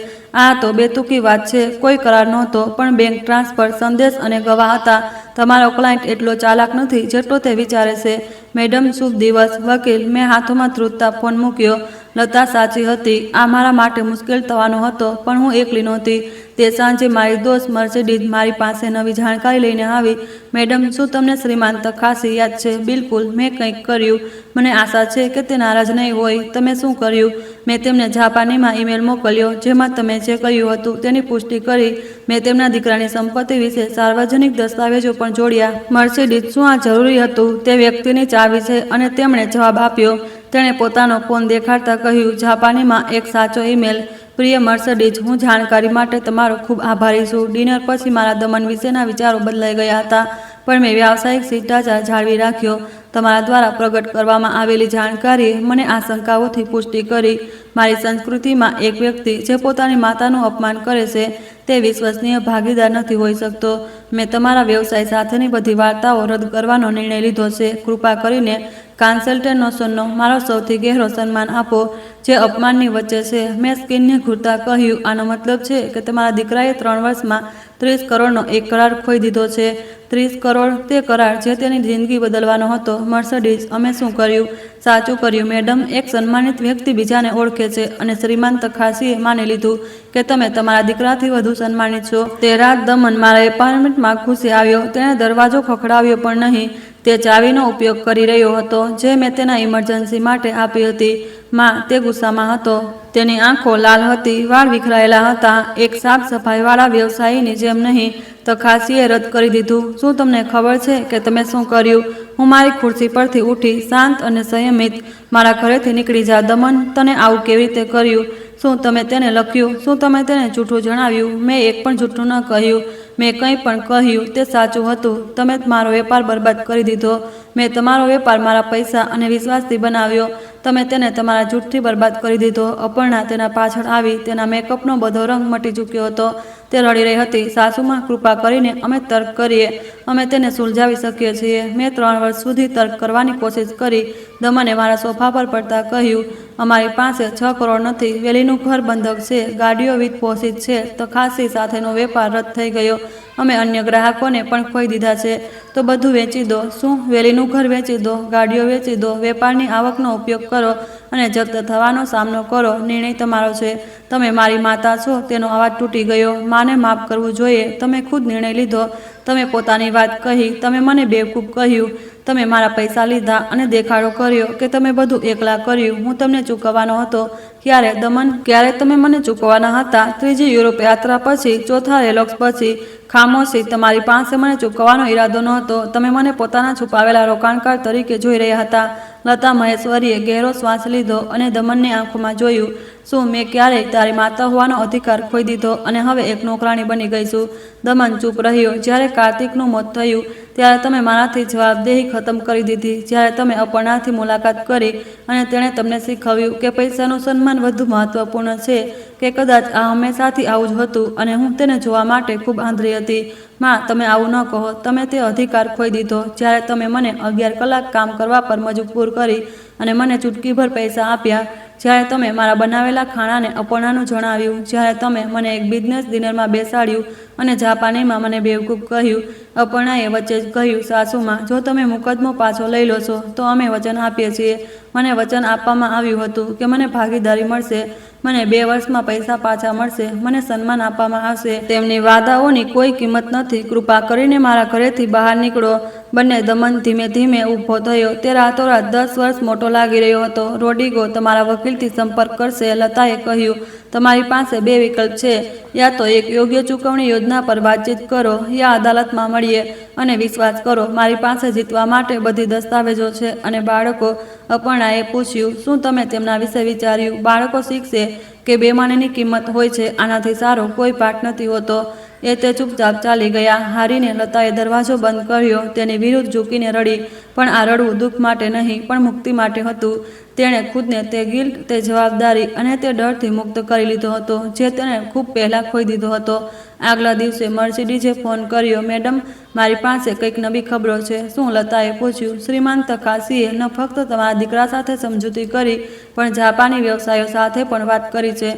આ તો બેતુકી વાત છે. કોઈ કરાર નહોતો, પણ બેંક ટ્રાન્સફર, સંદેશ અને ગવાહ હતા. તમારો ક્લાયન્ટ એટલો ચાલાક નથી જેટલો તે વિચારે છે. મેડમ, શુભ દિવસ. વકીલ, મેં હાથોમાં ધ્રુજતા ફોન મૂક્યો. લતા સાચી હતી. આ મારા માટે મુશ્કેલ થવાનો હતો, પણ હું એકલી નહોતી. તે સાંજે મારી દોસ્ત મર્સિડીઝ મારી પાસે નવી જાણકારી લઈને આવી. મેડમ, શું તમને શ્રીમાન તખાસી યાદ છે? બિલકુલ. મેં કંઈક કર્યું. મને આશા છે કે તે નારાજ નહીં હોય. તમે શું કર્યું? મેં તેમને જાપાનીમાં ઈમેલ મોકલ્યો, જેમાં તમે જે કર્યું હતું તેની પુષ્ટિ કરી. મેં તેમના દીકરાની સંપત્તિ વિશે સાર્વજનિક દસ્તાવેજો પણ જોડ્યા. મર્સિડીઝ, શું આ જરૂરી હતું? તે વ્યક્તિની ચાવી છે. અને તેમણે જવાબ આપ્યો. તેણે પોતાનો ફોન દેખાડતા કહ્યું, જાપાનીમાં એક સાચો ઈમેલ. પ્રિય મર્સિડીઝ, હું જાણકારી માટે તમારો ખૂબ આભારી છું. ડિનર પછી મારા દમન વિશેના વિચારો બદલાઈ ગયા હતા, પણ મેં વ્યાવસાયિક શિષ્ટાચાર જાળવી રાખ્યો. તમારા દ્વારા પ્રગટ કરવામાં આવેલી જાણકારીએ મને આ શંકાઓથી પુષ્ટિ કરી. મારી સંસ્કૃતિમાં એક વ્યક્તિ જે પોતાની માતાનું અપમાન કરે છે તે વિશ્વસનીય ભાગીદાર નથી હોઈ શકતો. મેં તમારા વ્યવસાય સાથેની બધી વાર્તાઓ રદ કરવાનો નિર્ણય લીધો છે. કૃપા કરીને કાન્સલ્ટેશનનો મારો સૌથી ગહેરો સન્માન આપો, જે અપમાનની વચ્ચે છે. મેં સ્કિનને ઘૂરતા કહ્યું, આનો મતલબ છે કે તમારા દીકરાએ 3 વર્ષમાં 30 કરોડનો એક કરાર ખોઈ દીધો છે. 30 કરોડ, તે કરાર જે તેની જિંદગી બદલવાનો હતો. મર્સિડીઝ, અમે શું કર્યું? સાચું કર્યું, મેડમ. એક સન્માનિત વ્યક્તિ બીજાને ઓળખે છે, અને શ્રીમાન તખાસીએ માની લીધું કે તમે તમારા દીકરાથી વધુ સન્માનિત છો. તે રાત દમન મારા એપાર્ટમેન્ટમાં ઘૂસી આવ્યો. તેણે દરવાજો ખખડાવ્યો પણ નહીં. તે ચાવીનો ઉપયોગ કરી રહ્યો હતો જે મેં તેના ઇમરજન્સી માટે આપી હતી. માં, તે ગુસ્સામાં હતો. તેની આંખો લાલ હતી, વાળ વિખરાયેલા હતા. એક સાફ સફાઈવાળા વ્યવસાયીની જેમ નહીં. તખાસીએ રદ કરી દીધું. શું તમને ખબર છે કે તમે શું કર્યું? હું મારી ખુરશી પરથી ઉઠી, શાંત અને સંયમિત. મારા ઘરેથી નીકળી જા દમન. તને આવું કેવી રીતે કર્યું? શું તમે તેને લખ્યું? શું તમે તેને જૂઠું જણાવ્યું? મેં એક પણ જૂઠું ન કહ્યું. મેં કંઈ પણ કહ્યું તે સાચું હતું. તમે મારો વેપાર બરબાદ કરી દીધો. મેં તમારો વેપાર મારા પૈસા અને વિશ્વાસથી બનાવ્યો. તમે તેને તમારા જૂઠથી બરબાદ કરી દીધો. અપર્ણા તેના પાછળ આવી. તેના મેકઅપનો બધો રંગ મટી ચૂક્યો હતો. તે રડી રહી હતી. સાસુમાં, કૃપા કરીને અમે તર્ક કરીએ. અમે તેને સુલઝાવી શકીએ છીએ. મેં 3 વર્ષ સુધી તર્ક કરવાની કોશિશ કરી. દમને મારા સોફા પર પડતા કહ્યું, અમારી પાસે 6 કરોડ નથી. વેલીનું ઘર બંધક છે. ગાડીઓ વિત્તપોષિત છે. તખાસી સાથેનો વેપાર રદ થઈ ગયો. અમે અન્ય ગ્રાહકોને પણ ખોઈ દીધા છે. તો બધું વેચી દો. શું? વેલીનું ઘર વેચી દો, ગાડીઓ વેચી દો, વેપારની આવકનો ઉપયોગ કરો અને જપ્ત થવાનો સામનો કરો. નિર્ણય તમારો છે. તમે મારી માતા છો. તેનો અવાજ તૂટી ગયો. માને માફ કરવું જોઈએ. તમે ખુદ નિર્ણય લીધો. તમે પોતાની વાત કહી. તમે મને બેવકૂફ કહ્યું. તમે મારા પૈસા લીધા અને દેખાડો કર્યો કે તમે બધું એકલા કર્યું. હું તમને ચૂકવવાનો હતો. ક્યારે દમન? ક્યારે તમે મને ચૂકવવાના હતા? 3જી યુરોપ યાત્રા પછી, 4થા રેલોક્સ પછી. ખામોશી. તમારી પાસે મને ચૂકવવાનો ઈરાદો નહોતો. તમે મને પોતાના છુપાવેલા રોકાણકાર તરીકે જોઈ રહ્યા હતા. લતા મહેશ્વરીએ ગહેરો શ્વાસ લીધો અને દમનની આંખોમાં જોયું. શું મેં ક્યારેય તારી માતા હોવાનો અધિકાર ખોઈ દીધો અને હવે એક નોકરાણી બની ગઈ છું? દમન ચૂપ રહ્યો. જ્યારે કાર્તિકનું મોત થયું ત્યારે તમે મારાથી જવાબદેહી ખતમ કરી દીધી. જ્યારે તમે અપર્ણાથી મુલાકાત કરી અને તેણે તમને શીખવ્યું કે પૈસાનું સન્માન વધુ મહત્વપૂર્ણ છે, કે કદાચ આ હંમેશાથી આવું જ હતું અને હું તેને જોવા માટે ખૂબ આંધળી હતી. માં, તમે આવું ન કહો. તમે તે અધિકાર ખોઈ દીધો જ્યારે તમે મને 11 કલાક કામ કરવા પર મજબૂર કરી અને મને ચૂટકીભર પૈસા આપ્યા. જ્યારે તમે મારા બનાવેલા ખાણાને અપર્ણાનું જણાવ્યું. જ્યારે તમે મને એક બિઝનેસ ડિનરમાં બેસાડ્યું અને જાપાનીમાં મને બેવકૂફ કહ્યું. અપર્ણાએ વચ્ચે જ કહ્યું, સાસુમાં, જો તમે મુકદ્દમો પાછો લઈ લો છો તો અમે વચન આપીએ છીએ. મને વચન આપવામાં આવ્યું હતું કે મને ભાગીદારી મળશે. મને 2 વર્ષમાં પૈસા પાછા મળશે. મને સન્માન આપવામાં આવશે. તેમની વાદાઓની કોઈ કિંમત નથી. કૃપા કરીને મારા ઘરેથી બહાર નીકળો. બંને. દમન ધીમે ધીમે ઊભો થયો. તે રાતોરાત 10 વર્ષ મોટો લાગી રહ્યો હતો. રોડ્રિગો તમારા વકીલથી સંપર્ક કરશે. લતાએ કહ્યું, તમારી પાસે 2 વિકલ્પ છે. યા તો એક યોગ્ય ચૂકવણી યોજના પર વાતચીત કરો, યા અદાલતમાં મળીએ અને વિશ્વાસ કરો, મારી પાસે જીતવા માટે બધી દસ્તાવેજો છે. અને બાળકો? અપર્ણાએ પૂછ્યું, શું તમે તેમના વિશે વિચાર્યું? બાળકો શીખશે કે બેમાનીની કિંમત હોય છે. આનાથી સારો કોઈ પાઠ નથી હોતો. તે ચૂપચાપ ચાલી ગયા. હારીને લતાએ દરવાજો બંધ કર્યો. તેની વિરુદ્ધ ઝૂકીને રડી. પણ આ રડવું દુઃખ માટે નહીં, પણ મુક્તિ માટે હતું. તેણે ખુદને તે ગિલ્ટ, તે જવાબદારી અને તે ડરથી મુક્ત કરી લીધો હતો જે તેણે ખૂબ પહેલાં ખોઈ દીધો હતો. આગલા દિવસે મર્સિડીઝે ફોન કર્યો. મેડમ, મારી પાસે કંઈક નવી ખબરો છે. શું? લતાએ પૂછ્યું. શ્રીમાન તખાસીએ ન ફક્ત તમારા દીકરા સાથે સમજૂતી કરી, પણ જાપાની વ્યવસાયો સાથે પણ વાત કરી છે.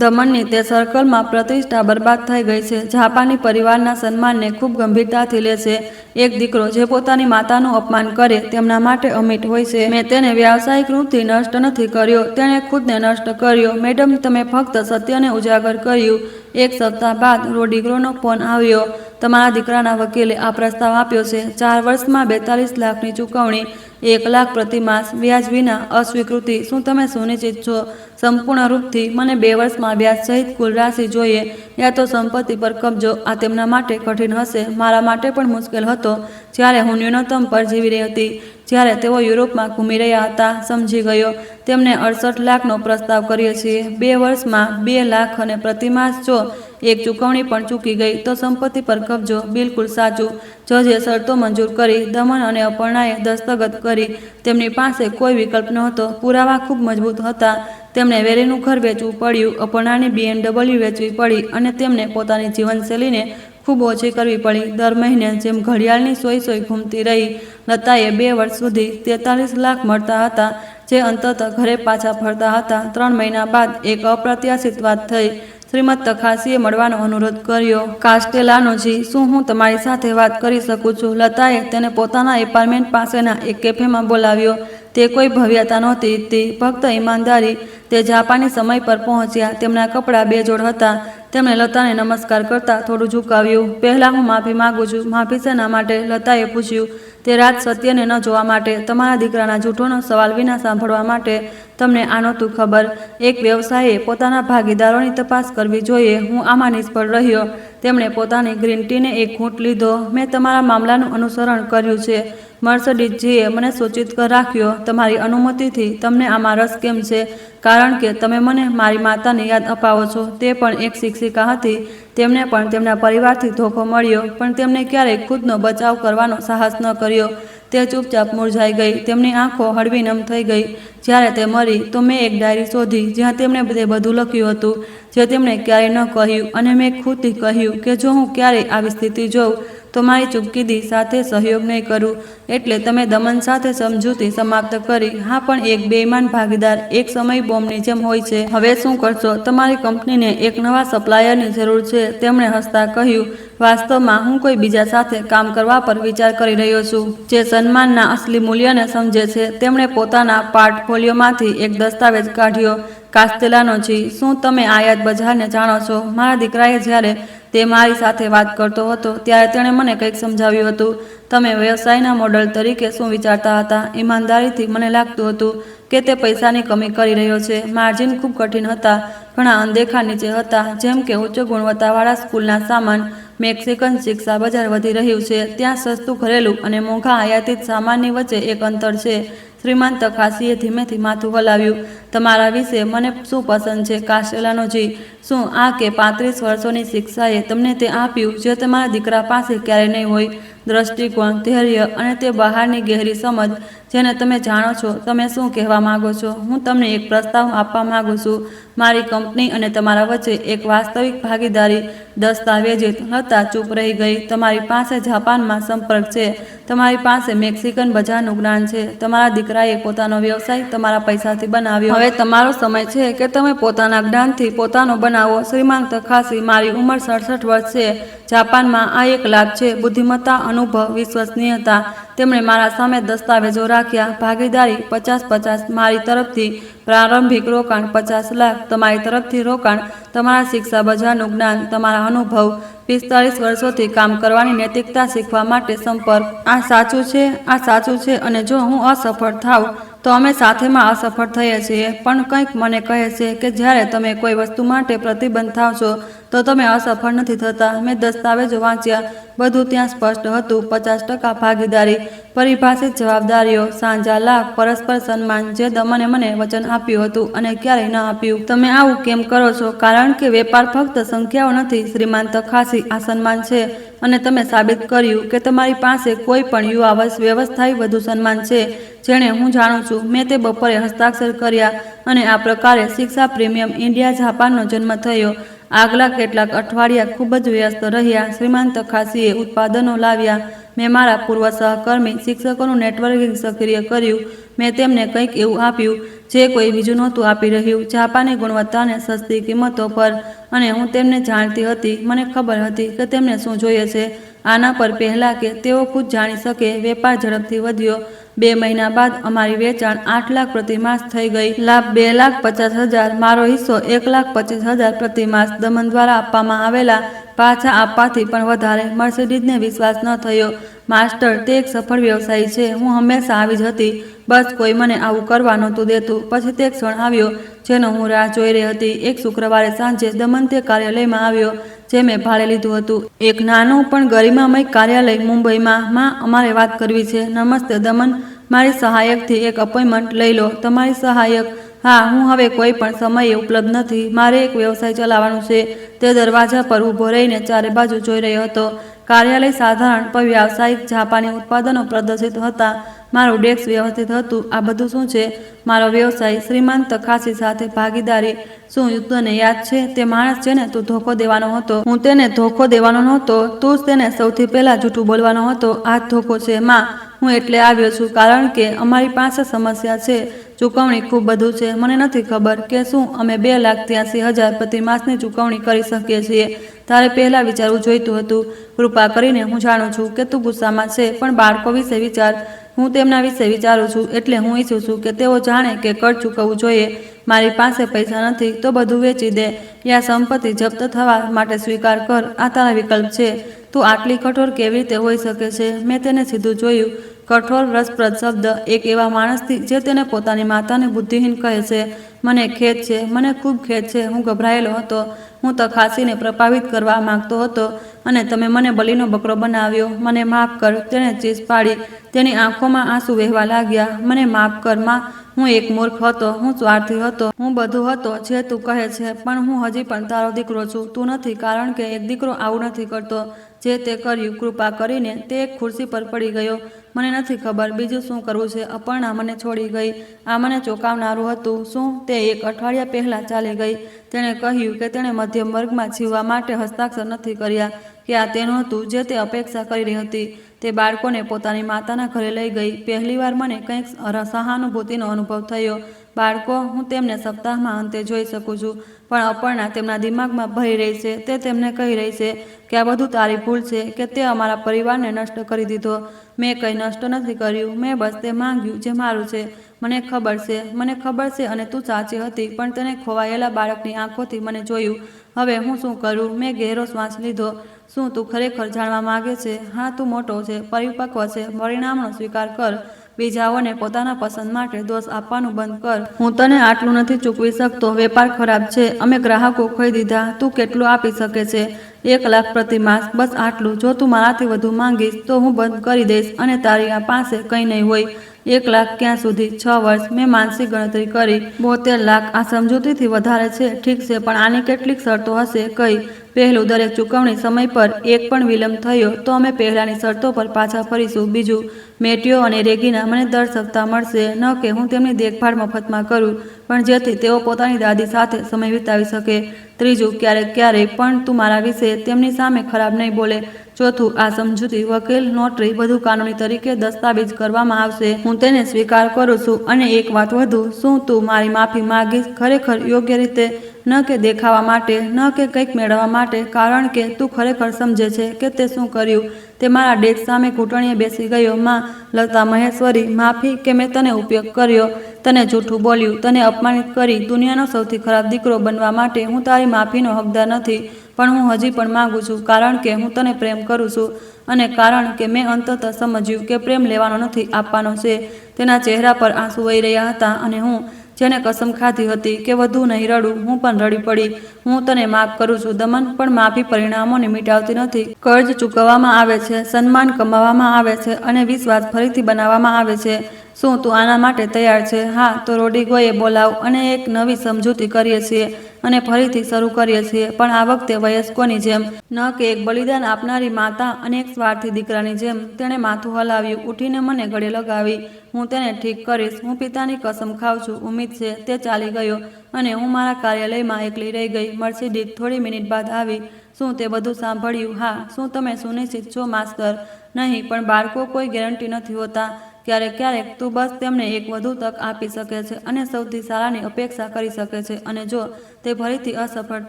દમનની તે સર્કલમાં પ્રતિષ્ઠા બરબાદ થઈ ગઈ છે. જાપાની પરિવારના સન્માનને ખૂબ ગંભીરતાથી લે છે. એક દીકરો જે પોતાની માતાનું અપમાન કરે તેમના માટે અમિટ હોય છે. મેં તેને વ્યાવસાયિક રૂપથી નષ્ટ નથી કર્યો. તેણે ખુદને નષ્ટ કર્યો. મેડમ, તમે ફક્ત સત્યને ઉજાગર કર્યું. 1 સપ્તાહ બાદ રોડ્રિગોનો ફોન આવ્યો. તમારા દીકરાના વકીલે આ પ્રસ્તાવ આપ્યો છે. 4 વર્ષમાં 42 લાખની ચૂકવણી, 1 લાખ પ્રતિ માસ, વ્યાજ વિના, અસ્વીકૃતિ. શું તમે સુનિશ્ચિત છો? સંપૂર્ણ રૂપથી. મને 2 વર્ષમાં વ્યાજ સહિત કુલ રાશિ જોઈએ, યા તો સંપત્તિ પર કબજો. આ તેમના માટે કઠિન હશે. મારા માટે પણ મુશ્કેલ હતો જ્યારે હું ન્યૂનતમ પર જીવી રહી હતી. જ્યારે તેઓ યુરોપમાં ઘૂમી રહ્યા હતા. સમજી ગયો. તેમને 68 લાખનો પ્રસ્તાવ કરીએ છીએ. 2 વર્ષમાં 2 લાખ અને પ્રતિમાસ. જો એક ચૂકવણી પણ ચૂકી ગઈ તો સંપત્તિ પર કબજો. બિલકુલ સાચું. જજે શરતો મંજૂર કરી. દમન અને અપર્ણાએ દસ્તખત કરી. તેમની પાસે કોઈ વિકલ્પ નહોતો. પુરાવા ખૂબ મજબૂત હતા. તેમને વેરીનું ઘર વેચવું પડ્યું, અપર્ણાની BMW વેચવી પડી અને તેમને પોતાની જીવનશૈલીને ખૂબ ઓછી કરવી પડી. દર મહિને જેમ ઘડિયાળની સોય ઘૂમતી રહી. લતાએ 2 વર્ષ સુધી 43 લાખ મળતા હતા, જે અંતતઃ ઘરે પાછા ફરતા હતા. 3 મહિના બાદ એક અપ્રત્યાશિત વાત થઈ. શ્રીમંત તખાસીએ મળવાનો અનુરોધ કર્યો. કાસ્ટેલાનોજી, શું હું તમારી સાથે વાત કરી શકું છું? લતાએ તેને પોતાના એપાર્ટમેન્ટ પાસેના એક કેફેમાં બોલાવ્યો. તે કોઈ ભવ્યતા નહોતી, ફક્ત ઈમાનદારી. તે જાપાની સમય પર પહોંચ્યા. તેમના કપડાં બેજોડ હતા. તેમણે લતાને નમસ્કાર કરતા થોડું ઝુકાવ્યું. પહેલાં હું માફી માગું છું. માફી શેના માટે? લતાએ પૂછ્યું. તે રાત સત્યને ન જોવા માટે, તમારા દીકરાના જૂઠોનો સવાલ વિના સાંભળવા માટે. તમને આ નહોતું ખબર. એક વ્યવસાયે પોતાના ભાગીદારોની તપાસ કરવી જોઈએ. હું આમાં નિષ્ફળ રહ્યો. તેમણે પોતાની ગ્રીન ટીને એક ઘૂંટ લીધો. મેં તમારા મામલાનું અનુસરણ કર્યું છે. મર્સડીઝજીએ મને સૂચિત રાખ્યો. તમારી અનુમતિથી તમને આમાં રસ કેમ છે? કારણ કે તમે મને મારી માતાની યાદ અપાવો છો. તે પણ એક શિક્ષિકા હતી. તેમને પણ તેમના પરિવારથી ધોખો મળ્યો, પણ તેમને ક્યારેય ખુદનો બચાવ કરવાનો સાહસ ન કર્યો. તે ચૂપચાપ મૂરઝાઈ ગઈ. તેમની આંખો હળવી નમ થઈ ગઈ. જ્યારે તે મરી તો મેં એક ડાયરી શોધી જ્યાં તેમણે તે બધું લખ્યું હતું જે તેમણે ક્યારેય ન કહ્યું, અને મેં ખુદથી કહ્યું કે જો હું ક્યારેય આવી સ્થિતિ જોઉં તો મારી ચૂપકીદી સાથે સહયોગ નહીં કરું. એટલે તમે દમન સાથે સમજૂતી સમાપ્ત કરી. હા, પણ એક બેઈમાન ભાગીદાર એક સમય બોમ્બની જેમ હોય છે. હવે શું કરશો? તમારી કંપનીને એક નવા સપ્લાયરની જરૂર છે. તેમણે હસતા કહ્યું, વાસ્તવમાં હું કોઈ બીજા સાથે કામ કરવા પર વિચાર કરી રહ્યો છું જે સન્માનના અસલી મૂલ્યને સમજે છે. તેમણે પોતાના પોર્ટફોલિયોમાંથી એક દસ્તાવેજ કાઢ્યો. કાસ્ટેલાનોજી, શું તમે આયાત બજારને જાણો છો? મારા દીકરાએ જ્યારે તે મારી સાથે વાત કરતો હતો ત્યારે તેણે મને કંઈક સમજાવ્યું હતું. તમે વ્યવસાયના મોડલ તરીકે શું વિચારતા હતા? ઈમાનદારીથી મને લાગતું હતું કે તે પૈસાની કમી કરી રહ્યો છે. માર્જિન ખૂબ કઠિન હતા. ઘણા અનદેખા નીચે હતા, જેમ કે ઉચ્ચ ગુણવત્તાવાળા સ્કૂલના સામાન. મેક્સિકન શિક્ષા બજાર વધી રહ્યું છે. ત્યાં સસ્તું ઘરેલું અને મોંઘા આયાતિત સામાનની વચ્ચે એક અંતર છે. શ્રીમાન તખાસીએ ધીમેથી માથું હલાવ્યું. તમારા વિશે મને શું પસંદ છે, કાસ્ટેલાનોજી? શું આ કે 35 વર્ષોની શિક્ષાએ તમને તે આપ્યું જે તમારા દીકરા પાસે ક્યારેય નહીં હોય? દ્રષ્ટિકોણ, ધૈર્ય અને તે બહારની ગહેરી સમજ જેને તમે જાણો છો. તમે શું કહેવા માંગો છો? હું તમને એક પ્રસ્તાવ આપવા માંગુ છું. મારી કંપની અને તમારા વચ્ચે એક વાસ્તવિક ભાગીદારી દસ્તાવેજીત. લતા ચૂપ રહી ગઈ. તમારી પાસે જાપાનમાં સંપર્ક છે. તમારી પાસે મેક્સિકન બજારનું જ્ઞાન છે. તમારા દીકરાએ પોતાનો વ્યવસાય તમારા પૈસાથી બનાવ્યો. હવે તમારો સમય છે કે તમે પોતાના જ્ઞાનથી પોતાનો બનાવો. શ્રીમાન તખાસી, મારી ઉંમર 67 વર્ષ છે. જાપાનમાં આ એક લાભ છે. બુદ્ધિમત્તા, અનુભવ, વિશ્વસનીયતા. તેમણે મારા સામે દસ્તાવેજો રાખ્યા. ભાગીદારી 50-50. મારી તરફથી પ્રારંભિક રોકાણ 50 લાખ. તમારી તરફથી રોકાણ તમારા શિક્ષા બજારનું જ્ઞાન, તમારા અનુભવ, 45 વર્ષોથી કામ કરવાની નૈતિકતા શીખવા માટે સંપર્ક. આ સાચું છે. આ સાચું છે. અને જો હું અસફળ થાઉં તો અમે સાથેમાં અસફળ થઈએ છીએ. પણ કંઈક મને કહે છે કે જ્યારે તમે કોઈ વસ્તુ માટે પ્રતિબદ્ધ થાવ છો તો તમે અસફળ નથી થતા. મેં દસ્તાવેજો વાંચ્યા. બધું ત્યાં સ્પષ્ટ હતું. 50% ભાગીદારી, પરિભાષિત જવાબદારીઓ, સાંજા લાભ, પરસ્પર સન્માન, જે દમને મને વચન આપ્યું હતું અને ક્યારેય ન આપ્યું. તમે આવું કેમ કરો છો? કારણ કે વેપાર ફક્ત સંખ્યાઓ નથી, શ્રીમાન તખાસી. આ સન્માન છે. અને તમે સાબિત કર્યું કે તમારી પાસે કોઈ પણ યુવા વ્યવસ્થાય વધુ સન્માન છે જેણે હું જાણું છું. મેં તે બપોરે હસ્તાક્ષર કર્યા અને આ પ્રકારે શિક્ષા પ્રીમિયમ ઇન્ડિયા જાપાનનો જન્મ થયો. આગલા કેટલાક અઠવાડિયા ખૂબ જ વ્યસ્ત રહ્યા. શ્રીમાન તખાસીએ ઉત્પાદનો લાવ્યા. મેં મારા પૂર્વ સહકર્મી શિક્ષકોનું નેટવર્કિંગ સક્રિય કર્યું. મેં તેમને કંઈક એવું આપ્યું જે કોઈ બીજું નહોતું આપી રહ્યું. જાપાની ગુણવત્તાને સસ્તી કિંમતો પર. અને હું તેમને જાણતી હતી. મને ખબર હતી કે તેમને શું જોઈએ છે. આના પર પહેલાં કે તેઓ ખુદ જાણી શકે. વેપાર ઝડપથી વધ્યો. 2 મહિના બાદ અમારી વેચાણ 8 લાખ પ્રતિ માસ થઈ ગઈ. લાભ 2,50,000. મારો હિસ્સો 1,25,000 પ્રતિ માસ. દમન દ્વારા આપવામાં આવેલા પાછા આપવાથી પણ વધારે. મર્સિડીઝને વિશ્વાસ ન થયો. માસ્ટર, તે એક સફળ વ્યવસાયી છે. હું હંમેશા આવી જ હતી. બસ કોઈ મને આવું કરવા નહોતું દેતું. પછી તે ક્ષણ આવ્યો જેનો હું રાહ જોઈ રહી હતી. એક શુક્રવારે સાંજે દમન તે કાર્યાલયમાં આવ્યો જે મેં ભાડે લીધું હતું. એક નાનું પણ ગરિમામય કાર્યાલય મુંબઈમાં. માં, અમારે વાત કરવી છે. નમસ્તે દમન, મારી સહાયકથી એક અપોઇન્ટમેન્ટ લઈ લો. તમારી સહાયક? હા, હું હવે કોઈ પણ સમયે ઉપલબ્ધ નથી. મારે એક વ્યવસાય ચલાવવાનું છે. તે દરવાજા પર ઊભો રહીને ચારે બાજુ જોઈ રહ્યો હતો. કાર્યાલય સાધારણ પણ વ્યાવસાયિક જાપાની ઉત્પાદનો પ્રદર્શિત હતા. મારું ડેસ્ક વ્યવસ્થિત હતું. આ બધું શું છે? મારો વ્યવસાય, શ્રીમંત ખાસી સાથે ભાગીદારી. શું તને યાદ છે તે માણસ જેને તું ધોકો દેવાનો હતો? હું તેને ધોકો દેવાનો નહોતો, તું જ તેને સૌથી પહેલા જૂઠું બોલવાનો હતો. આ જ ધોકો છે માં. હું એટલે આવ્યો છું કારણ કે અમારી પાસે સમસ્યા છે. ચૂકવણી ખૂબ બધું છે. મને નથી ખબર કે શું અમે 2,83,000 પ્રતિ માસની ચૂકવણી કરી શકીએ છીએ. તારે પહેલા વિચારવું જોઈતું હતું. કૃપા કરીને, હું જાણું છું કે તું ગુસ્સામાં છે, પણ બાળકો વિશે વિચાર. હું તેમના વિશે વિચારું છું, એટલે હું ઈચ્છું છું કે તેઓ જાણે કે કર્જ ચૂકવવું જોઈએ. મારી પાસે પૈસા નથી તો બધું વેચી દે યા સંપત્તિ જપ્ત થવા માટે સ્વીકાર કર. આ તારા વિકલ્પ છે. તું આટલી કઠોર કેવી રીતે હોઈ શકે છે? મેં તેને સીધું જોયું. કઠોર રસપ્રદ શબ્દ એક એવા માણસથી જે તેને પોતાની માતાને બુદ્ધિહીન કહે છે. મને ખેદ છે, મને ખૂબ ખેદ છે. હું ગભરાયેલો હતો. હું તખાસીને પ્રભાવિત કરવા માંગતો હતો અને તમે મને બલીનો બકરો બનાવ્યો. મને માફ કર. તેણે ચીસ પાડી. તેની આંખોમાં આંસુ વહેવા લાગ્યા. મને માફ કર માં. હું એક મૂર્ખ હતો, હું સ્વાર્થી હતો, હું બધું હતો જે તું કહે છે, પણ હું હજી પણ તારો દીકરો છું. તું નથી, કારણ કે એક દીકરો આવું નથી કરતો જે તે કર્યું. કૃપા કરીને. તે એક ખુરશી પર પડી ગયો. મને નથી ખબર બીજું શું કરવું છે. અપર્ણા મને છોડી ગઈ. આ મને ચોંકાવનારું હતું. શું તે 1 અઠવાડિયા પહેલાં ચાલી ગઈ? તેણે કહ્યું કે તેણે મધ્યમ વર્ગમાં જીવવા માટે હસ્તાક્ષર નથી કર્યા, કે આ તે નહોતું જે તે અપેક્ષા કરી રહી હતી. તે બાળકોને પોતાની માતાના ઘરે લઈ ગઈ. પહેલીવાર મને કંઈક સહાનુભૂતિનો અનુભવ થયો. બાળકો, હું તેમને સપ્તાહમાં અંતે જોઈ શકું છું, પણ અપર્ણા તેમના દિમાગમાં ભરી રહી છે. તે તેમને કહી રહી છે કે આ બધું તારી ભૂલ છે, કે તે અમારા પરિવારને નષ્ટ કરી દીધો. મેં કંઈ નષ્ટ નથી કર્યું. મેં બસ તે માંગ્યું જે મારું છે. મને ખબર છે, મને ખબર છે, અને તું સાચી હતી, પણ તેને ખોવાયેલા બાળકની આંખોથી મને જોયું. હવે હું શું કરું? મેં ગહેરો શ્વાસ લીધો. શું તું ખરેખર જાણવા માંગે છે? હા, તું મોટો છે, પરિપક્વ છે. પરિણામનો સ્વીકાર કર. બીજાઓને પોતાના પસંદ માટે દોષ આપવાનું બંધ કર. હું તને આટલું નથી ચૂકવી શકતો. વેપાર ખરાબ છે. અમે ગ્રાહકો ખોઈ દીધા. તું કેટલું આપી શકે છે? 1 લાખ પ્રતિ માસ. બસ આટલું. જો તું મારાથી વધુ માંગીશ તો હું બંધ કરી દઈશ અને તારી પાસે કંઈ નહીં હોય. 1 લાખ ક્યાં સુધી? 6 વર્ષ. મેં માનસિક ગણતરી કરી. 72 લાખ. આ સમજૂતીથી વધારે છે. ઠીક છે, પણ આની કેટલીક શરતો હશે. કઈ? પહેલું, દરેક ચૂકવણી સમય પર. એક પણ વિલંબ થયો તો અમે પહેલાની શરતો પર પાછા ફરીશું. બીજું, મેટ્યો અને રેગિના મને દર સપ્તાહ મળશે. ન કે હું તેમની દેખભાળ મફતમાં કરું, પણ જેથી તેઓ પોતાની દાદી સાથે સમય વિતાવી શકે. ત્રીજું, ક્યારેય પણ તું મારા વિશે તેમની સામે ખરાબ નહીં બોલે. ચોથું, આ સમજૂતી, વકીલ, નોટરી, બધું કાનૂની તરીકે દસ્તાવેજ કરવામાં આવશે. હું તેને સ્વીકાર કરું છું. અને એક વાત વધુ, શું તું મારી માફી માંગીશ ખરેખર યોગ્ય રીતે? ન કે દેખાવા માટે, ન કે કંઈક મેળવવા માટે, કારણ કે તું ખરેખર સમજે છે કે તે શું કર્યું. તે મારા ડેસ્ક સામે ઘૂંટણીએ બેસી ગયો. માં, લતા મહેશ્વરી, માફી કે મેં તને ઉપયોગ કર્યો, તને જૂઠું બોલ્યું, તને અપમાનિત કરી. દુનિયાનો સૌથી ખરાબ દીકરો બનવા માટે હું તારી માફીનો હકદાર નથી, પણ હું હજી પણ માંગુ છું, કારણ કે હું તને પ્રેમ કરું છું અને કારણ કે મેં અંતતઃ સમજ્યું કે પ્રેમ લેવાનો નથી, આપવાનો છે. તેના ચહેરા પર આંસુ વહી રહ્યા હતા અને હું, જેને કસમ ખાધી હતી કે વધુ નહીં રડું, હું પણ રડી પડી. હું તને માફ કરું છું દમન, પણ માફી પરિણામોને મિટાવતી નથી. કર્જ ચૂકવવામાં આવે છે, સન્માન કમાવવામાં આવે છે અને વિશ્વાસ ફરીથી બનાવવામાં આવે છે. શું તું આના માટે તૈયાર છે? હા, તો રોડ્રિગોએ બોલાવ અને એક નવી સમજૂતી કરીએ છીએ અને ફરીથી શરૂ કરીએ છીએ, પણ આ વખતે વયસ્કોની જેમ. ન કે એક બલિદાન આપનારી માતા અને એક સ્વાર્થી દીકરાની જેમ. તેણે માથું હલાવ્યું, ઉઠીને મને ગળે લગાવી. હું તેને ઠીક કરીશ. હું પિતાની કસમ ખાઉં છું. ઉમ્મીદ છે. તે ચાલી ગયો અને હું મારા કાર્યાલયમાં એકલી રહી ગઈ. મર્સિડીઝ થોડી મિનિટ બાદ આવી. શું તે બધું સાંભળ્યું? હા. શું તમે સુનિશ્ચિત છો માસ્તર? નહીં, પણ બાળકો કોઈ ગેરંટી નથી હોતા. ક્યારેક તું બસ તેમને એક વધુ તક આપી શકે છે અને સૌથી સારાની અપેક્ષા કરી શકે છે, અને જો તે ફરીથી અસફળ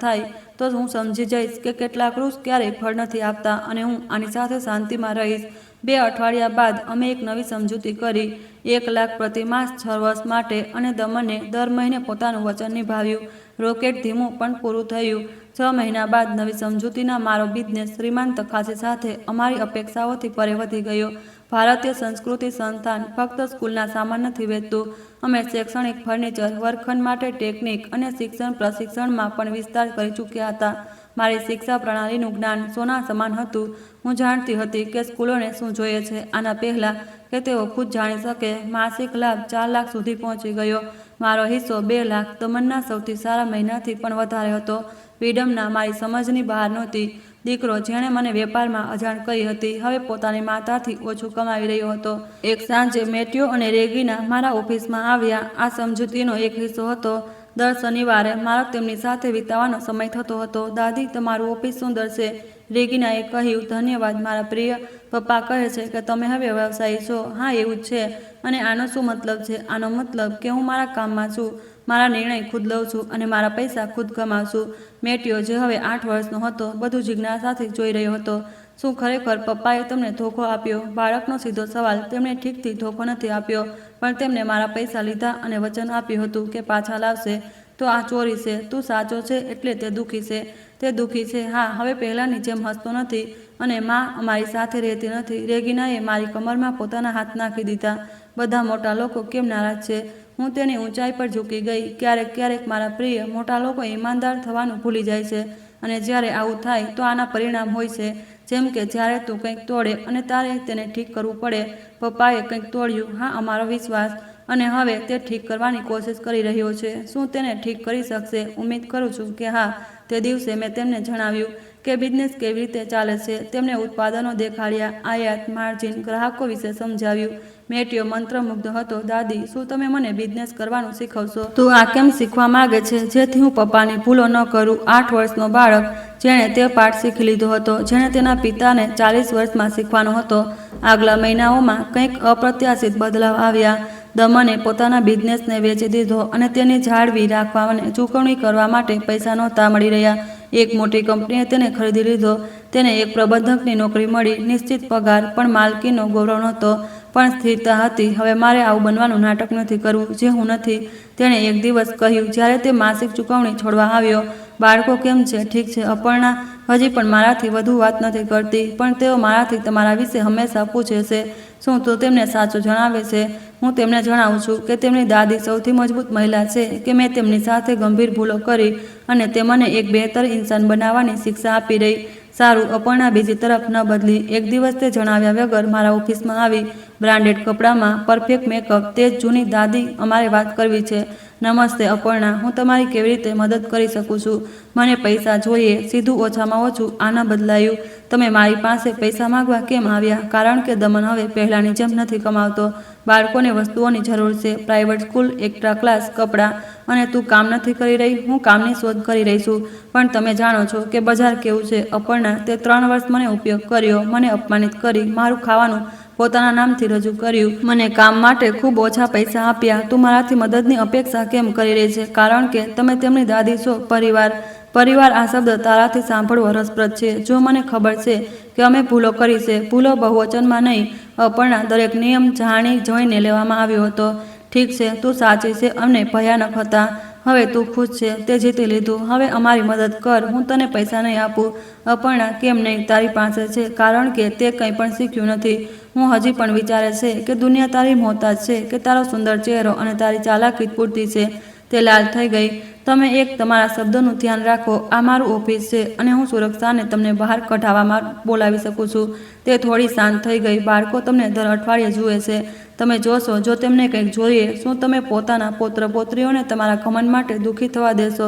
થાય તો હું સમજી જઈશ કે કેટલાક વૃક્ષ ક્યારેય ફળ નથી આપતા અને હું આની સાથે શાંતિમાં રહીશ. 2 અઠવાડિયા બાદ અમે એક નવી સમજૂતી કરી. 1 લાખ પ્રતિ માસ 6 વર્ષ માટે, અને દમને દર મહિને પોતાનું વચન નિભાવ્યું. રોકેટ ધીમું પણ પૂરું થયું. 6 મહિના બાદ નવી સમજૂતીના મારો બિઝનેસ શ્રીમંત ખાસી સાથે અમારી અપેક્ષાઓથી પરે વધી ગયો. ભારતીય સંસ્કૃતિ સંસ્થાન ફક્ત સ્કૂલના સામાન નથી વેચતું. અમે શૈક્ષણિક ફર્નિચર, વર્ગખંડ માટે ટેકનિક અને શિક્ષણ પ્રશિક્ષણમાં પણ વિસ્તાર કરી ચૂક્યા હતા. મારી શિક્ષા પ્રણાલીનું જ્ઞાન સોના સમાન હતું. હું જાણતી હતી કે સ્કૂલોને શું જોઈએ છે આના પહેલાં કે તેઓ ખુદ જાણી શકે. માસિક લાભ 4 લાખ સુધી પહોંચી ગયો. મારો હિસ્સો 2 લાખ દમનના સૌથી સારા મહિનાથી પણ વધારે હતો. વિડંબના મારી સમજની બહાર નહોતી. દીકરો જેણે મને વેપારમાં અજાણ કરી હતી હવે પોતાની માતાથી ઓછું કમાવી રહ્યો હતો. એક સાંજે મેટ્યો અને રેગીના મારા ઓફિસમાં આવ્યા. આ સમજૂતીનો એક હિસ્સો હતો. દર શનિવારે મારો તેમની સાથે વિતાવવાનો સમય થતો હતો. દાદી, તમારું ઓફિસ સુંદર છે, રેગીનાએ કહ્યું. ધન્યવાદ મારા પ્રિય. પપ્પા કહે છે કે તમે હવે વ્યવસાયી છો. હા, એવું જ છે. અને આનો શું મતલબ છે? આનો મતલબ કે હું મારા કામમાં છું, મારા નિર્ણય ખુદ લઉં છું અને મારા પૈસા ખુદ કમાઉં છું. મેટ્યો, જે હવે 8 વર્ષનો હતો, બધું જિજ્ઞાસાથી જોઈ રહ્યો હતો. શું ખરેખર પપ્પાએ તમને ધોખો આપ્યો? બાળકનો સીધો સવાલ. તેમણે ઠીકથી ધોખો નથી આપ્યો, પણ તેમને મારા પૈસા લીધા અને વચન આપ્યું હતું કે પાછા લાવશે. તો આ ચોરી છે. તું સાચો છે એટલે તે દુઃખી છે. તે દુઃખી છે. હા, હવે પહેલાંની જેમ હસતો નથી અને માં અમારી સાથે રહેતી નથી. રેગિનાએ મારી કમરમાં પોતાના હાથ નાખી દીધા. બધા મોટા લોકો કેમ નારાજ છે? હું તેની ઊંચાઈ પર ઝૂકી ગઈ. ક્યારેક મારા પ્રિય, મોટા લોકો ઈમાનદાર થવાનું ભૂલી જાય છે અને જ્યારે આવું થાય તો આના પરિણામ હોય છે. જેમ કે જ્યારે તું કંઈક તોડે અને તારે તેને ઠીક કરવું પડે. પપ્પાએ કંઈક તોડ્યું. હા, અમારો વિશ્વાસ. અને હવે તે ઠીક કરવાની કોશિશ કરી રહ્યો છે. શું તેને ઠીક કરી શકશે? ઉમ્મીદ કરું છું કે હા. તે દિવસે મેં તેમને જણાવ્યું કે બિઝનેસ કેવી રીતે ચાલે છે. તેમને ઉત્પાદનો દેખાડ્યા, આયાત, માર્જિન, ગ્રાહકો વિશે સમજાવ્યું. મેટ્યો મંત્રમુગ્ધ હતો. દાદી, શું તમે મને બિઝનેસ કરવાનું શીખવશો? તું આ કેમ શીખવા માંગે છે? જેથી હું પપ્પાની ભૂલો ન કરું. 8 વર્ષનો બાળક જેણે તે પાઠ શીખી લીધો હતો, જેણે તેના પિતાને 40 વર્ષમાં શીખવાનો હતો. આગલા મહિનાઓમાં કંઈક અપ્રત્યાશિત બદલાવ આવ્યા. દમને પોતાના બિઝનેસને વેચી દીધો અને તેની જાળવી રાખવા અને ચૂકવણી કરવા માટે પૈસા નહોતા મળી રહ્યા. એક મોટી કંપનીએ તેને ખરીદી લીધો. તેને એક પ્રબંધકની નોકરી મળી, નિશ્ચિત પગાર, પણ માલકીનો ગૌરવ નહોતો, પણ સ્થિરતા હતી. હવે મારે આવું બનવાનું નાટક નથી કરવું જે હું નથી, તેણે એક દિવસ કહ્યું જ્યારે તે માસિક ચૂકવણી છોડવા આવ્યો. બાળકો કેમ છે? ઠીક છે. અપર્ણા હજી પણ મારાથી વધુ વાત નથી કરતી, પણ તેઓ મારાથી તમારા વિશે હંમેશા પૂછે છે. શું તું તેમને સાચું જણાવે છે? હું તેમને જણાવું છું કે તેમની દાદી સૌથી મજબૂત મહિલા છે, કે મેં તેમની સાથે ગંભીર ભૂલો કરી અને તે મને એક બહેતર ઇન્સાન બનાવવાની શિક્ષા આપી રહી. સારું. અપર્ણા બીજી તરફ ન બદલી. એક દિવસ તે જણાવ્યા વગર મારા ઓફિસમાં આવી, બ્રાન્ડેડ કપડામાં, પરફેક્ટ મેકઅપ. તે જ જૂની દાદી, અમારે વાત કરવી છે. નમસ્તે અપર્ણા, હું તમારી કેવી રીતે મદદ કરી શકું છું? મને પૈસા જોઈએ. સીધું, ઓછામાં ઓછું. આ ન બદલાયું. તમે મારી પાસે પૈસા માંગવા કેમ આવ્યા? કારણ કે દમન હવે પહેલાંની જેમ નથી કમાવતો. બાળકોને વસ્તુઓની જરૂર છે, પ્રાઇવેટ સ્કૂલ, એક્સ્ટ્રા ક્લાસ, કપડાં. અને તું કામ નથી કરી રહી? હું કામની શોધ કરી રહી છું. પણ તમે જાણો છો કે બજાર કેવું છે. અપર્ણા, તે 3 વર્ષ મને ઉપયોગ કર્યો, મને અપમાનિત કરી, મારું ખાવાનું પોતાના નામથી રજૂ કર્યું, મને કામ માટે ખૂબ ઓછા પૈસા આપ્યા. તું મારાથી મદદની અપેક્ષા કેમ કરી રહી છે? કારણ કે તમે તેમની દાદી છો. પરિવાર આ શબ્દ તારાથી સાંભળવો રસપ્રદ છે. જો મને ખબર છે કે અમે ભૂલો કરી છે, ભૂલો બહુવચનમાં નહીં. અપર્ણા, દરેક નિયમ જાણી જોઈને લેવામાં આવ્યો હતો. ઠીક છે, તું સાચી છે અને ભયાનક હતા. હવે તું ખુશ છે. તે જીતી લીધું. હવે અમારી મદદ કર. હું તને પૈસા નહીં આપું. અપર્ણા, કેમ નહીં? તારી પાસે છે. કારણ કે તે કંઈ પણ શીખ્યું નથી. હું હજી પણ વિચારે છે કે દુનિયા તારી મોહતાજ છે, કે તારો સુંદર ચહેરો અને તારી ચાલાકી પૂરતી છે. તે લાલ થઈ ગઈ. તમે તમારા શબ્દોનું ધ્યાન રાખો. આ મારું ઓફિસ છે અને હું સુરક્ષાને તમને બહાર કઢાવવામાં બોલાવી શકું છું. તે થોડી શાંત થઈ ગઈ. બાળકો તમને દર અઠવાડિયે જુએ છે. તમે જોશો જો તેમને કંઈક જોઈએ. શું તમે પોતાના પૌત્ર પૌત્રીઓને તમારા ઘમંડ માટે દુઃખી થવા દેશો?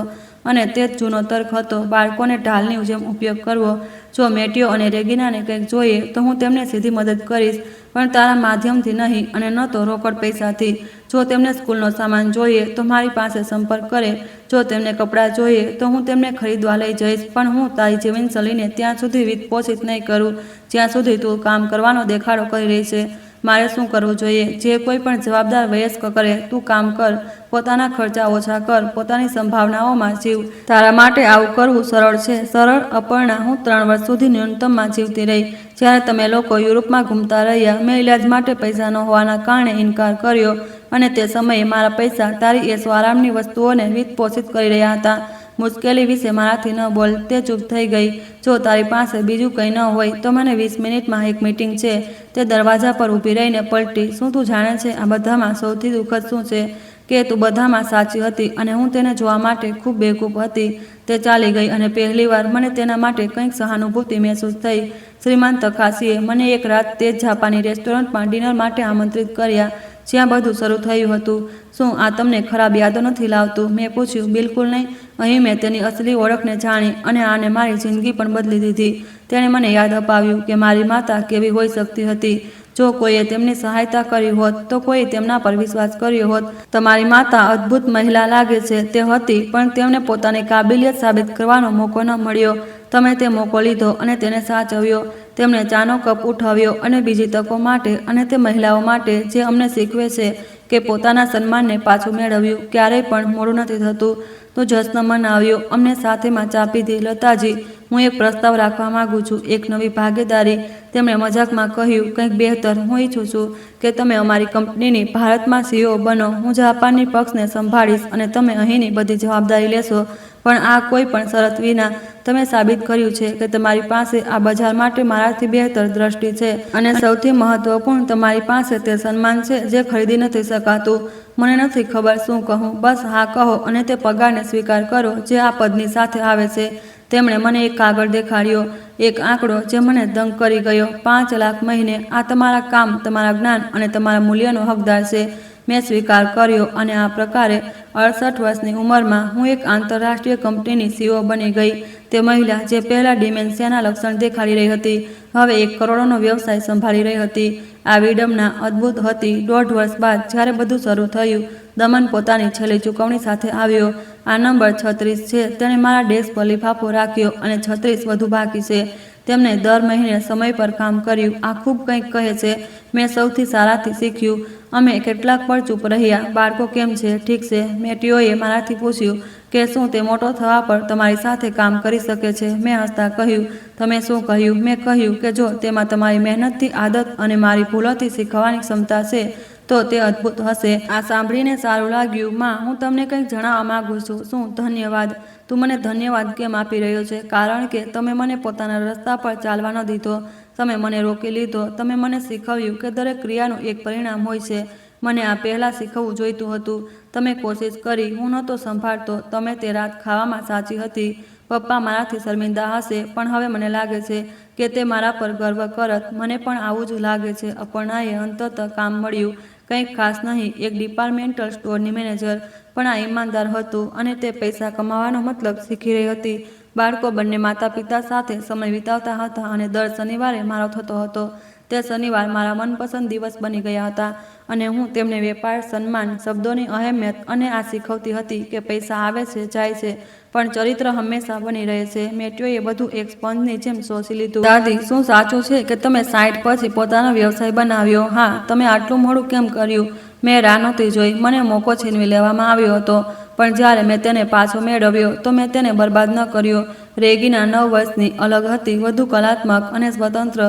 અને તે જ જૂનો તર્ક હતો, બાળકોને ઢાલની જેમ ઉપયોગ કરવો. જો મેટ્યો અને રેગિનાને કંઈક જોઈએ તો હું તેમને સીધી મદદ કરીશ, પણ તારા માધ્યમથી નહીં, અને ન તો રોકડ પૈસાથી. જો તેમને સ્કૂલનો સામાન જોઈએ તો મારી પાસે સંપર્ક કરે. જો તેમને કપડાં જોઈએ તો હું તેમને ખરીદવા લઈ જઈશ, પણ હું તારી જીવનશૈલીને ત્યાં સુધી વિત્તપોષિત નહીં કરું જ્યાં સુધી તું કામ કરવાનો દેખાડો કરી રહી છે. મારે શું કરવું જોઈએ? જે કોઈ પણ જવાબદાર વયસ્ક કરે. તું કામ કર, પોતાના ખર્ચા ઓછા કર, પોતાની સંભાવનાઓમાં જીવ. તારા માટે આવું કરવું સરળ છે. સરળ? અપર્ણા, હું 3 વર્ષ સુધી ન્યૂનતમમાં જીવતી રહી. જ્યારે તમે લોકો યુરોપમાં ઘૂમતા રહ્યા, મેં ઇલાજ માટે પૈસા ન હોવાના કારણે ઇનકાર કર્યો, અને તે સમયે મારા પૈસા તારી એશો આરામની વસ્તુઓને વિત્તપોષિત કરી રહ્યા હતા. મુશ્કેલી વિશે મારાથી ન બોલ. તે ચૂપ થઈ ગઈ. જો તારી પાસે બીજું કંઈ ન હોય તો મને 20 મિનિટમાં એક મીટિંગ છે. તે દરવાજા પર ઊભી રહીને પલટી. શું તું જાણે છે આ બધામાં સૌથી દુઃખદ શું છે? કે તું બધામાં સાચી હતી અને હું તેને જોવા માટે ખૂબ બેકૂફ હતી. તે ચાલી ગઈ અને પહેલીવાર મને તેના માટે કંઈક સહાનુભૂતિ મહેસૂસ થઈ. શ્રીમાન તકાશીએ મને એક રાત તે જ જાપાની રેસ્ટોરન્ટમાં ડિનર માટે આમંત્રિત કર્યા, જ્યાં બધું શરૂ થયું હતું. શું આ તમને ખરાબ યાદો નથી લાવતું? મેં પૂછ્યું. બિલકુલ નહીં. અહીં મેં તેની અસલી ઓળખને જાણી અને આને મારી જિંદગી પણ બદલી દીધી. તેણે મને યાદ અપાવ્યું કે મારી માતા કેવી હોઈ શકતી હતી. જો કોઈએ તેમની સહાયતા કરી હોત તો કોઈ તેમના પર વિશ્વાસ કર્યો હોત. તમારી માતા અદ્ભુત મહિલા લાગે છે તે હતી, પણ તેમને પોતાની કાબિલિયત સાબિત કરવાનો મોકો ન મળ્યો. તમે તે મોકો લીધો અને તેને સાચવ્યો. તેમણે ચાનો કપ ઉઠાવ્યો અને બીજી તકો માટે અને તે મહિલાઓ માટે જે અમને શીખવે છે કે પોતાના સન્માનને પાછું મેળવ્યું ક્યારેય પણ મોડું નથી થતું. તો જશ્ન મનાવ્યો. અમને સાથેમાં ચા પીધી. લતાજી, હું એક પ્રસ્તાવ રાખવા માંગુ છું, એક નવી ભાગીદારી. તેમણે મજાકમાં કહ્યું, કંઈક બહેતર. હું ઈચ્છું છું કે તમે અમારી કંપનીની ભારતમાં CEO બનો. હું જાપાનની પક્ષને સંભાળીશ અને તમે અહીંની બધી જવાબદારી લેશો, પણ આ કોઈ પણ શરત વિના. તમે સાબિત કર્યું છે કે તમારી પાસે આ બજાર માટે મારાથી બહેતર દ્રષ્ટિ છે અને સૌથી મહત્વપૂર્ણ, તમારી પાસે તે સન્માન છે જે ખરીદી નથી શકાતું. મને નથી ખબર શું કહું. બસ હા કહો અને તે પગારને સ્વીકાર કરો જે આ પદની સાથે આવે છે. તેમણે મને એક કાગળ દેખાડ્યો, એક આંકડો જે મને દંગ કરી ગયો. 5 લાખ મહિને. આ તમારા કામ, તમારા જ્ઞાન અને તમારા મૂલ્યનો હકદાર છે. મેં સ્વીકાર કર્યો અને આ પ્રકારે 68 વર્ષની ઉંમરમાં હું એક આંતરરાષ્ટ્રીય કંપનીની CEO બની ગઈ. તે મહિલા જે પહેલા ડિમેન્શિયાના લક્ષણ દેખાડી રહી હતી, હવે 1 કરોડનો વ્યવસાય સંભાળી રહી હતી. આ વિડંબના અદ્ભુત હતી. 1.5 વર્ષ બાદ જ્યારે બધું શરૂ થયું, દમન પોતાની છેલ્લી ચૂકવણી સાથે આવ્યો. આ નંબર 36 છે. તેણે મારા ડેસ્ક પર લિફાફો રાખ્યો અને 36 વધુ બાકી છે. તેમણે દર મહિને સમય પર કામ કર્યું. આ ખૂબ કંઈક કહે છે. મેં સૌથી સારાથી શીખ્યું. અમે કેટલાક પળ ચૂપ રહ્યા. બાળકો કેમ છે? ઠીક છે. મેટ્યોએ મારાથી પૂછ્યું કે શું તે મોટો થવા પર તમારી સાથે કામ કરી શકે છે. મેં હસતા કહ્યું, તમે શું કહ્યું? મેં કહ્યું કે જો તેમાં તમારી મહેનતથી આદત અને મારી ભૂલોથી શીખવાની ક્ષમતા છે તો તે અદ્ભુત હશે. આ સાંભળીને સારું લાગ્યું. માં, હું તમને કંઈક જણાવવા માંગુ છું. શું? ધન્યવાદ. તું મને ધન્યવાદ કેમ આપી રહ્યો છે? કારણ કે તમે મને પોતાના રસ્તા પર ચાલવા ન દીધો. તમે મને રોકી લીધો. તમે મને શીખવ્યું કે દરેક ક્રિયાનું એક પરિણામ હોય છે. મને આ પહેલાં શીખવવું જોઈતું હતું. તમે કોશિશ કરી. હું નહોતો સંભાળતો. તમે તે રાત ખાવામાં સાચી હતી. પપ્પા મારાથી શર્મિંદા હશે, પણ હવે મને લાગે છે કે તે મારા પર ગર્વ કરત. મને પણ આવું જ લાગે છે. અપર્ણાએ અંતતઃ કામ મળ્યું. કંઈક ખાસ નહીં, એક ડિપાર્ટમેન્ટલ સ્ટોરની મેનેજર, પણ આ ઈમાનદાર હતું અને તે પૈસા કમાવાનો મતલબ શીખી રહી હતી. બાળકો બંને માતા પિતા સાથે સમય વિતાવતા હતા અને દર શનિવારે મારો થતો હતો. તે શનિવાર મારા મનપસંદ દિવસ બની ગયા હતા અને હું તેમને વેપાર, સન્માન, શબ્દોની અહેમિયત અને આ શીખવતી હતી કે પૈસા આવે છે, જાય છે, પણ ચરિત્ર હંમેશા બની રહે છે. મેટ્યોએ બધું એક સ્પંજની જેમ શોષી લીધું. દાદી, શું સાચું છે કે તમે 60 પછી પોતાનો વ્યવસાય બનાવ્યો? હા. તમે આટલું મોડું કેમ કર્યું? મેં રાહ નહોતી જોઈ. મને મોકો છીનવી લેવામાં આવ્યો હતો, પણ જ્યારે મેં તેને પાછો મેળવ્યો તો મેં તેને બરબાદ ન કર્યો. રેગીના 9 વર્ષની અલગ હતી, વધુ કલાત્મક અને સ્વતંત્ર.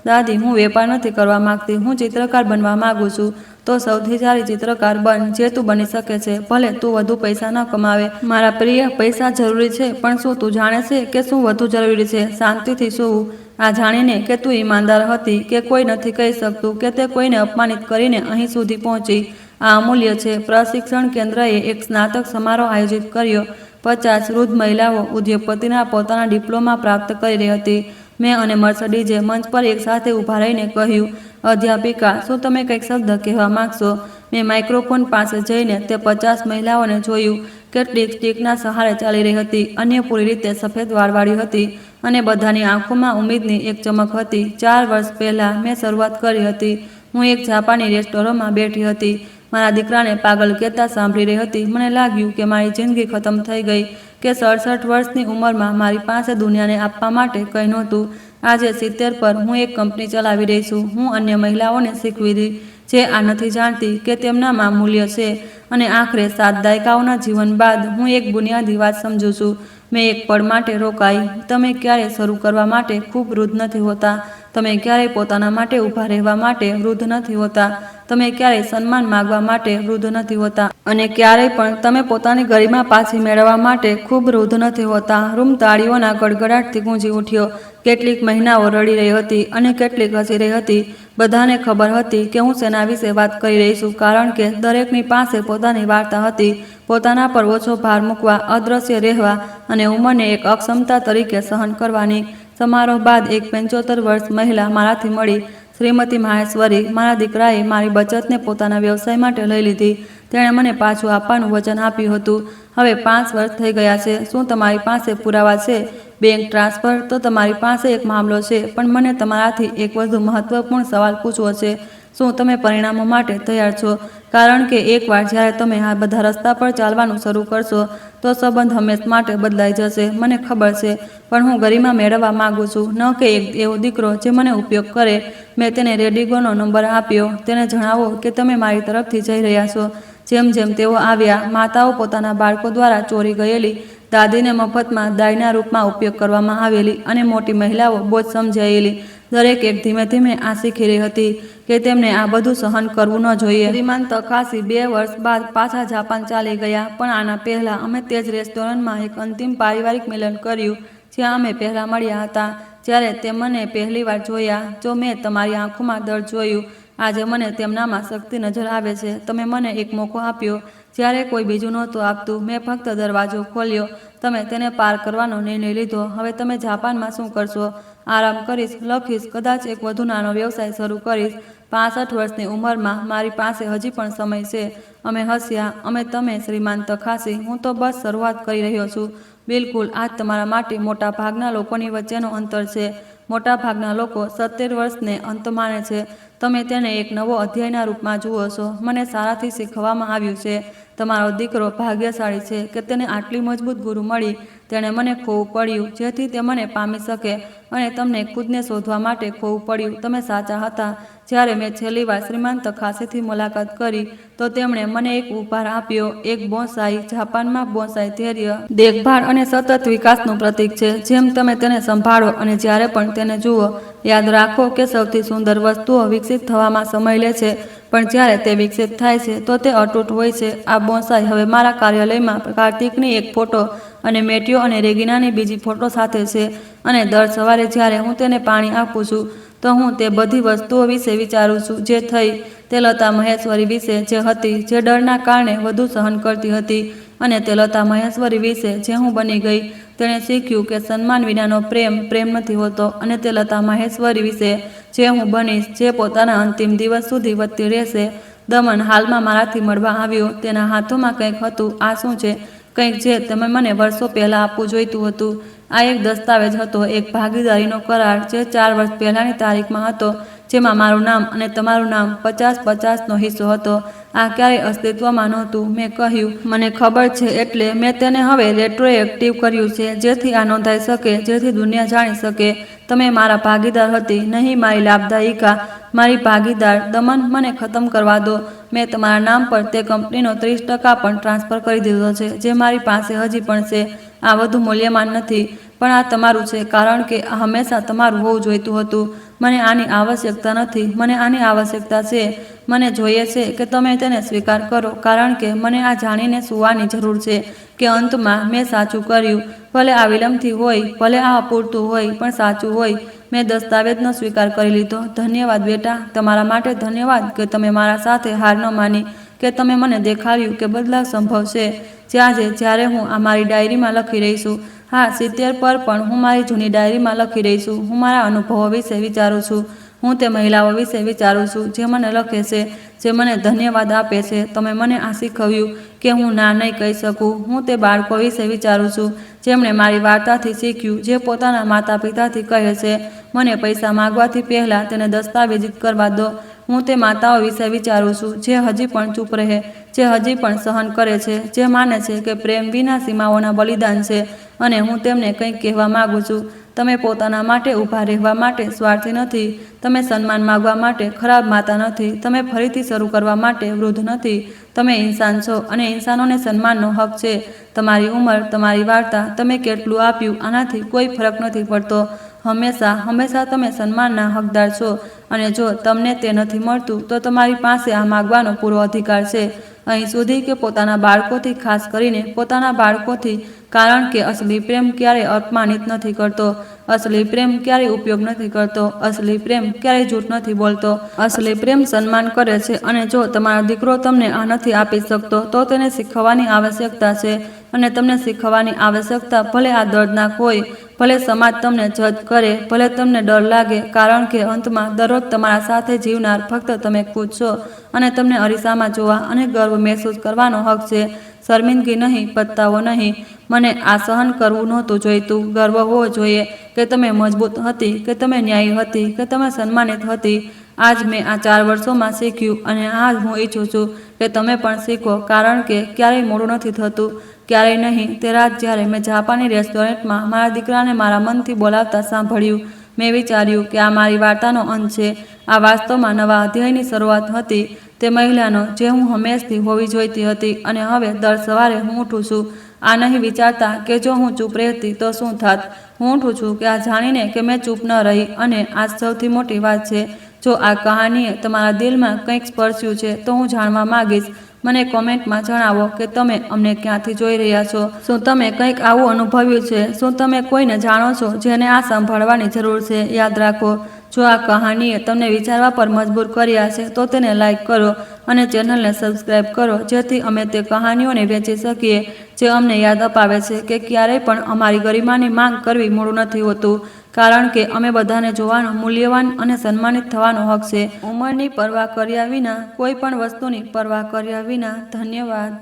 દાદી, હું વેપાર નથી કરવા માંગતી. હું ચિત્રકાર બનવા માંગુ છું. તો સૌથી સારી ચિત્રકાર બન જે તું બની શકે છે, ભલે તું વધુ પૈસા ન કમાવે. મારા પ્રિય, પૈસા જરૂરી છે, પણ શું તું જાણે છે કે શું વધુ જરૂરી છે? શાંતિથી સૂવું. આ જાણીને કે તું ઈમાનદાર હતી, કે કોઈ નથી કહી શકતું કે તે કોઈને અપમાનિત કરીને અહીં સુધી પહોંચી. આ અમૂલ્ય છે. પ્રશિક્ષણ કેન્દ્રએ એક સ્નાતક સમારોહ આયોજિત કર્યો. 50 વૃદ્ધ મહિલાઓ ઉદ્યોગપતિના પોતાના ડિપ્લોમા પ્રાપ્ત કરી રહી હતી. મેં અને મર્સડીઝે મંચ પર એકસાથે ઊભા રહીને કહ્યું, અધ્યાપિકા, શું તમે કંઈક શબ્દ કહેવા માંગશો? મેં માઇક્રોફોન પાસે જઈને તે 50 મહિલાઓને જોયું. કેટલીક સ્ટીકના સહારે ચાલી રહી હતી, અન્ય પૂરી રીતે સફેદ વાળવાળી હતી અને બધાની આંખોમાં ઉમ્મીદની એક ચમક હતી. 4 વર્ષ પહેલાં મેં શરૂઆત કરી હતી. હું એક જાપાની રેસ્ટોરન્ટમાં બેઠી હતી. મારા દીકરાને પાગલ કહેતા સાંભળી રહી હતી. મને લાગ્યું કે મારી જિંદગી ખતમ થઈ ગઈ, કે 67 વર્ષની ઉંમરમાં મારી પાસે દુનિયાને આપવા માટે કંઈ નહોતું. આજે 70 પર હું એક કંપની ચલાવી રહી છું. હું અન્ય મહિલાઓને શીખવી રહી જે આ નથી જાણતી કે તેમનામાં મૂલ્ય છે. અને આખરે 7 દાયકાઓના જીવન બાદ હું એક બુનિયાદી વાત સમજું છું. મેં એક પળ માટે રોકાઈ. તમે ક્યારેય શરૂ કરવા માટે ખૂબ વૃદ્ધ નથી હોતા. તમે ક્યારેય પોતાના માટે ઊભા રહેવા માટે વૃદ્ધ નથી હોતા. તમે ક્યારેય સન્માન માગવા માટે વૃદ્ધ નથી હોતા. અને ક્યારેય પણ તમે પોતાની ગરિમા પાછી મેળવવા માટે ખૂબ વૃદ્ધ નથી હોતા. રૂમ તાળીઓના ગડગડાટથી ગુંજી ઉઠ્યો. કેટલીક મહિલાઓ રડી રહી હતી અને કેટલીક હસી રહી હતી. બધાને ખબર હતી કે હું શેના વિશે વાત કરી રહી છું, કારણ કે દરેકની પાસે પોતાની વાર્તા હતી. પોતાના પર ઓછો ભાર મૂકવા, અદ્રશ્ય રહેવા અને ઉંમરને એક અક્ષમતા તરીકે સહન કરવાની. સમારોહ બાદ એક 75 વર્ષ મહિલા મારાથી મળી. શ્રીમતી માહેશ્વરી, મારા દીકરાએ મારી બચતને પોતાના વ્યવસાય માટે લઈ લીધી. તેણે મને પાછું આપવાનું વચન આપ્યું હતું. હવે 5 વર્ષ થઈ ગયા છે. શું તમારી પાસે પુરાવા છે? Bank transfer? તો તમારી પાસે એક મામલો છે, પણ મને તમારાથી એક વધુ મહત્વપૂર્ણ સવાલ પૂછવો છે. શું તમે પરિણામો માટે તૈયાર છો? કારણ કે એકવાર જ્યારે તમે આ બધા રસ્તા પર ચાલવાનું શરૂ કરશો તો સંબંધ હંમેશ માટે બદલાઈ જશે. મને ખબર છે, પણ હું ગરિમા મેળવવા માંગુ છું, ન કે એક એવો દીકરો જે મને ઉપયોગ કરે. મેં તેને રેડિગોનો નંબર આપ્યો. તેને જણાવો કે તમે મારી તરફથી જઈ રહ્યા છો. જેમ જેમ તેઓ આવ્યા, માતાઓ પોતાના બાળકો દ્વારા ચોરી ગયેલી દાદીને મફતમાં દાયના રૂપમાં ઉપયોગ કરવામાં આવેલી અને મોટી મહિલાઓ બોજ સમજાયેલી. દરેક એક ધીમે ધીમે આ શીખી રહી હતી કે તેમને આ બધું સહન કરવું ન જોઈએ. શ્રીમાન તકાશી 2 વર્ષ બાદ પાછા જાપાન ચાલી ગયા, પણ આના પહેલા અમે તે જ રેસ્ટોરન્ટમાં એક અંતિમ પારિવારિક મિલન કર્યું જ્યાં અમે પહેલા મળ્યા હતા. જ્યારે તે મને પહેલીવાર જોયા, જો મેં તમારી આંખોમાં દર્દ જોયું. આજે મને તેમનામાં શક્તિ નજર આવે છે. તમે મને એક મોકો આપ્યો જ્યારે કોઈ બીજું નહોતું આપતું. મેં ફક્ત દરવાજો ખોલ્યો. તમે તેને પાર કરવાનો નિર્ણય લીધો. હવે તમે જાપાનમાં શું કરશો? આરામ કરીશ, લખીશ, કદાચ એક વધુ નાનો વ્યવસાય શરૂ કરીશ. 65 વર્ષની ઉંમરમાં મારી પાસે હજી પણ સમય છે. અમે હસ્યા. અમે તમે શ્રીમાન તકાશી, હું તો બસ શરૂઆત કરી રહ્યો છું. બિલકુલ, આજ તમારા માટે મોટા ભાગના લોકોની વચ્ચેનો અંતર છે. મોટા ભાગના લોકો 70 વર્ષને અંત માને છે. તમે તેને એક નવો અધ્યાયના રૂપમાં જુઓ છો. મને સારાથી શીખવવામાં આવ્યું છે. તમારો દીકરો ભાગ્યશાળી છે કે તેને આટલી મજબૂત ગુરુ મળી. તેણે મને ખોવું પડ્યું જેથી તે મને પામી શકે, અને તમને ખુદને શોધવા માટે ખોવું પડ્યું. તમે સાચા હતા. જ્યારે મેં છેલ્લી વાર શ્રીમાન તકાશીથી મુલાકાત કરી તો તેમણે મને એક ઉપહાર આપ્યો, એક બોન્સાઈ. જાપાનમાં બોન્સાઈ ધૈર્ય, દેખભાળ અને સતત વિકાસનું પ્રતીક છે. જેમ તમે તેને સંભાળો અને જ્યારે પણ તેને જુઓ, યાદ રાખો કે સૌથી સુંદર વસ્તુઓ વિકસિત થવામાં સમય લે છે, પણ જ્યારે તે વિકસિત થાય છે તો તે અતૂટ હોય છે. આ બોન્સાઈ હવે મારા કાર્યાલયમાં કાર્તિકની એક ફોટો અને મેટ્યો અને રેગિનાની બીજી ફોટો સાથે છે, અને દર સવારે જ્યારે હું તેને પાણી આપું છું તો હું તે બધી વસ્તુઓ વિશે વિચારું છું જે થઈ. તે લતા મહેશ્વરી વિશે જે હતી, જે ડરના કારણે વધુ સહન કરતી હતી, અને તે લતા મહેશ્વરી વિશે જે હું બની ગઈ. તેણે શીખ્યું કે સન્માન વિનાનો પ્રેમ પ્રેમ નથી હોતો. અને તે લતા મહેશ્વરી વિશે જે હું બનીશ, જે પોતાના અંતિમ દિવસ સુધી વધતી રહેશે. દમન હાલમાં મારાથી મળવા આવ્યો. તેના હાથોમાં કંઈક હતું. આ શું છે? કંઈક જે તમે મને વર્ષો પહેલાં આપવું જોઈતું હતું. આ એક દસ્તાવેજ હતો, એક ભાગીદારીનો કરાર જે 4 વર્ષ પહેલાંની તારીખમાં હતો, જેમાં મારું નામ અને તમારું નામ 50-50નો હિસ્સો હતો. આ ક્યારેય અસ્તિત્વમાં નહોતું. મેં કહ્યું, મને ખબર છે, એટલે મેં તેને હવે રેટ્રોએક્ટિવ કર્યું છે, જેથી આ નોંધાઈ શકે, જેથી દુનિયા જાણી શકે તમે મારા ભાગીદાર હતી, નહીં મારી લાભદાયિકા. મારી ભાગીદાર. દમન, મને ખતમ કરવા દો. મેં તમારા નામ પર તે કંપનીનો 30% પણ ટ્રાન્સફર કરી દીધો છે, જે મારી પાસે હજી પણ છે. આ વધુ મૂલ્યવાન નથી, પણ આ તમારું છે, કારણ કે આ હંમેશા તમારું હોવું જોઈતું હતું. મને આની આવશ્યકતા નથી. મને આની આવશ્યકતા છે. મને જોઈએ છે કે તમે તેને સ્વીકાર કરો, કારણ કે મને આ જાણીને સૂવાની જરૂર છે કે અંતમાં મેં સાચું કર્યું. ભલે આ વિલંબથી હોય, ભલે આ અપૂરતું હોય, પણ સાચું હોય. મેં દસ્તાવેજનો સ્વીકાર કરી લીધો. ધન્યવાદ બેટા. તમારા માટે ધન્યવાદ કે તમે મારા સાથે હાર ન માની, કે તમે મને દેખાડ્યું કે બદલાવ સંભવ છે. જ્યારે હું આ મારી ડાયરીમાં લખી રહી છું, હા, 70 પર પણ હું મારી જૂની ડાયરીમાં લખી રહી છું. હું મારા અનુભવો વિશે વિચારું છું. હું તે મહિલાઓ વિશે વિચારું છું જે મને લખે છે, જે મને ધન્યવાદ આપે છે. તમે મને આ શીખવ્યું કે હું ના નહીં કહી શકું. હું તે બાળકો વિશે વિચારું છું જેમણે મારી વાર્તાથી શીખ્યું, જે પોતાના માતા પિતાથી કહે છે, મને પૈસા માંગવાથી પહેલાં તેને દસ્તાવેજીત કરવા દો. હું તે માતાઓ વિશે વિચારું છું જે હજી પણ ચૂપ રહે, જે હજી પણ સહન કરે છે, જે માને છે કે પ્રેમ વિના સીમાઓના બલિદાન છે. અને હું તેમને કંઈક કહેવા માંગુ છું. તમે પોતાના માટે ઊભા રહેવા માટે સ્વાર્થી નથી. તમે સન્માન માંગવા માટે ખરાબ માતા નથી. તમે ફરીથી શરૂ કરવા માટે વૃદ્ધ નથી. તમે ઇન્સાન છો, અને ઇન્સાનોને સન્માનનો હક છે. તમારી ઉંમર, તમારી વાર્તા, તમે કેટલું આપ્યું, આનાથી કોઈ ફરક નથી પડતો. હંમેશા હંમેશા તમે સન્માનના હકદાર છો, અને જો તમને તે નથી મળતું તો તમારી પાસે આ માગવાનો પૂરો અધિકાર છે. અહીં સુધી કે પોતાના બાળકોથી, ખાસ કરીને પોતાના બાળકોથી, કારણ કે અસલી પ્રેમ ક્યારેય અપમાનિત નથી કરતો. અસલી પ્રેમ ક્યારેય ઉપયોગ નથી કરતો. અસલી પ્રેમ ક્યારેય જૂઠ નથી બોલતો. અસલી પ્રેમ સન્માન કરે છે. અને જો તમારો દીકરો તમને આ નથી આપી શકતો તો તેને શીખવવાની આવશ્યકતા છે. અને તમને શીખવવાની આવશ્યકતા, ભલે આ દર્દનાક હોય, ભલે સમાજ તમને જજ કરે, ભલે તમને ડર લાગે, કારણ કે અંતમાં દરરોજ તમારા સાથે જીવનાર ફક્ત તમે ખુદ છો અને તમને અરીસામાં જોવા અને ગર્વ મહેસૂસ કરવાનો હક છે. શર્મિંદગી નહીં, પસ્તાવો નહીં. મને આ સહન કરવું નહોતું જોઈતું. ગર્વ હોવો જોઈએ કે તમે મજબૂત હતી, કે તમે ન્યાયી હતી, કે તમે સન્માનિત હતી. આજ મેં આ 4 વર્ષોમાં શીખ્યું અને આજ હું ઈચ્છું છું કે તમે પણ શીખો, કારણ કે ક્યારેય મોડું નથી થતું, ક્યારેય નહીં. તે રાત જ્યારે મેં જાપાની રેસ્ટોરન્ટમાં મારા દીકરાને મારા મનથી બોલાવતા સાંભળ્યું, મેં વિચાર્યું કે આ મારી વાર્તાનો અંત છે. આ વાસ્તવમાં નવા અધ્યાયની શરૂઆત હતી. તે મહિલાનો જે હું હંમેશથી હોવી જોઈતી હતી અને હવે દર સવારે હું ઉઠું છું આ નહીં વિચારતા કે જો હું ચૂપ રહેતી તો શું થાત. હું ઉઠું છું કે આ જાણીને કે મેં ચૂપ ન રહી. અને આ સૌથી મોટી વાત છે. જો આ કહાનીએ તમારા દિલમાં કંઈક સ્પર્શ્યું છે તો હું જાણવા માંગીશ. મને કોમેન્ટમાં જણાવો કે તમે અમને ક્યાંથી જોઈ રહ્યા છો. શું તમે કંઈક આવું અનુભવ્યું છે? શું તમે કોઈને જાણો છો જેને આ સાંભળવાની જરૂર છે? યાદ રાખો, જો આ કહાનીએ તમને વિચારવા પર મજબૂર કર્યા છે તો તેને લાઈક કરો અને ચેનલને સબસ્ક્રાઈબ કરો, જેથી અમે તે કહાનીઓને વેચી શકીએ જે અમને યાદ અપાવે છે કે ક્યારેય પણ અમારી ગરિમાની માંગ કરવી મોડું નથી હોતું, કારણ કે અમે બધાને જોવાનો, મૂલ્યવાન અને સન્માનિત થવાનો હક છે. ઉંમરની પરવા કર્યા વિના, કોઈ પણ વસ્તુની પરવા કર્યા વિના. ધન્યવાદ.